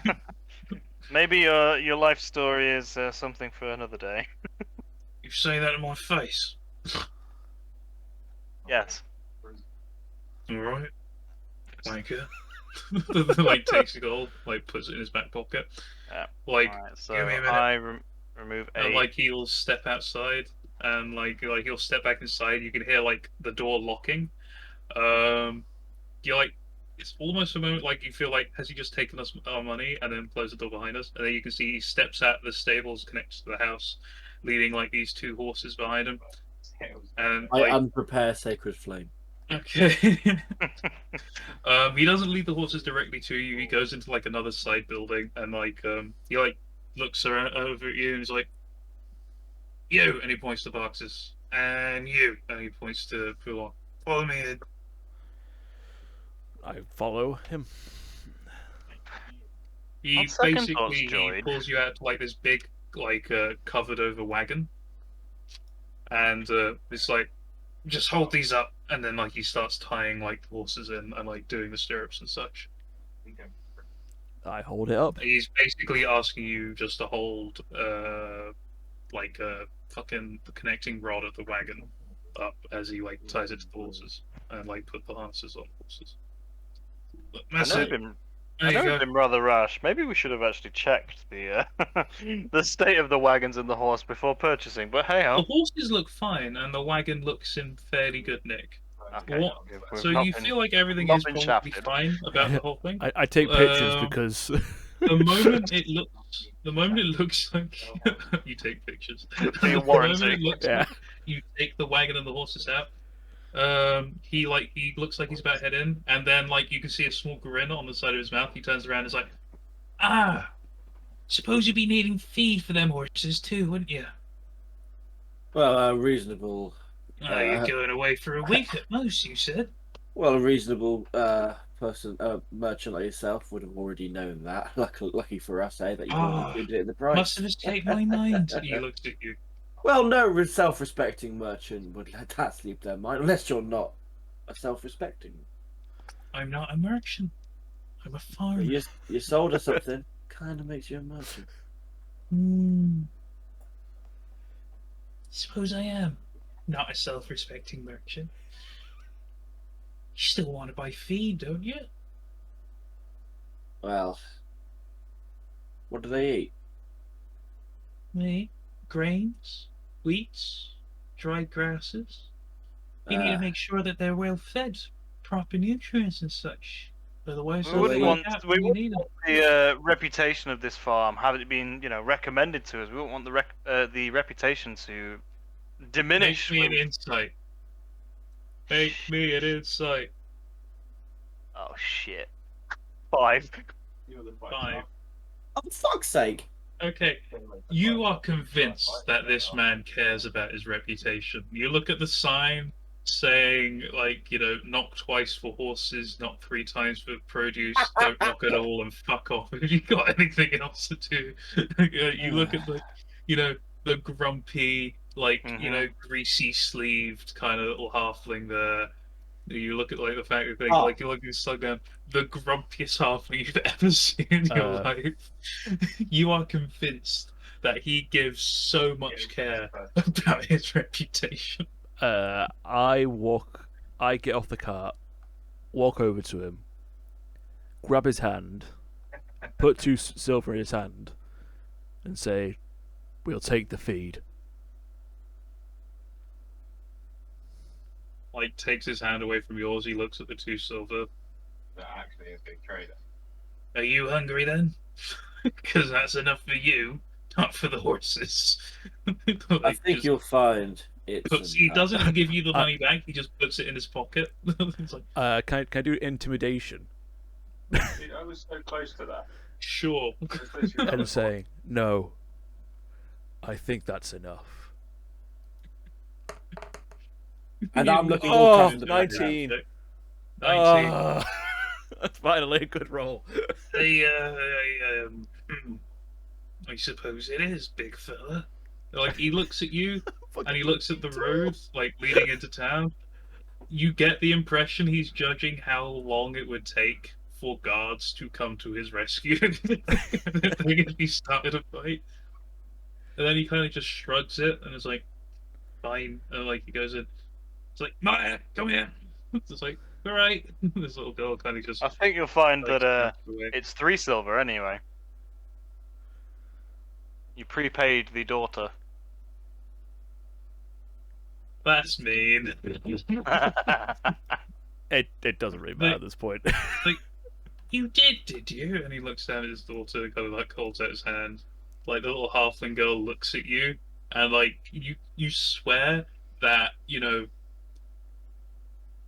maybe your life story is something for another day. You say that in my face. Yes. Alright. Wanker. Like takes the gold, like puts it in his back pocket. Yeah. Like Alright, so give me a minute. I remove 8. and like he'll step outside and like he'll step back inside. You can hear like the door locking. You're like, it's almost a moment like you feel like, has he just taken us our money and then closed the door behind us? And then you can see he steps out the stables connected to the house, leading like these two horses behind him. And I like, unprepare Sacred Flame. okay. He doesn't lead the horses directly to you. He goes into like another side building and like he like looks around over at you and he's like, "You," and he points to boxes, and "You," and he points to Poulon. "Follow me in." I follow him. He On second thoughts, basically he Joyd. pulls you out to like this big like covered over wagon, and it's like, just hold these up, and then like he starts tying like the horses in and like doing the stirrups and such. I hold it up. He's basically asking you just to hold like fucking the connecting rod of the wagon up as he like ties it to the horses and like put the harnesses on the horses. But I that's know it. we've been, There I know you we've go. been rather rash. Maybe we should have actually checked the the state of the wagons and the horse before purchasing. But hey The ho. horses look fine, and the wagon looks in fairly good nick. Okay. What? We've So not you been, feel like everything not is been probably shafted. fine about the whole thing? I take pictures Um, because the moment it looks like you take pictures. For your The moment warranty. it looks yeah. like you take the wagon and the horses out. He looks like he's about to head in, and then like you can see a small grin on the side of his mouth. He turns around and is like, "Ah, suppose you'd be needing feed for them horses too, wouldn't you? Well, a reasonable. You're going away for a week at most, you said." Well, a reasonable person, merchant like yourself, would have already known that. Lucky for us, that you've already Ah, included it in the price. must have escaped my mind. He looked at you. Well, no self-respecting merchant would let that sleep their mind, unless you're not a self-respecting. I'm not a merchant. I'm a farmer. You sold us something, kind of makes you a merchant. Suppose I am not a self-respecting merchant. You still want to buy feed, don't you? Well, what do they eat? Me, grains, wheats, dried grasses. You need to make sure that they're well fed, proper nutrients and such. Otherwise, We they'll wouldn't freak want out when you need them. the reputation of this farm, have it been, recommended to us. We wouldn't want the reputation to diminish. Make me an when- insight. Make me an insight. Oh shit. 5. 5. Oh, for fuck's sake! Okay, you are convinced that this man cares about his reputation. You look at the sign saying, like, knock twice for horses, knock 3 times for produce, don't knock at all, and fuck off if you got anything else to do. You look at the grumpy, greasy sleeved kind of little halfling there. You look at like the fact that you look at this slug down, the grumpiest halfling you've ever seen in your life. You are convinced that he gives so much care about his reputation. I get off the cart, walk over to him, grab his hand, put 2 silver in his hand, and say, "We'll take the feed." Like takes his hand away from yours. He looks at the 2 silver. That actually is a big trader. Are you hungry then? Because that's enough for you, not for the horses. I think you'll find it's. He doesn't give you the money back. He just puts it in his pocket. It's like, Can I do intimidation Dude, I was so close to that. sure. It's literally and say, "No, I think that's enough." And I'm looking all Oh, tough in the 19. 19. That's finally a good roll. I suppose it is, big fella. Like, he looks at you, and he looks at the road, like, leading into town. You get the impression he's judging how long it would take for guards to come to his rescue if he started a fight. And then he kind of just shrugs it, and is like, fine. And, like, he goes in. It's like, Maya, come here. It's like, all right. This little girl kind of just. I think you'll find like, that snaps away. it's 3 silver anyway. You prepaid the daughter. That's mean. It doesn't really matter at this point. You did you? And he looks down at his daughter, kind of like holds out his hand. Like the little halfling girl looks at you, and like you swear that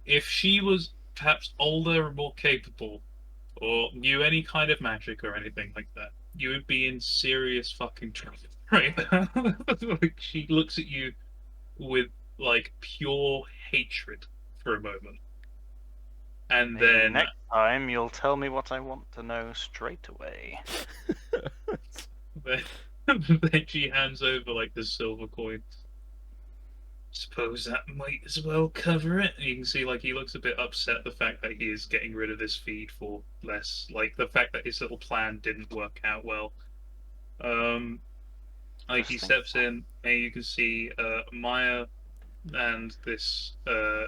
if she was perhaps older and more capable, or knew any kind of magic or anything like that, you would be in serious fucking trouble right now. Like, she looks at you with like pure hatred for a moment, and Maybe then next time you'll tell me what I want to know straight away. then, then she hands over like the silver coin. Suppose that might as well cover it. And you can see like he looks a bit upset the fact that he is getting rid of this feed for less, like the fact that his little plan didn't work out well. Like he Interesting. steps in and you can see Maya and this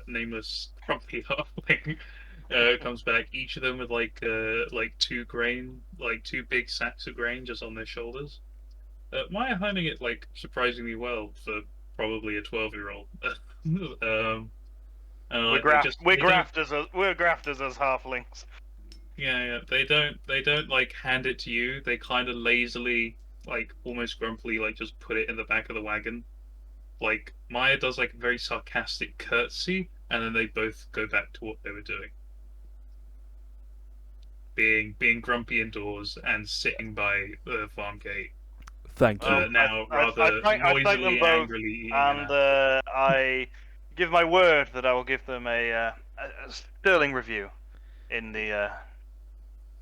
nameless grumpy halfling comes back. Each of them with like two big sacks of grain just on their shoulders. Maya handling it like surprisingly well for probably a 12-year-old. We're grafters as halflings. Yeah. They don't like hand it to you. They kind of lazily, like almost grumpily, like just put it in the back of the wagon. Like Maya does like a very sarcastic curtsy, and then they both go back to what they were doing, being grumpy indoors and sitting by the farm gate. Thank you. Now I rather thank them noisily, both, angrily eating and I give my word that I will give them a sterling review in the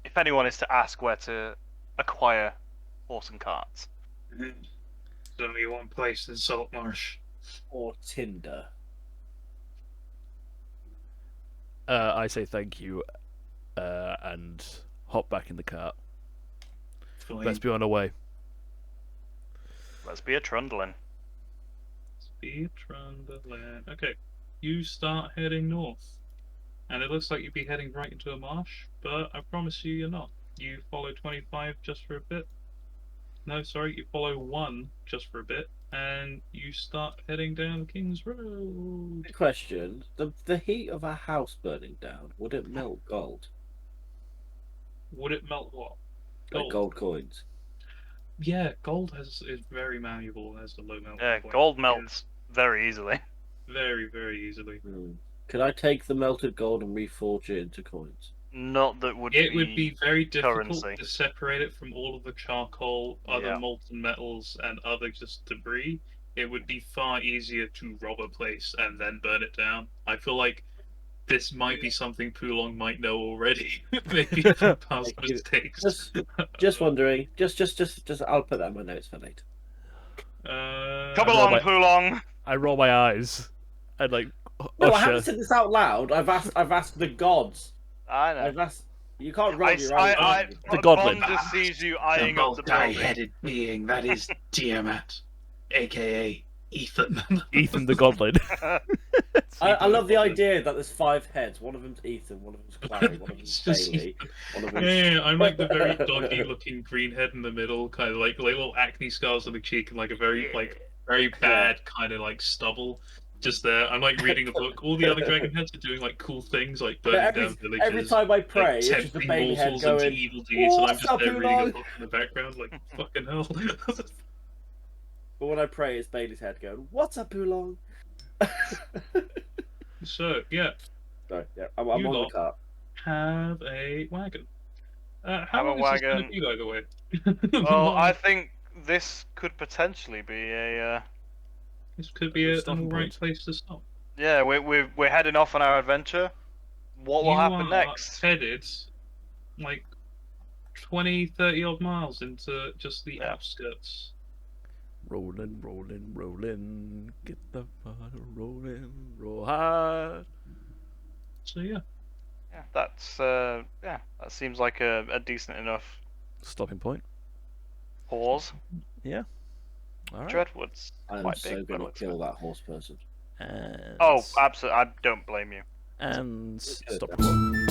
if anyone is to ask where to acquire horse and carts. There's only one place in Saltmarsh. Or Tinder. I say thank you, and hop back in the cart. Fine. Let's be on our way. Let's be a trundling. Speed Trundleland. Okay, you start heading north, and it looks like you'd be heading right into a marsh, but I promise you, you're not. You follow 25 just for a bit. No, sorry, you follow 1 just for a bit, and you start heading down King's Road. Good question. The heat of a house burning down, would it melt gold? Would it melt what? Like gold coins? Yeah, gold is very malleable and has a low melt Yeah, point. gold melts very easily. Very, very easily. Could I take the melted gold and reforge it into coins? Not that would It would be very difficult currency. to separate it from all of the charcoal, other Yeah. molten metals, and other just debris. It would be far easier to rob a place and then burn it down. I feel like this might be something Pulong might know already. Maybe from past Thank you. mistakes. Just wondering. Just. I'll put that in my notes for later. Come roll along, my- Pulong. I roll my eyes and like No, I haven't usher. said this out loud. I've asked the gods. I know. I've asked. You can't roll your I, eyes. The goblin. Bond just sees you eyeing The up the building. multi-headed being that is Tiamat, aka Ethan. Ethan the Goblin. I love the idea that there's 5 heads. One of them's Ethan, one of them's Clary, one of them's It's just Bailey, one of them's... Yeah, I'm like the very doggy-looking green head in the middle, kind of like little acne scars on the cheek and like a very bad kind of like stubble just there. I'm like reading a book. All the other dragon heads are doing like cool things, like burning down villages. Every time I pray, like, it's just a tempting baby head mortals into going, evil deeds, and I'm "What's just up, there reading a Oolong?" book in the background, like fucking hell. But when I pray, it's Bailey's head going, "What's up, Oolong?" So yeah, Sorry, yeah, I'm on the lot cart. have a wagon. Have How a long is this going to wagon. be, by the way? Well, I think this could potentially be a. This could be Good an stopping alright point. place to stop. Yeah, we're heading off on our adventure. What will You happen are next? headed like 20, 30 odd miles into just the Yeah. outskirts. Rolling, rolling, rolling. Get the fire rolling. Roll hard. So yeah, Yeah, that seems like a decent enough Stopping point. pause. Yeah. All right. Dreadwood's I'm quite so big. by the gonna looks of kill it. that horse person. And Oh, absolutely! I don't blame you. and Good. stop recording.